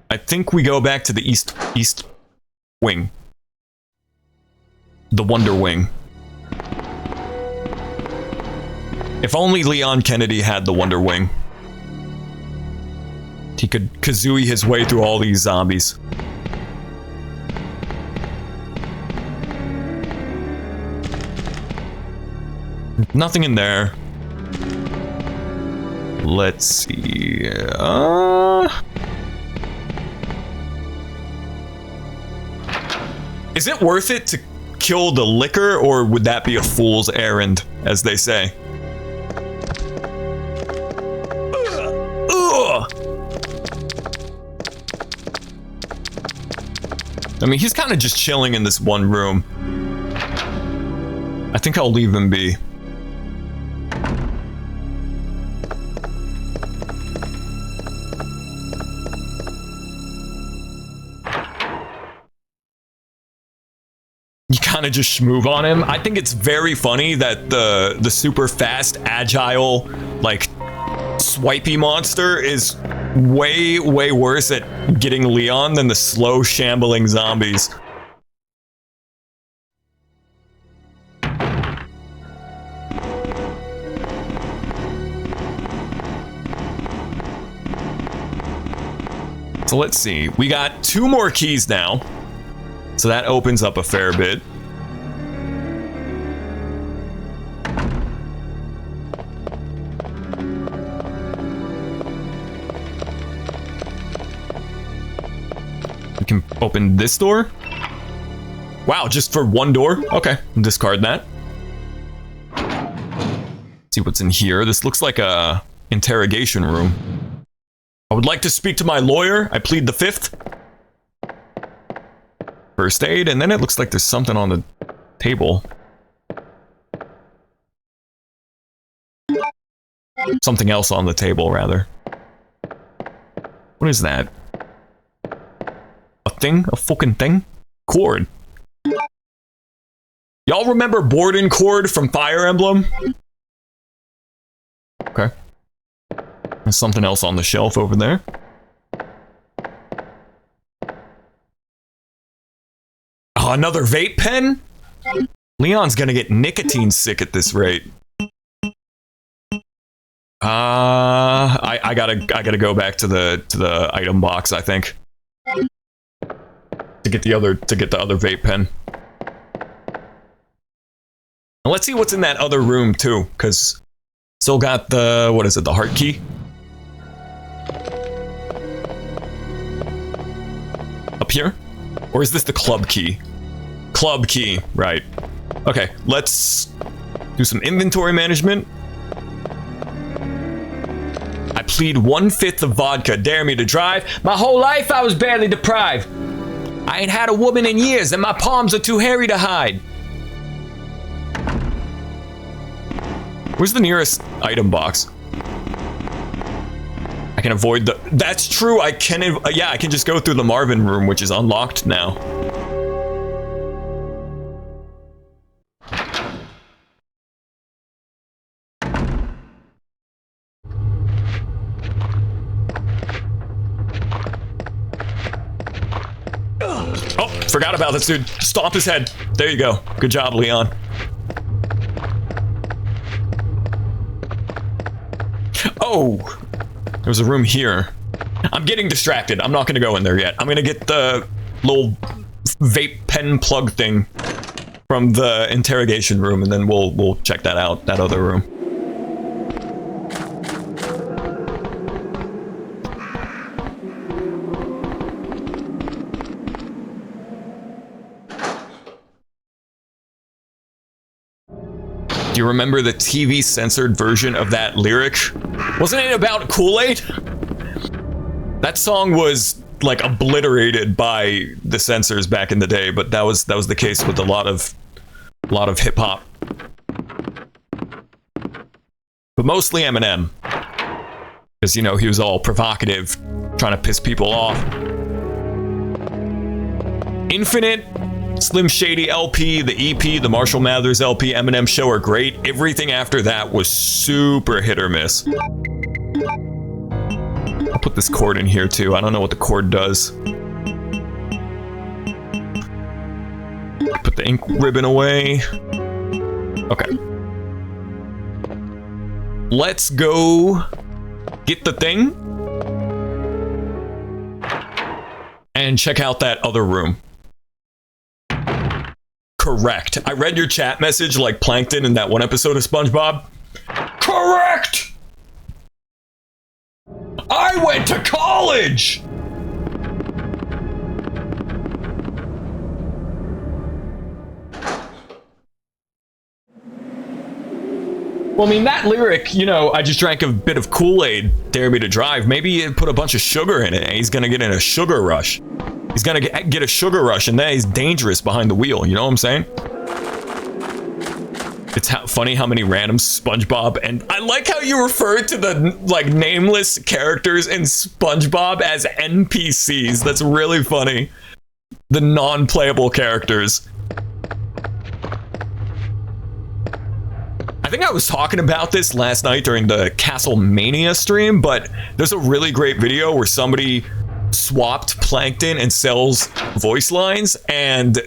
Speaker 1: I think we go back to the east wing. The Wonder Wing. If only Leon Kennedy had the Wonder Wing. He could kazooie his way through all these zombies. Nothing in there. Let's see. Is it worth it to kill the liquor, or would that be a fool's errand, as they say? I mean, he's kind of just chilling in this one room. I think I'll leave him be. You kind of just schmoove on him. I think it's very funny that the super fast, agile, like, swipey monster is way worse at getting Leon than the slow, shambling zombies. So let's see. We got 2 more keys now. So that opens up a fair bit. We can open this door. Wow, just for 1 door? Okay, discard that. See what's in here. This looks like a interrogation room. I would like to speak to my lawyer. I plead the 5th. First aid, and then it looks like there's something on the table. Something else on the table, rather. What is that? A thing? A fucking thing? Cord. Y'all remember Borden Cord from Fire Emblem? Okay. There's something else on the shelf over there. Oh, another vape pen? Leon's gonna get nicotine sick at this rate. I gotta go back to the item box, I think. To get the other vape pen. And let's see what's in that other room too, because still got the, what is it, the heart key? Up here? Or is this the club key? Club key, right. Okay, let's do some inventory management. I plead 1/5 of vodka, dare me to drive. My whole life I was barely deprived. I ain't had a woman in years and my palms are too hairy to hide. Where's the nearest item box? I can avoid the... That's true, I can... yeah, I can just go through the Marvin room, which is unlocked now. Oh, forgot about this dude. Stomp his head. There you go. Good job, Leon. Oh, there's a room here. I'm getting distracted. I'm not going to go in there yet. I'm going to get the little vape pen plug thing from the interrogation room, and then we'll check that out, that other room. Do you remember the TV censored version of that lyric? Wasn't it about Kool-Aid? That song was like obliterated by the censors back in the day, but that was the case with a lot of hip hop. But mostly Eminem. Because, you know, he was all provocative, trying to piss people off. Infinite, Slim Shady LP, the EP, the Marshall Mathers LP, Eminem Show are great. Everything after that was super hit or miss. I'll put this cord in here too. I don't know what the cord does. Put the ink ribbon away. Okay. Let's go get the thing and check out that other room. Correct. I read your chat message like Plankton in that one episode of SpongeBob. Correct! I went to college! Well, I mean, that lyric, you know, I just drank a bit of Kool-Aid, dare me to drive. Maybe you put a bunch of sugar in it and he's gonna get in a sugar rush. He's gonna get a sugar rush and then he's dangerous behind the wheel, you know what I'm saying? It's funny how many random SpongeBob, and I like how you refer to the like nameless characters in SpongeBob as NPCs. That's really funny. The non-playable characters. I think I was talking about this last night during the Castlemania stream, but there's a really great video where somebody swapped Plankton and Cell's voice lines, and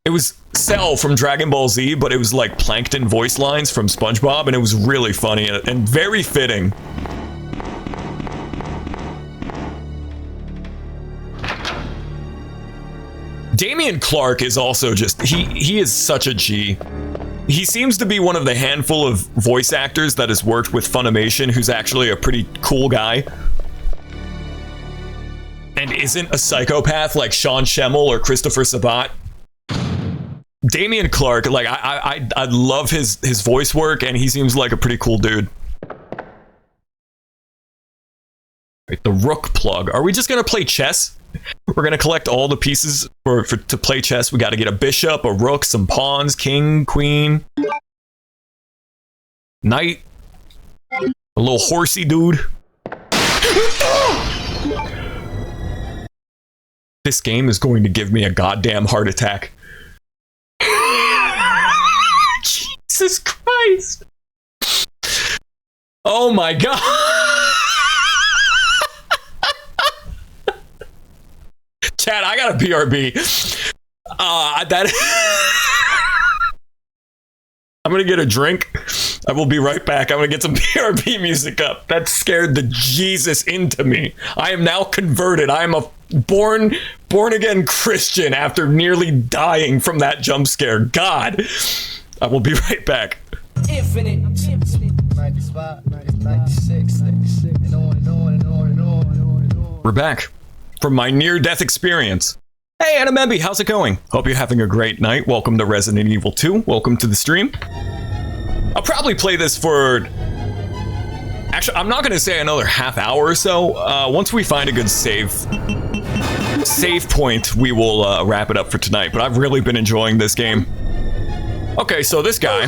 Speaker 1: it was Cell from Dragon Ball Z, but it was like Plankton voice lines from SpongeBob, and it was really funny and very fitting. Damian Clark is also just, he is such a G. He seems to be one of the handful of voice actors that has worked with Funimation who's actually a pretty cool guy. And isn't a psychopath like Sean Schemmel or Christopher Sabat. Damian Clark, like, I love his voice work, and he seems like a pretty cool dude. Right, the rook plug. Are we just gonna play chess? We're gonna collect all the pieces to play chess. We gotta get a bishop, a rook, some pawns, king, queen, knight. A little horsey dude. This game is going to give me a goddamn heart attack. Jesus Christ. Oh my god. Chad, I got a BRB. I'm gonna get a drink. I will be right back. I'm gonna get some BRB music up. That scared the Jesus into me. I am now converted. I am a born again Christian after nearly dying from that jump scare. God. I will be right back.
Speaker 7: Infinite. 95, 96, and on.
Speaker 1: We're back from my near-death experience. Hey, Anamembi, how's it going? Hope you're having a great night. Welcome to Resident Evil 2. Welcome to the stream. I'll probably play this for... Actually, I'm not going to say another half hour or so. Once we find a good save point, we will wrap it up for tonight. But I've really been enjoying this game. Okay, so this guy...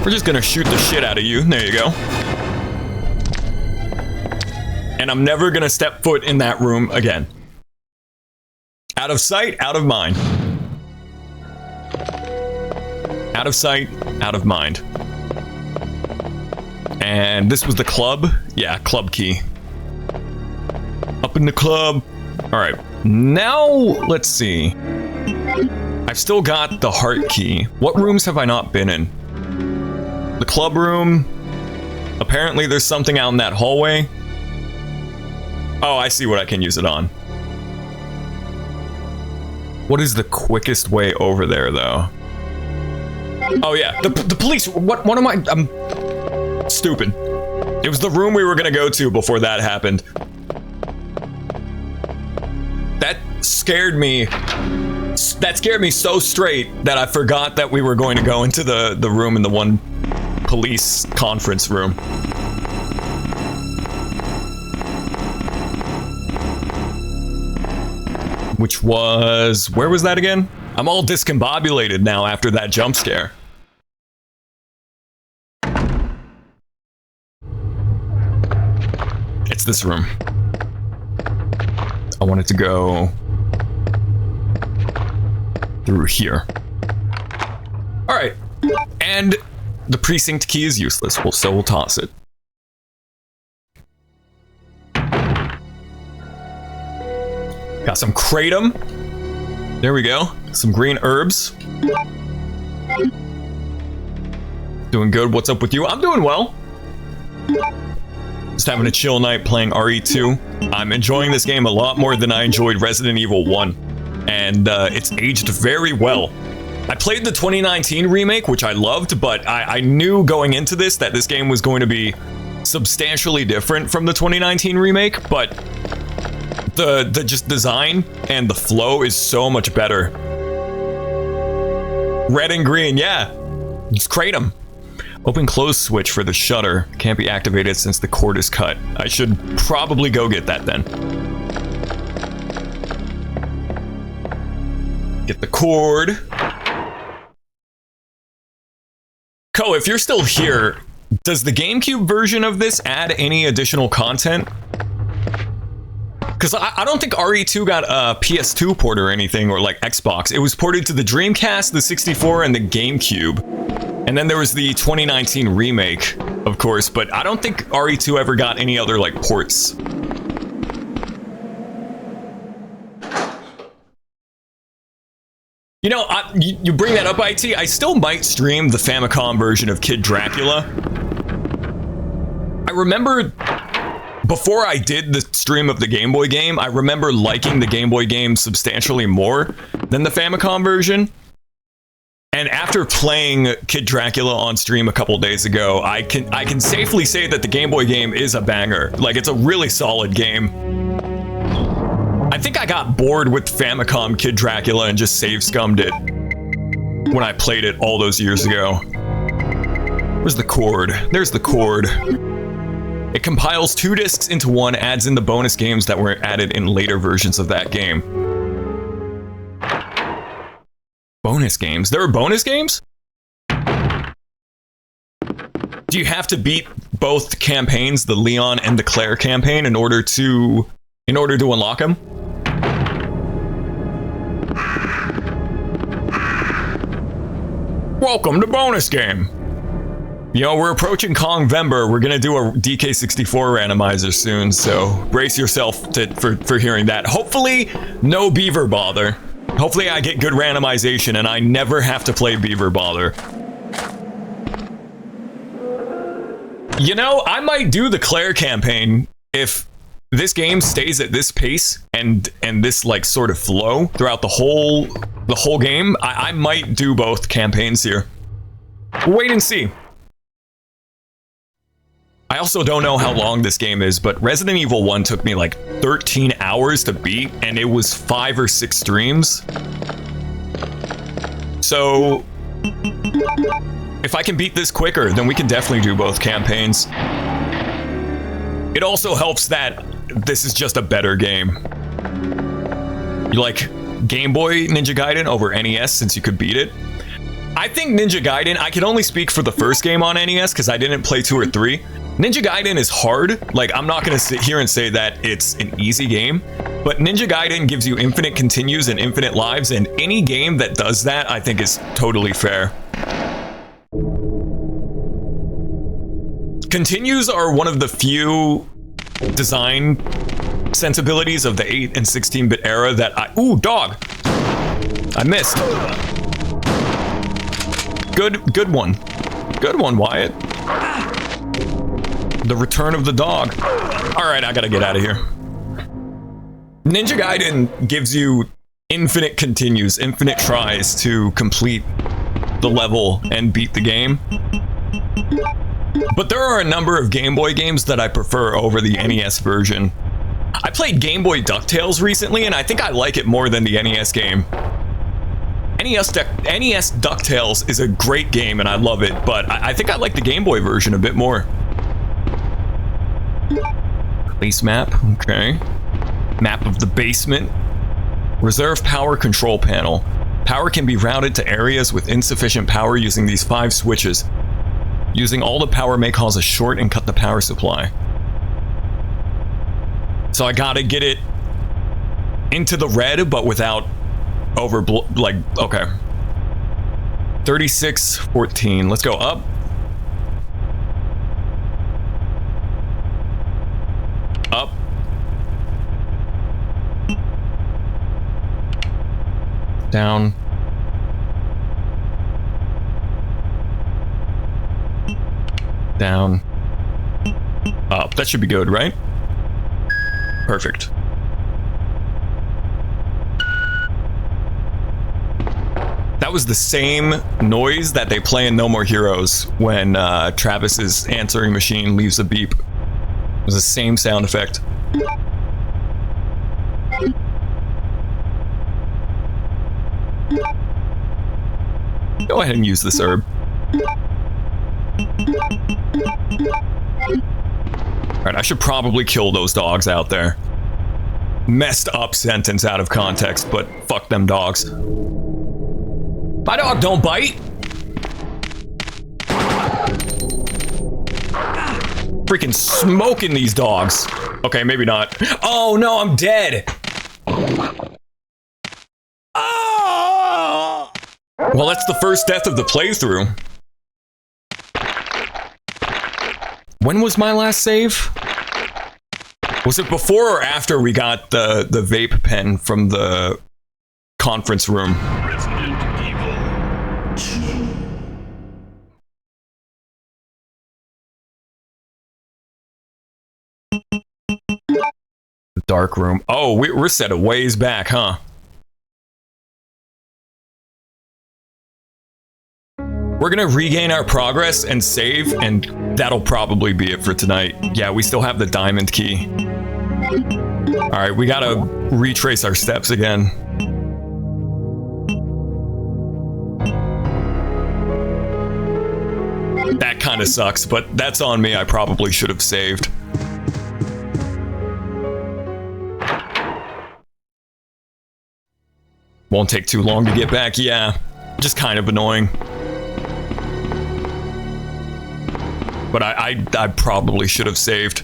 Speaker 1: We're just going to shoot the shit out of you. There you go. And I'm never gonna step foot in that room again. Out of sight, out of mind. Out of sight, out of mind. And this was the club? Yeah, club key. Up in the club. Alright, now let's see. I've still got the heart key. What rooms have I not been in? The club room. Apparently there's something out in that hallway. Oh, I see what I can use it on. What is the quickest way over there, though? Oh, yeah. The police. What am I? I'm stupid. It was the room we were going to go to before that happened. That scared me. That scared me so straight that I forgot that we were going to go into the room in the one police conference room. Which was... Where was that again? I'm all discombobulated now after that jump scare. It's this room. I wanted to go... through here. Alright. And the precinct key is useless, so we'll toss it. Got some kratom. There we go. Some green herbs. Doing good. What's up with you? I'm doing well. Just having a chill night playing RE2. I'm enjoying this game a lot more than I enjoyed Resident Evil 1. And it's aged very well. I played the 2019 remake, which I loved, but I knew going into this that this game was going to be substantially different from the 2019 remake, but the just design and the flow is so much better. Red and green, yeah. It's kratom. Open close switch for the shutter. Can't be activated since the cord is cut. I should probably go get that then. Get the cord. Ko, if you're still here, does the GameCube version of this add any additional content? Because I don't think RE2 got a PS2 port or anything, or like Xbox. It was ported to the Dreamcast, the 64, and the GameCube. And then there was the 2019 remake, of course, but I don't think RE2 ever got any other like ports. You know, you bring that up, IT, I still might stream the Famicom version of Kid Dracula. I remember... Before I did the stream of the Game Boy game, I remember liking the Game Boy game substantially more than the Famicom version. And after playing Kid Dracula on stream a couple days ago, I can safely say that the Game Boy game is a banger. Like, it's a really solid game. I think I got bored with Famicom Kid Dracula and just save scummed it when I played it all those years ago. Where's the cord? There's the cord. It compiles 2 discs into one, adds in the bonus games that were added in later versions of that game. Bonus games? There are bonus games? Do you have to beat both campaigns, the Leon and the Claire campaign, in order to unlock them? Welcome to bonus game. You know, we're approaching Kongvember. We're gonna do a DK64 randomizer soon, so brace yourself for hearing that. Hopefully, no Beaver Bother. Hopefully, I get good randomization and I never have to play Beaver Bother. You know, I might do the Claire campaign if this game stays at this pace and this like sort of flow throughout the whole game. I might do both campaigns here. We'll wait and see. I also don't know how long this game is, but Resident Evil 1 took me like 13 hours to beat, and it was 5 or 6 streams. So if I can beat this quicker, then we can definitely do both campaigns. It also helps that this is just a better game. You like Game Boy Ninja Gaiden over NES since you could beat it? I think Ninja Gaiden, I can only speak for the first game on NES because I didn't play 2 or 3. Ninja Gaiden is hard. Like, I'm not going to sit here and say that it's an easy game, but Ninja Gaiden gives you infinite continues and infinite lives, and any game that does that, I think, is totally fair. Continues are one of the few design sensibilities of the 8 and 16-bit era that ooh, dog! I missed. Good one. Good one, Wyatt. The return of the dog. Alright, I gotta get out of here. Ninja Gaiden gives you infinite continues, infinite tries to complete the level and beat the game. But there are a number of Game Boy games that I prefer over the NES version. I played Game Boy DuckTales recently, and I think I like it more than the NES game. NES DuckTales is a great game, and I love it, but I think I like the Game Boy version a bit more. Base map, okay. Map of the basement. Reserve power control panel. Power can be routed to areas with insufficient power using these 5 switches. Using all the power may cause a short and cut the power supply. So I gotta get it into the red, but without okay. 3614. Let's go up. Up. Down. Down. Up. That should be good, right? Perfect. That was the same noise that they play in No More Heroes when Travis's answering machine leaves a beep. It was the same sound effect. Go ahead and use this herb. Alright, I should probably kill those dogs out there. Messed up sentence out of context, but fuck them dogs. My dog don't bite! Freaking smoking these dogs. Okay, maybe not. Oh no, I'm dead! Oh! Well, that's the first death of the playthrough. When was my last save? Was it before or after we got the vape pen from the conference room? Dark room. Oh, we're set a ways back, huh? We're gonna regain our progress and save, and that'll probably be it for tonight. Yeah, we still have the diamond key. Alright, we gotta retrace our steps again. That kinda sucks, but that's on me. I probably should have saved. Won't take too long to get back, yeah. Just kind of annoying. But I probably should have saved.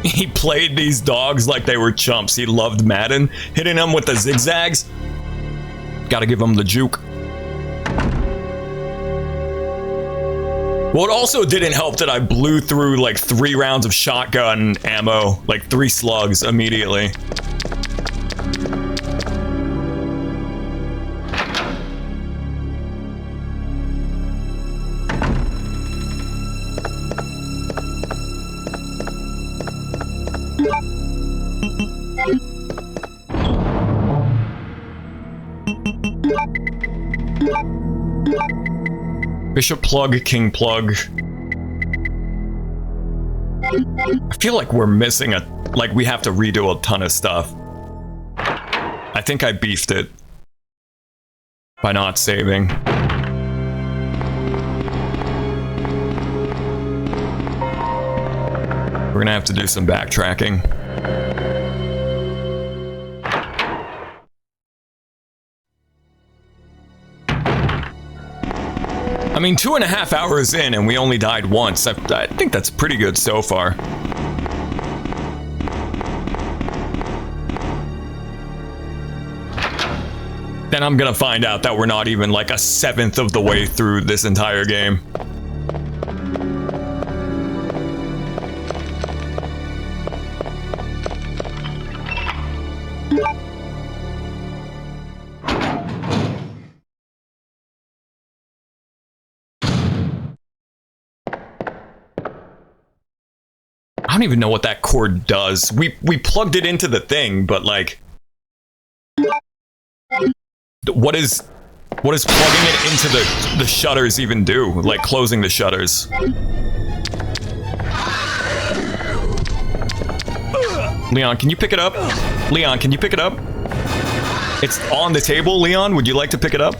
Speaker 1: He played these dogs like they were chumps. He loved Madden, hitting them with the zigzags. Gotta give him the juke. Well, it also didn't help that I blew through like 3 rounds of shotgun ammo, like 3 slugs immediately. Bishop plug, king plug. I feel like we're missing like we have to redo a ton of stuff. I think I beefed it by not saving. We're gonna have to do some backtracking. I mean, 2.5 hours in and we only died once. I think that's pretty good so far. Then I'm gonna find out that we're not even like a 1/7 of the way through this entire game. I don't even know what that cord does. We plugged it into the thing, but like, what is plugging it into the shutters even do? Like closing the shutters. Leon, can you pick it up? Leon, can you pick it up? It's on the table, Leon. Would you like to pick it up?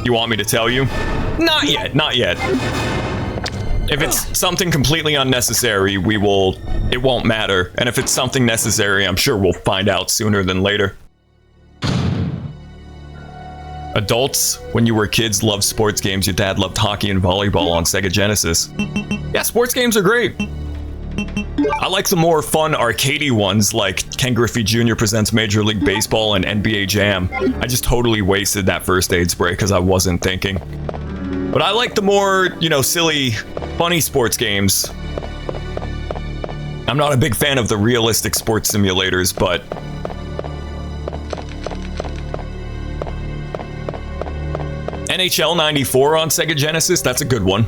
Speaker 1: You want me to tell you? Not yet, not yet. If it's something completely unnecessary, it won't matter. And if it's something necessary, I'm sure we'll find out sooner than later. Adults, when you were kids, loved sports games. Your dad loved hockey and volleyball on Sega Genesis. Yeah, sports games are great. I like the more fun arcadey ones like Ken Griffey Jr. Presents Major League Baseball and NBA Jam. I just totally wasted that first aid spray because I wasn't thinking. But I like the more, silly, funny sports games. I'm not a big fan of the realistic sports simulators, but NHL 94 on Sega Genesis, that's a good one.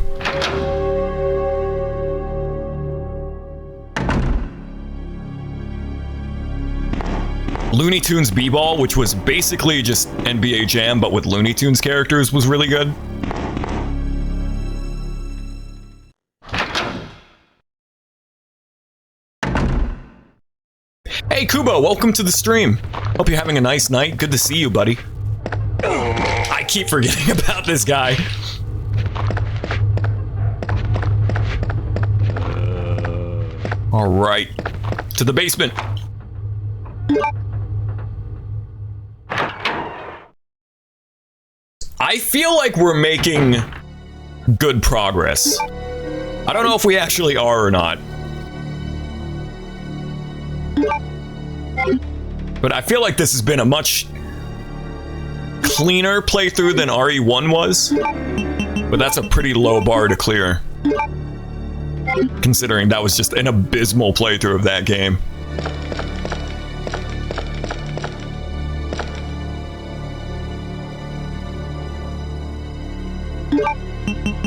Speaker 1: Looney Tunes B-Ball, which was basically just NBA Jam, but with Looney Tunes characters, was really good. Hey, Kubo, welcome to the stream. Hope you're having a nice night. Good to see you, buddy. I keep forgetting about this guy. All right, to the basement. I feel like we're making good progress. I don't know if we actually are or not. But I feel like this has been a much cleaner playthrough than RE1 was. But that's a pretty low bar to clear, considering that was just an abysmal playthrough of that game.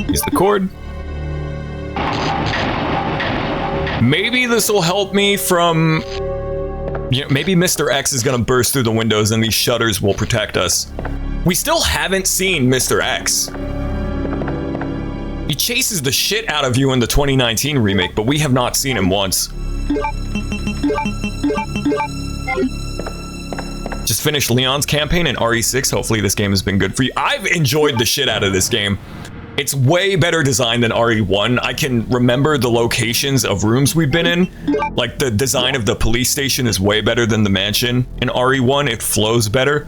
Speaker 1: Use the cord. Maybe this will help me from... maybe Mr. X is gonna burst through the windows and these shutters will protect us. We still haven't seen Mr. X. He chases the shit out of you in the 2019 remake, but we have not seen him once. Just finished Leon's campaign in RE6. Hopefully this game has been good for you. I've enjoyed the shit out of this game. It's way better designed than RE1. I can remember the locations of rooms we've been in. Like, the design of the police station is way better than the mansion in RE1. It flows better.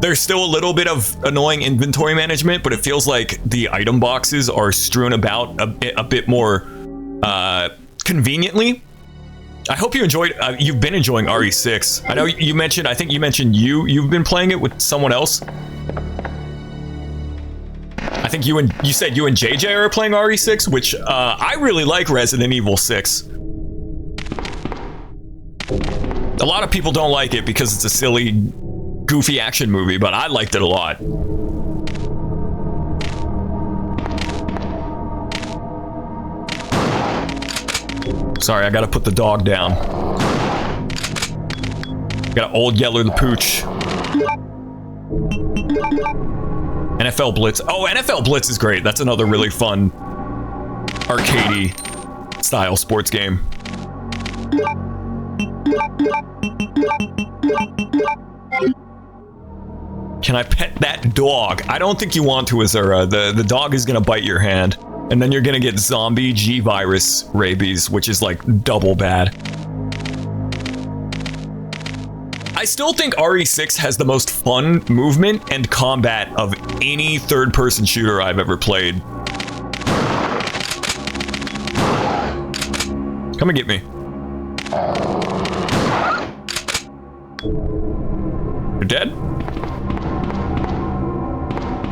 Speaker 1: There's still a little bit of annoying inventory management, but it feels like the item boxes are strewn about a bit more conveniently. I hope you enjoyed. You've been enjoying RE6. I know you mentioned. I think you mentioned you've been playing it with someone else. I think you said you and JJ are playing RE6, which I really like Resident Evil 6. A lot of people don't like it because it's a silly, goofy action movie, but I liked it a lot. Sorry, I gotta put the dog down. Got old Yeller the Pooch. NFL Blitz. Oh, NFL Blitz is great. That's another really fun arcadey style sports game. Can I pet that dog? I don't think you want to, Azura. The dog is gonna bite your hand. And then you're gonna get zombie G-virus rabies, which is like double bad. I still think RE6 has the most fun movement and combat of any third-person shooter I've ever played. Come and get me. You're dead?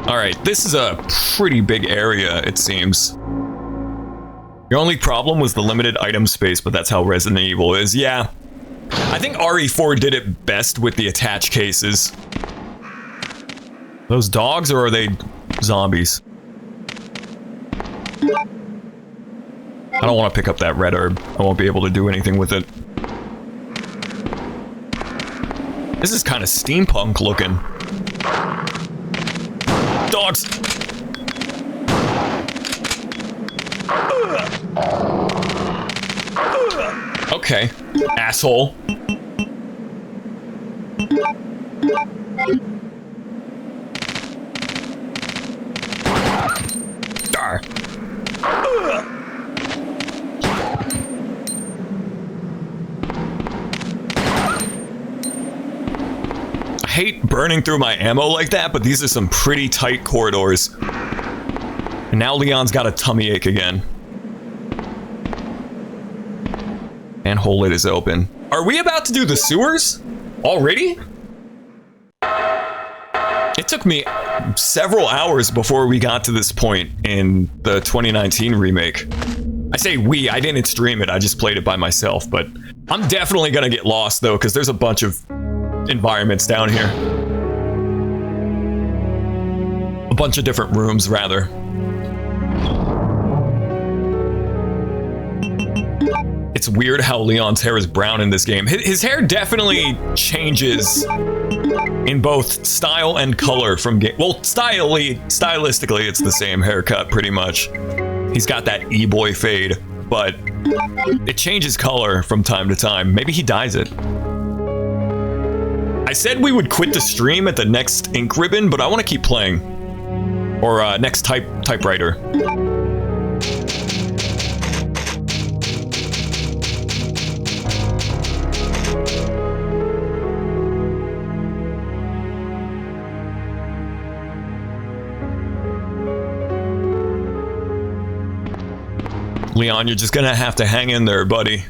Speaker 1: Alright, this is a pretty big area, it seems. Your only problem was the limited item space, but that's how Resident Evil is. Yeah. I think RE4 did it best with the attach cases. Those dogs, or are they zombies? I don't want to pick up that red herb. I won't be able to do anything with it. This is kind of steampunk looking. Dogs! Okay, asshole. Dar. I hate burning through my ammo like that, but these are some pretty tight corridors. And now Leon's got a tummy ache again. Manhole lid is open. Are we about to do the sewers? Already? It took me several hours before we got to this point in the 2019 remake. I say we, I didn't stream it, I just played it by myself, but I'm definitely gonna get lost though, because there's a bunch of environments down here. A bunch of different rooms, rather. It's weird how Leon's hair is brown in this game. His hair definitely changes in both style and color from game. Well, stylistically, it's the same haircut pretty much. He's got that e-boy fade, but it changes color from time to time. Maybe he dyes it. I said we would quit the stream at the next ink ribbon, but I want to keep playing. Or next typewriter. Leon, you're just gonna have to hang in there, buddy.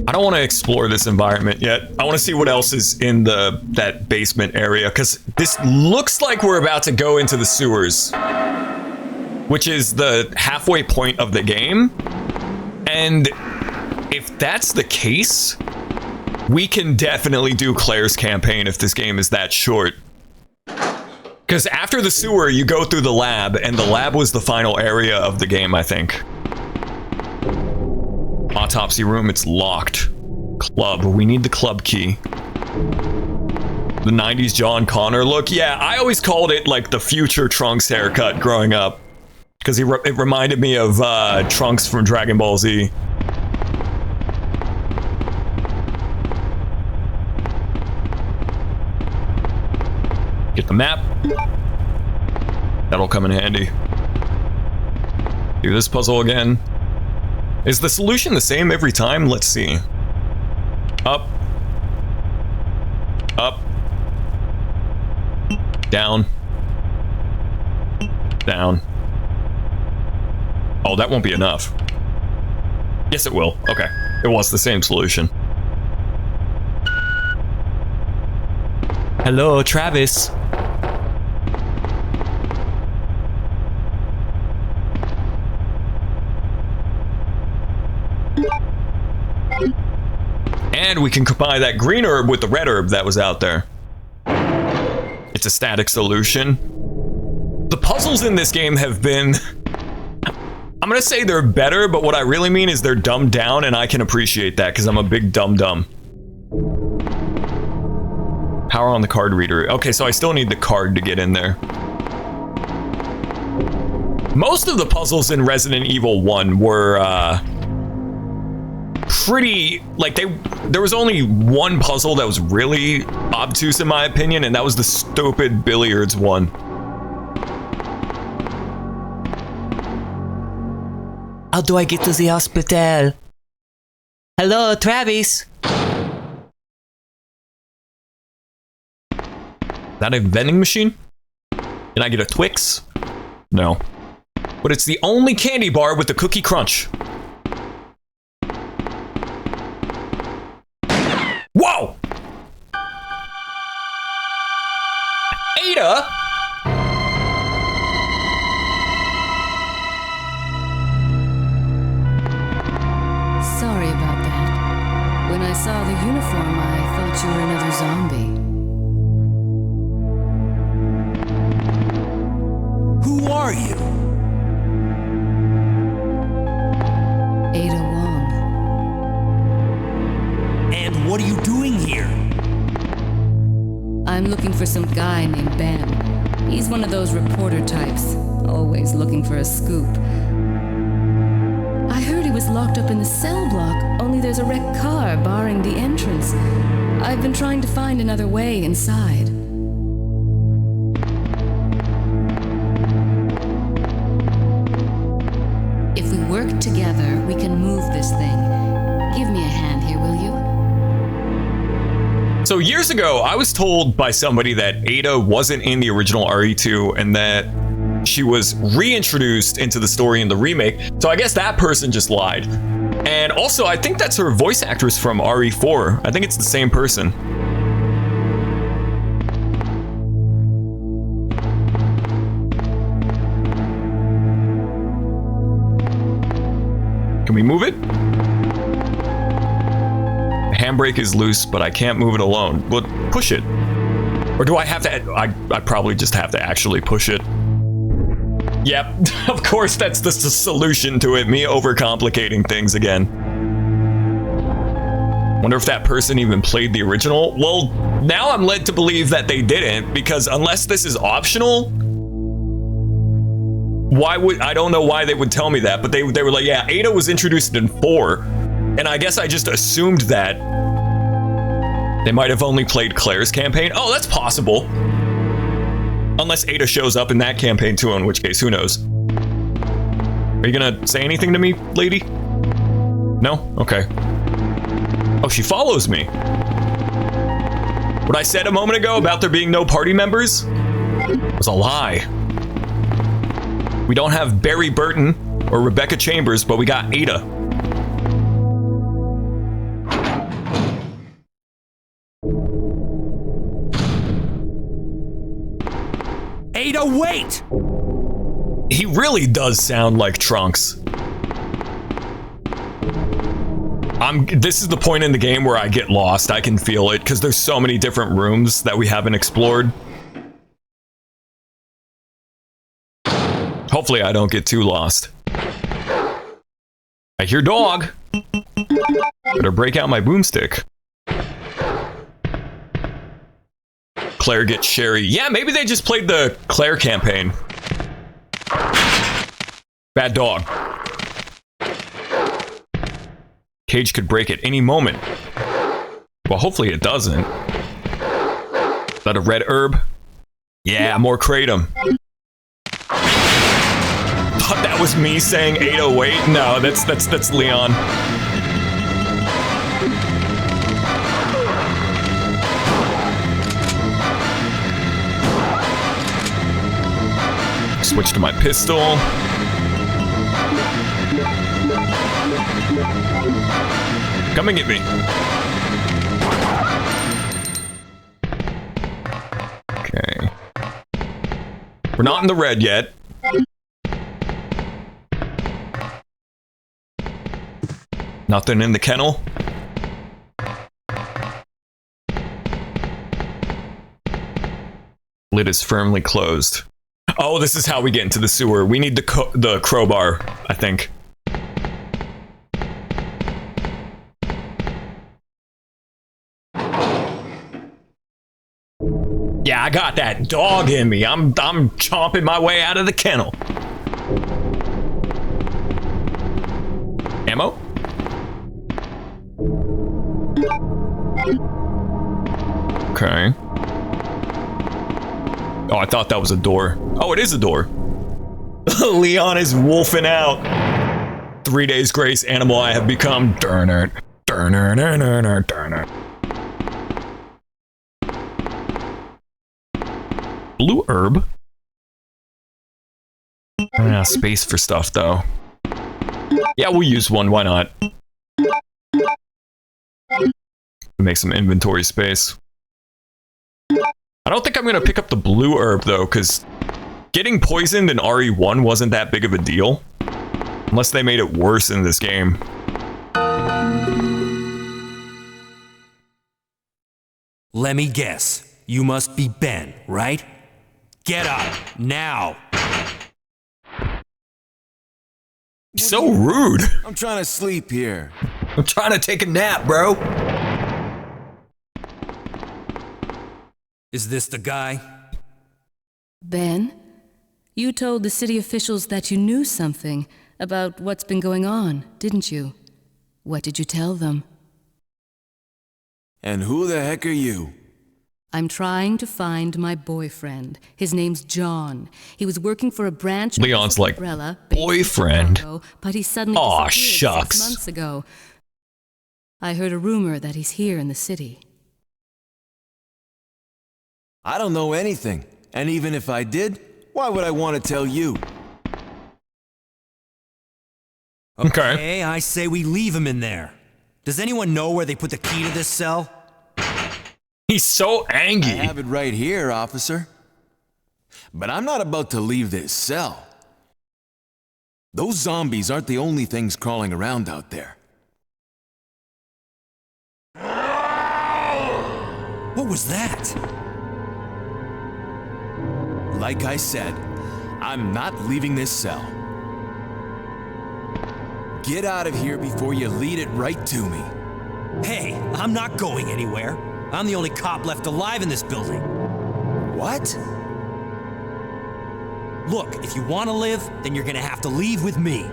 Speaker 1: I don't want to explore this environment yet. I want to see what else is in that basement area, because this looks like we're about to go into the sewers, which is the halfway point of the game. And if that's the case, we can definitely do Claire's campaign if this game is that short. Because after the sewer, you go through the lab, and the lab was the final area of the game, I think. Autopsy room, it's locked. Club, we need the club key. The 90s John Connor look. Yeah, I always called it like the future Trunks haircut growing up. Because it reminded me of Trunks from Dragon Ball Z. Get the map. That'll come in handy. Do this puzzle again. Is the solution the same every time? Let's see. Up. Up. Down. Down. Oh, that won't be enough. Yes, it will. Okay. It was the same solution. Hello, Travis. And we can combine that green herb with the red herb that was out there. It's a static solution. The puzzles in this game have been... I'm gonna say they're better, but what I really mean is they're dumbed down, and I can appreciate that because I'm a big dum-dum. Power on the card reader. Okay, so I still need the card to get in there. Most of the puzzles in Resident Evil 1 were pretty, like, there was only one puzzle that was really obtuse in my opinion, and that was the stupid billiards one.
Speaker 8: How do I get to the hospital? Hello, Travis.
Speaker 1: Is that a vending machine? Can I get a Twix? No. But it's the only candy bar with the cookie crunch. Whoa! Ada?
Speaker 9: Sorry about that. When I saw the uniform, I thought you were another zombie.
Speaker 6: Who are you?
Speaker 9: Ada Wong.
Speaker 6: And what are you doing here?
Speaker 9: I'm looking for some guy named Ben. He's one of those reporter types, always looking for a scoop. I heard he was locked up in the cell block, only there's a wrecked car barring the entrance. I've been trying to find another way inside. If we work together, we can move this thing. Give me a hand here, will you?
Speaker 1: So years ago, I was told by somebody that Ada wasn't in the original RE2 and that she was reintroduced into the story in the remake. So I guess that person just lied. And also, I think that's her voice actress from RE4. I think it's the same person. Can we move it? The handbrake is loose, but I can't move it alone. Well, push it. Or do I have to? I probably just have to actually push it. Yep, of course that's the solution to it, me overcomplicating things again. Wonder if that person even played the original? Well, now I'm led to believe that they didn't, because unless this is optional, why would, I don't know why they would tell me that, but they were like, yeah, Ada was introduced in 4, and I guess I just assumed that they might have only played Claire's campaign. Oh, that's possible. Unless Ada shows up in that campaign too, in which case, who knows? Are you gonna say anything to me, lady? No? Okay. Oh, she follows me. What I said a moment ago about there being no party members was a lie. We don't have Barry Burton or Rebecca Chambers, but we got Ada.
Speaker 6: Ada, wait!
Speaker 1: He really does sound like Trunks. This is the point in the game where I get lost. I can feel it, because there's so many different rooms that we haven't explored. Hopefully I don't get too lost. I hear dog. Better break out my boomstick. Claire gets Sherry. Yeah, maybe they just played the Claire campaign. Bad dog. Cage could break at any moment. Well, hopefully it doesn't. Is that a red herb? Yeah, more kratom. Thought that was me saying 808. No, that's Leon. Switch to my pistol. Come and get me. Okay. We're not in the red yet. Nothing in the kennel. Lid is firmly closed. Oh, this is how we get into the sewer. We need the crowbar, I think. Yeah, I got that dog in me. I'm chomping my way out of the kennel. Ammo? Okay. Oh, I thought that was a door. Oh, it is a door. Leon is wolfing out. 3 days grace, animal I have become. Durner. Durner, durner, durner. Blue herb? Space for stuff, though. Yeah, we'll use one. Why not? Make some inventory space. I don't think I'm going to pick up the blue herb, though, because getting poisoned in RE1 wasn't that big of a deal. Unless they made it worse in this game.
Speaker 6: Let me guess. You must be Ben, right? Get up, now!
Speaker 1: So rude.
Speaker 2: I'm trying to sleep here.
Speaker 1: I'm trying to take a nap, bro.
Speaker 6: Is this the guy?
Speaker 9: Ben, you told the city officials that you knew something about what's been going on, didn't you? What did you tell them?
Speaker 2: And who the heck are you?
Speaker 9: I'm trying to find my boyfriend. His name's John. He was working for a branch
Speaker 1: Leon's
Speaker 9: of
Speaker 1: like,
Speaker 9: Umbrella based in
Speaker 1: boyfriend?
Speaker 9: Chicago, but he suddenly
Speaker 1: Aw,
Speaker 9: disappeared
Speaker 1: shucks.
Speaker 9: 6 months ago. I heard a rumor that he's here in the city.
Speaker 2: I don't know anything. And even if I did, why would I want to tell you?
Speaker 1: Okay.
Speaker 6: I say we leave him in there. Does anyone know where they put the key to this cell?
Speaker 1: He's so angry.
Speaker 2: I have it right here, officer. But I'm not about to leave this cell. Those zombies aren't the only things crawling around out there.
Speaker 6: What was that?
Speaker 2: Like I said, I'm not leaving this cell. Get out of here before you lead it right to me.
Speaker 6: Hey, I'm not going anywhere. I'm the only cop left alive in this building.
Speaker 2: What?
Speaker 6: Look, if you want to live, then you're gonna have to leave with me.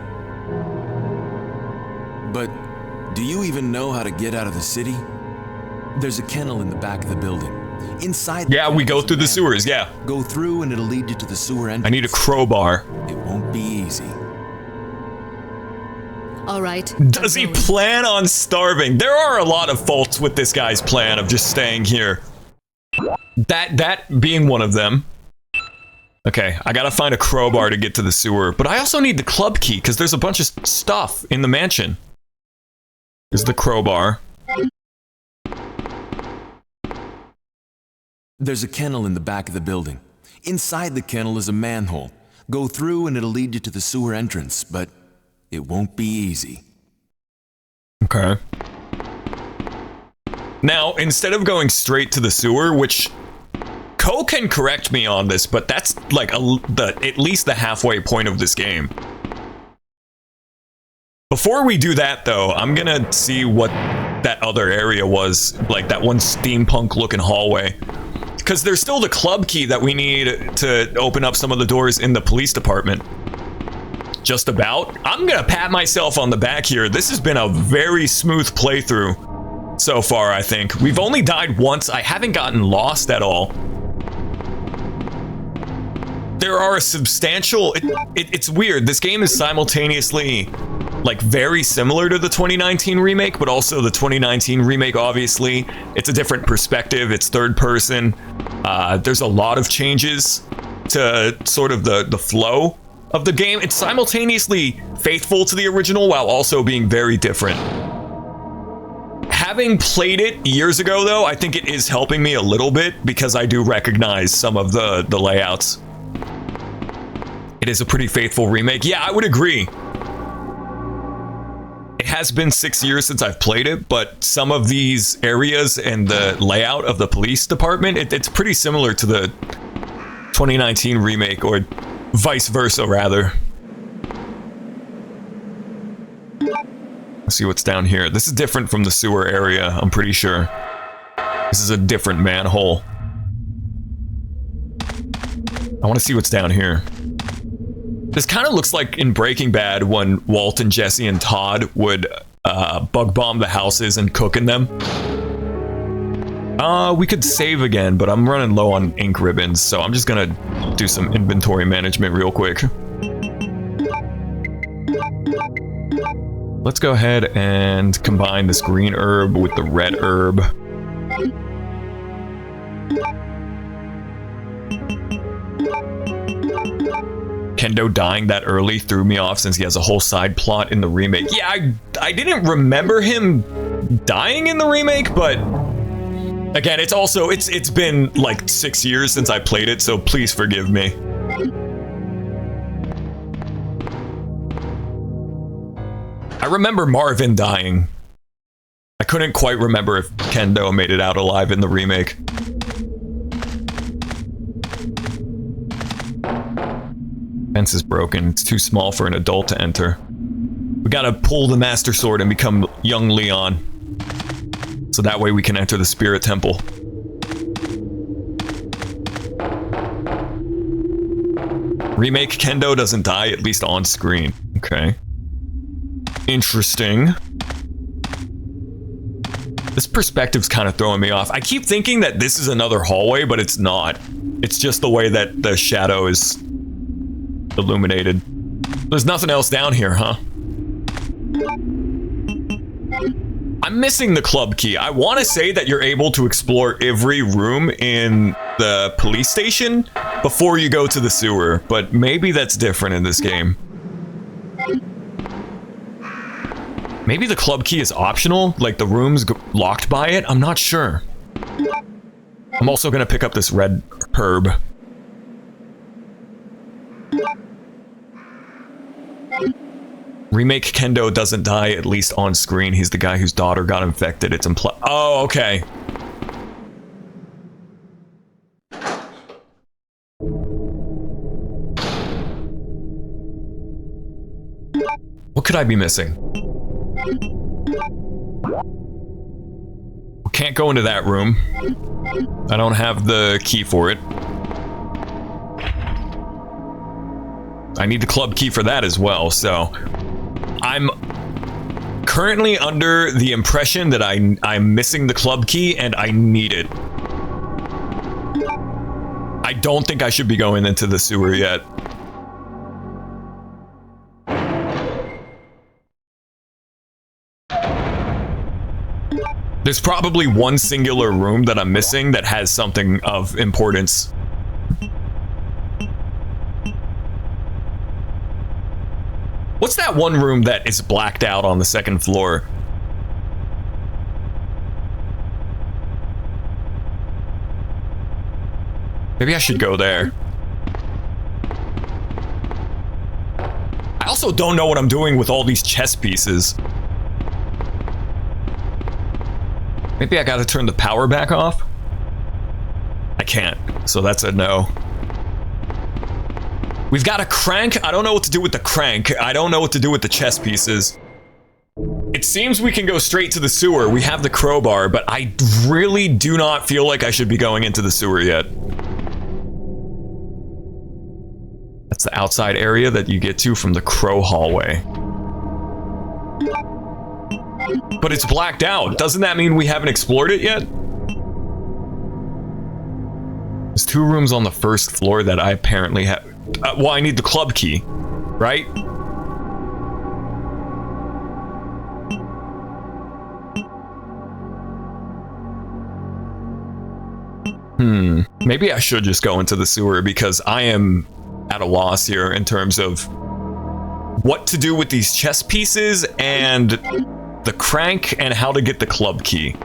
Speaker 2: But do you even know how to get out of the city? There's a kennel in the back of the building. Inside the
Speaker 1: Yeah, we go
Speaker 2: kennel is a
Speaker 1: through the
Speaker 2: man.
Speaker 1: sewers, yeah.
Speaker 2: Go through and it'll lead you to the sewer entrance.
Speaker 1: I need a crowbar.
Speaker 2: It won't be easy.
Speaker 9: All right.
Speaker 1: Does he plan on starving? There are a lot of faults with this guy's plan of just staying here. That being one of them. Okay, I gotta find a crowbar to get to the sewer, but I also need the club key because there's a bunch of stuff in the mansion. There's the crowbar.
Speaker 2: There's a kennel in the back of the building. Inside the kennel is a manhole. Go through and it'll lead you to the sewer entrance, but it won't be easy.
Speaker 1: Okay. Now, instead of going straight to the sewer, which Ko can correct me on this, but that's like at least the halfway point of this game. Before we do that, though, I'm gonna see what that other area was, like that one steampunk-looking hallway. Because there's still the club key that we need to open up some of the doors in the police department. just about. I'm gonna pat myself on the back here. This has been a very smooth playthrough so far, I think. We've only died once. I haven't gotten lost at all. There are a substantial... It's weird. This game is simultaneously, like, very similar to the 2019 remake, but also the 2019 remake, obviously. It's a different perspective. It's third person. There's a lot of changes to sort of the flow of the game. It's simultaneously faithful to the original while also being very different. Having played it years ago, though, I think it is helping me a little bit because I do recognize some of the layouts. It is a pretty faithful remake. Yeah, I would agree. It has been 6 years since I've played it, but some of these areas and the layout of the police department, it's pretty similar to the 2019 remake, or vice versa, rather. Let's see what's down here. This is different from the sewer area, I'm pretty sure. This is a different manhole. I want to see what's down here. This kind of looks like in Breaking Bad when Walt and Jesse and Todd would bug bomb the houses and cook in them. We could save again, but I'm running low on ink ribbons, so I'm just gonna do some inventory management real quick. Let's go ahead and combine this green herb with the red herb. Kendo dying that early threw me off since he has a whole side plot in the remake. Yeah, I didn't remember him dying in the remake, but again, it's been like 6 years since I played it, so please forgive me. I remember Marvin dying. I couldn't quite remember if Kendo made it out alive in the remake. Fence is broken. It's too small for an adult to enter. We gotta pull the Master Sword and become young Leon. So that way we can enter the Spirit Temple. Remake Kendo doesn't die, at least on screen. Okay. Interesting. This perspective's kind of throwing me off. I keep thinking that this is another hallway, but it's not. It's just the way that the shadow is illuminated. There's nothing else down here, huh? I'm missing the club key. I want to say that you're able to explore every room in the police station before you go to the sewer, but maybe that's different in this game. Maybe the club key is optional, like the room's locked by it? I'm not sure. I'm also gonna pick up this red herb. Remake Kendo doesn't die, at least on screen. He's the guy whose daughter got infected. It's implied. Oh, okay. What could I be missing? We can't go into that room. I don't have the key for it. I need the club key for that as well, so I'm currently under the impression that I'm missing the club key and I need it. I don't think I should be going into the sewer yet. There's probably one singular room that I'm missing that has something of importance. What's that one room that is blacked out on the second floor? Maybe I should go there. I also don't know what I'm doing with all these chess pieces. Maybe I gotta turn the power back off? I can't, so that's a no. We've got a crank. I don't know what to do with the crank. I don't know what to do with the chess pieces. It seems we can go straight to the sewer. We have the crowbar, but I really do not feel like I should be going into the sewer yet. It's the outside area that you get to from the crow hallway. But it's blacked out. Doesn't that mean we haven't explored it yet? There's 2 rooms on the first floor that I apparently have. Well, I need the club key, right? Maybe I should just go into the sewer because I am at a loss here in terms of what to do with these chess pieces and the crank and how to get the club key.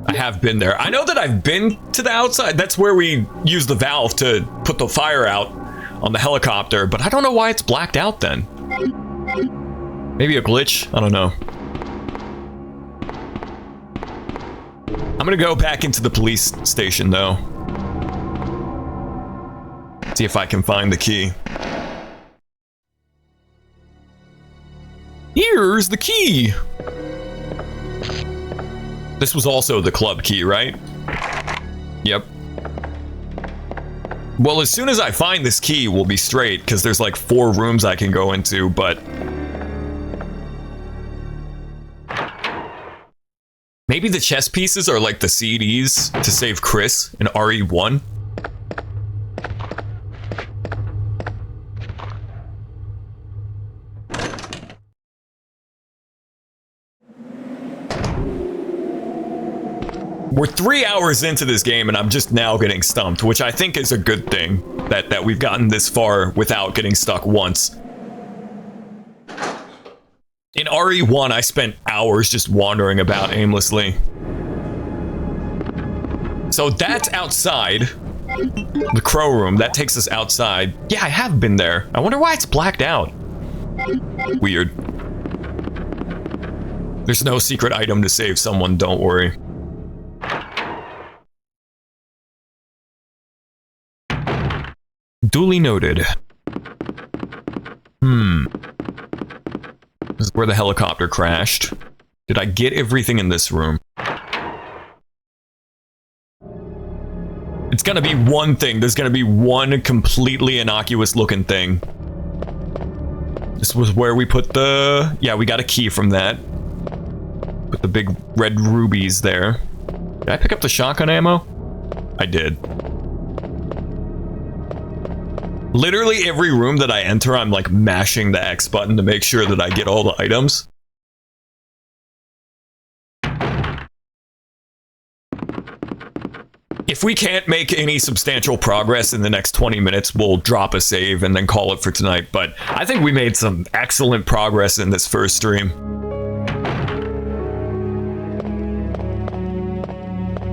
Speaker 1: I have been there. I know that I've been to the outside. That's where we use the valve to put the fire out on the helicopter, but I don't know why it's blacked out then. Maybe a glitch? I don't know. I'm gonna go back into the police station though. See if I can find the key. Here's the key! This was also the club key, right? Yep. Well, as soon as I find this key, we'll be straight, because there's like 4 rooms I can go into, but... maybe the chess pieces are like the CDs to save Chris in RE1? We're 3 hours into this game and I'm just now getting stumped, which I think is a good thing, that we've gotten this far without getting stuck once. In RE1, I spent hours just wandering about aimlessly. So that's outside. The crow room, that takes us outside. Yeah, I have been there. I wonder why it's blacked out. Weird. There's no secret item to save someone, don't worry. Duly noted. This is where the helicopter crashed. Did I get everything in this room? It's gonna be one thing. There's gonna be one completely innocuous looking thing. This was where we put the... yeah, we got a key from that. Put the big red rubies there. Did I pick up the shotgun ammo? I did. Literally every room that I enter, I'm like mashing the X button to make sure that I get all the items. If we can't make any substantial progress in the next 20 minutes, we'll drop a save and then call it for tonight. But I think we made some excellent progress in this first stream.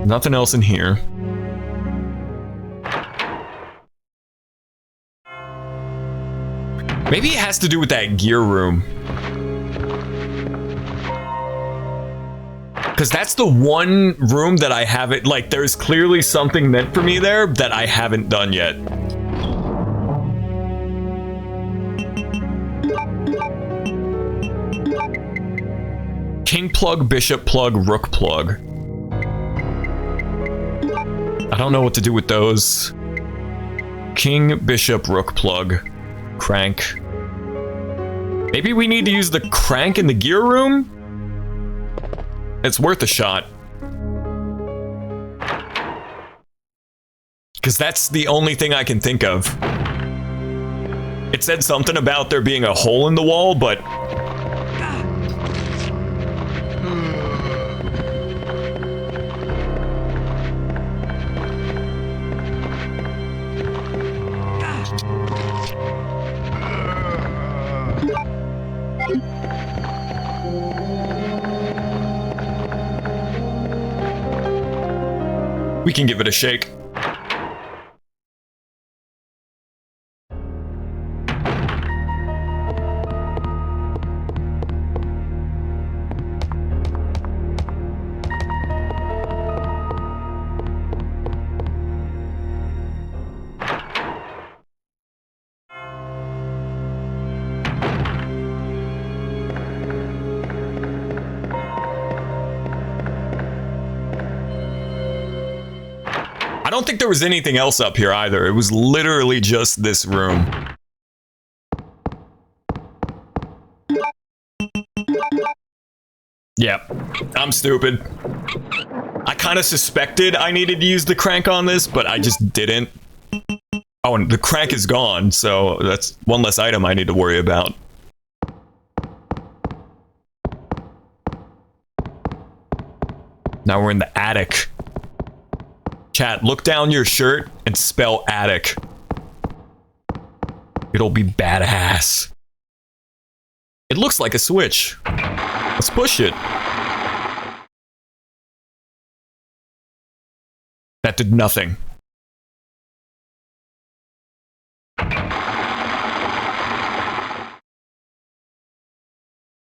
Speaker 1: Nothing else in here. Maybe it has to do with that gear room. Because that's the one room that I haven't, like, there's clearly something meant for me there that I haven't done yet. King plug, bishop plug, rook plug. I don't know what to do with those. King, bishop, rook plug. Crank. Maybe we need to use the crank in the gear room? It's worth a shot. Because that's the only thing I can think of. It said something about there being a hole in the wall, but... we can give it a shake. I don't think there was anything else up here either. It was literally just this room. Yeah, I'm stupid. I kind of suspected I needed to use the crank on this, but I just didn't. Oh, and the crank is gone, so that's one less item I need to worry about. Now we're in the attic. Chat, look down your shirt and spell attic. It'll be badass. It looks like a switch. Let's push it. That did nothing.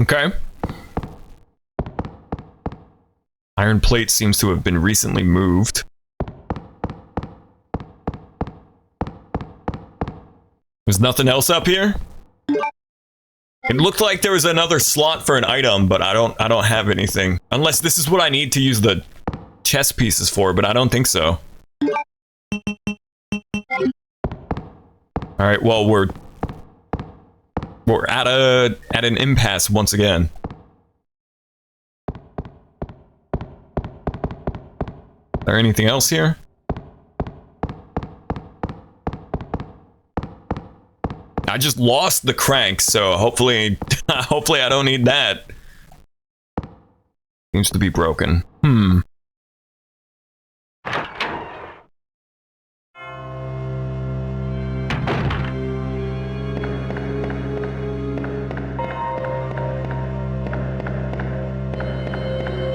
Speaker 1: Okay. Iron plate seems to have been recently moved. There's nothing else up here? It looked like there was another slot for an item, but I don't have anything. Unless this is what I need to use the chess pieces for, but I don't think so. Alright, well we're at an impasse once again. Is there anything else here? I just lost the crank, so hopefully I don't need that. Seems to be broken.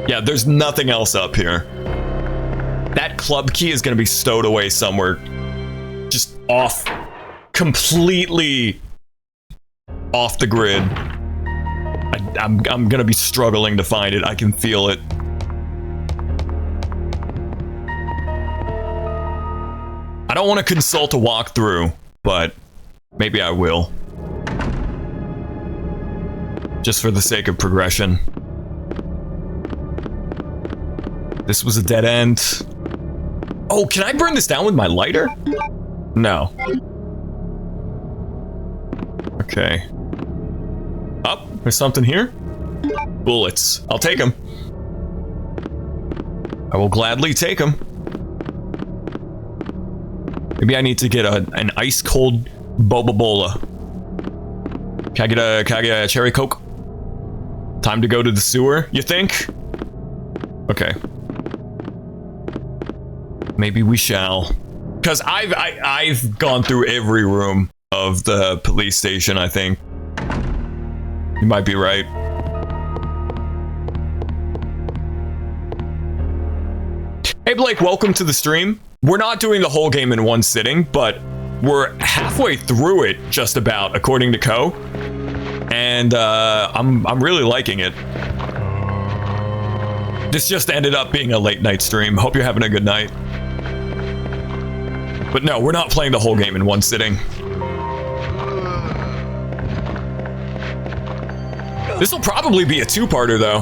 Speaker 1: Yeah, there's nothing else up here. That club key is going to be stowed away somewhere. Just off. Completely off the grid. I'm going to be struggling to find it. I can feel it. I don't want to consult a walkthrough, but maybe I will. Just for the sake of progression. This was a dead end. Oh, can I burn this down with my lighter? No. Okay. Oh, there's something here. Bullets. I'll take them. I will gladly take them. Maybe I need to get an ice cold boba bola. Can I get a cherry coke? Time to go to the sewer, you think? Okay. Maybe we shall. Because I've gone through every room of the police station, I think. You might be right. Hey Blake, welcome to the stream. We're not doing the whole game in one sitting, but we're halfway through it, just about, according to Co. And I'm really liking it. This just ended up being a late night stream. Hope you're having a good night. But no, we're not playing the whole game in one sitting. This will probably be a two-parter, though.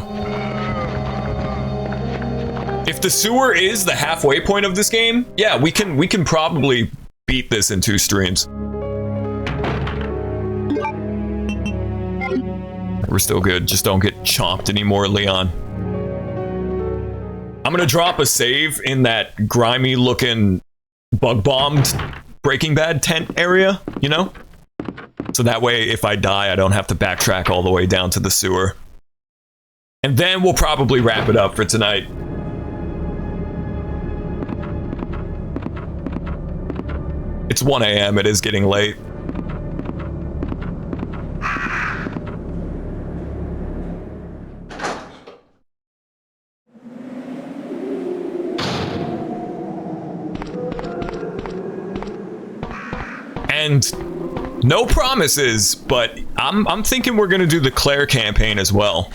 Speaker 1: If the sewer is the halfway point of this game, yeah, we can probably beat this in 2 streams. We're still good. Just don't get chomped anymore, Leon. I'm gonna drop a save in that grimy-looking, bug-bombed Breaking Bad tent area, you know? So that way, if I die, I don't have to backtrack all the way down to the sewer. And then we'll probably wrap it up for tonight. It's 1 a.m. It is getting late. And no promises, but I'm thinking we're gonna do the Claire campaign as well.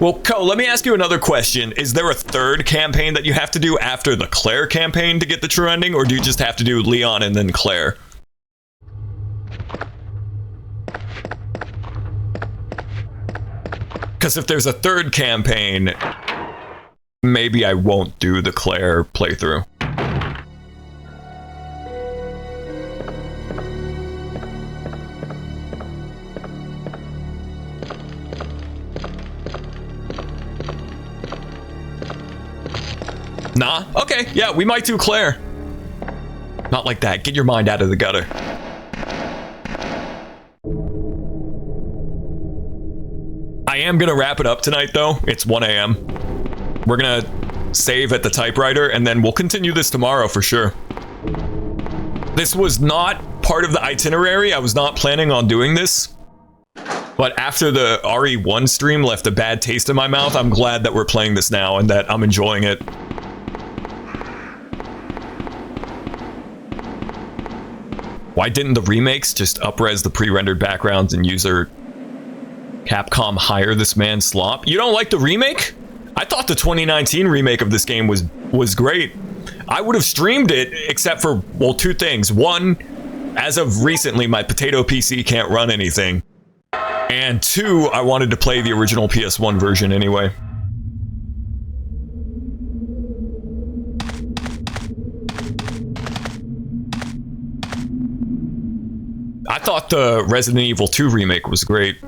Speaker 1: Well, Co, let me ask you another question. Is there a third campaign that you have to do after the Claire campaign to get the true ending, or do you just have to do Leon and then Claire? Because if there's a third campaign, maybe I won't do the Claire playthrough. Nah? Okay, yeah, we might do Claire. Not like that. Get your mind out of the gutter. I am gonna wrap it up tonight, though. It's 1 a.m. We're gonna save at the typewriter, and then we'll continue this tomorrow for sure. This was not part of the itinerary. I was not planning on doing this. But after the RE1 stream left a bad taste in my mouth, I'm glad that we're playing this now and that I'm enjoying it. Why didn't the remakes just up-res the pre-rendered backgrounds and user Capcom hire this man slop? You don't like the remake? I thought the 2019 remake of this game was great. I would have streamed it except for, well, two things. One, as of recently, my potato PC can't run anything. And two, I wanted to play the original PS1 version anyway. I thought the Resident Evil 2 remake was great.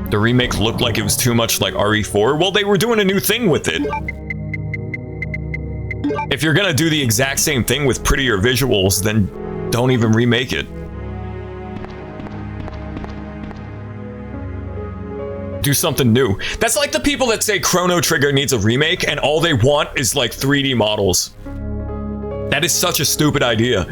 Speaker 1: The remake looked like it was too much like RE4. Well, they were doing a new thing with it. If you're gonna do the exact same thing with prettier visuals, then don't even remake it. Do something new. That's like the people that say Chrono Trigger needs a remake and all they want is like 3D models. That is such a stupid idea.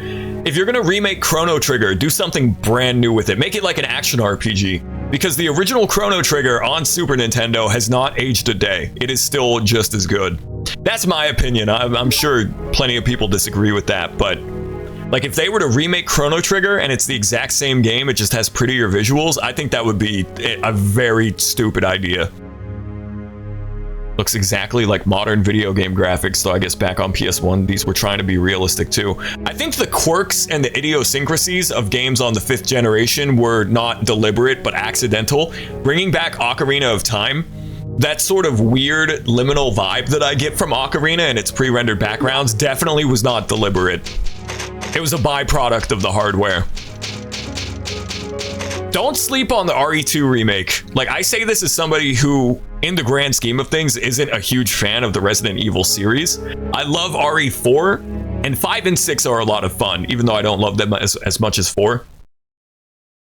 Speaker 1: If you're gonna remake Chrono Trigger, do something brand new with it. Make it like an action RPG. Because the original Chrono Trigger on Super Nintendo has not aged a day. It is still just as good. That's my opinion. I'm sure plenty of people disagree with that, but like if they were to remake Chrono Trigger and it's the exact same game, it just has prettier visuals, I think that would be a very stupid idea. Looks exactly like modern video game graphics, so I guess back on PS1, these were trying to be realistic too. I think the quirks and the idiosyncrasies of games on the 5th generation were not deliberate, but accidental. Bringing back Ocarina of Time, that sort of weird liminal vibe that I get from Ocarina and its pre-rendered backgrounds definitely was not deliberate. It was a byproduct of the hardware. Don't sleep on the RE2 remake. Like, I say this as somebody who, in the grand scheme of things, isn't a huge fan of the Resident Evil series. I love RE4, and 5 and 6 are a lot of fun, even though I don't love them as much as 4.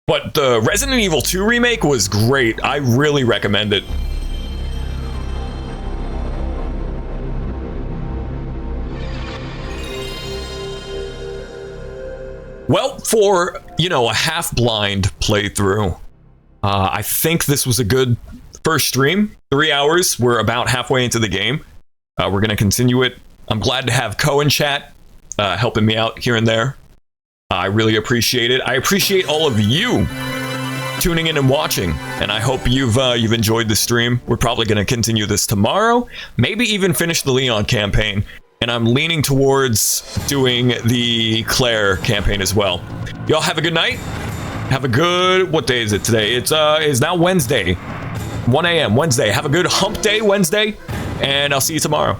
Speaker 1: But the Resident Evil 2 remake was great. I really recommend it. Well, for, you know, a half-blind playthrough, I think this was a good first stream. 3 hours, we're about halfway into the game. We're going to continue it. I'm glad to have Ko in chat, helping me out here and there. I really appreciate it. I appreciate all of you tuning in and watching, and I hope you've enjoyed the stream. We're probably going to continue this tomorrow, maybe even finish the Leon campaign. And I'm leaning towards doing the Claire campaign as well. Y'all have a good night. Have a good, what day is it today? It's now Wednesday, 1 a.m. Wednesday. Have a good hump day Wednesday, and I'll see you tomorrow.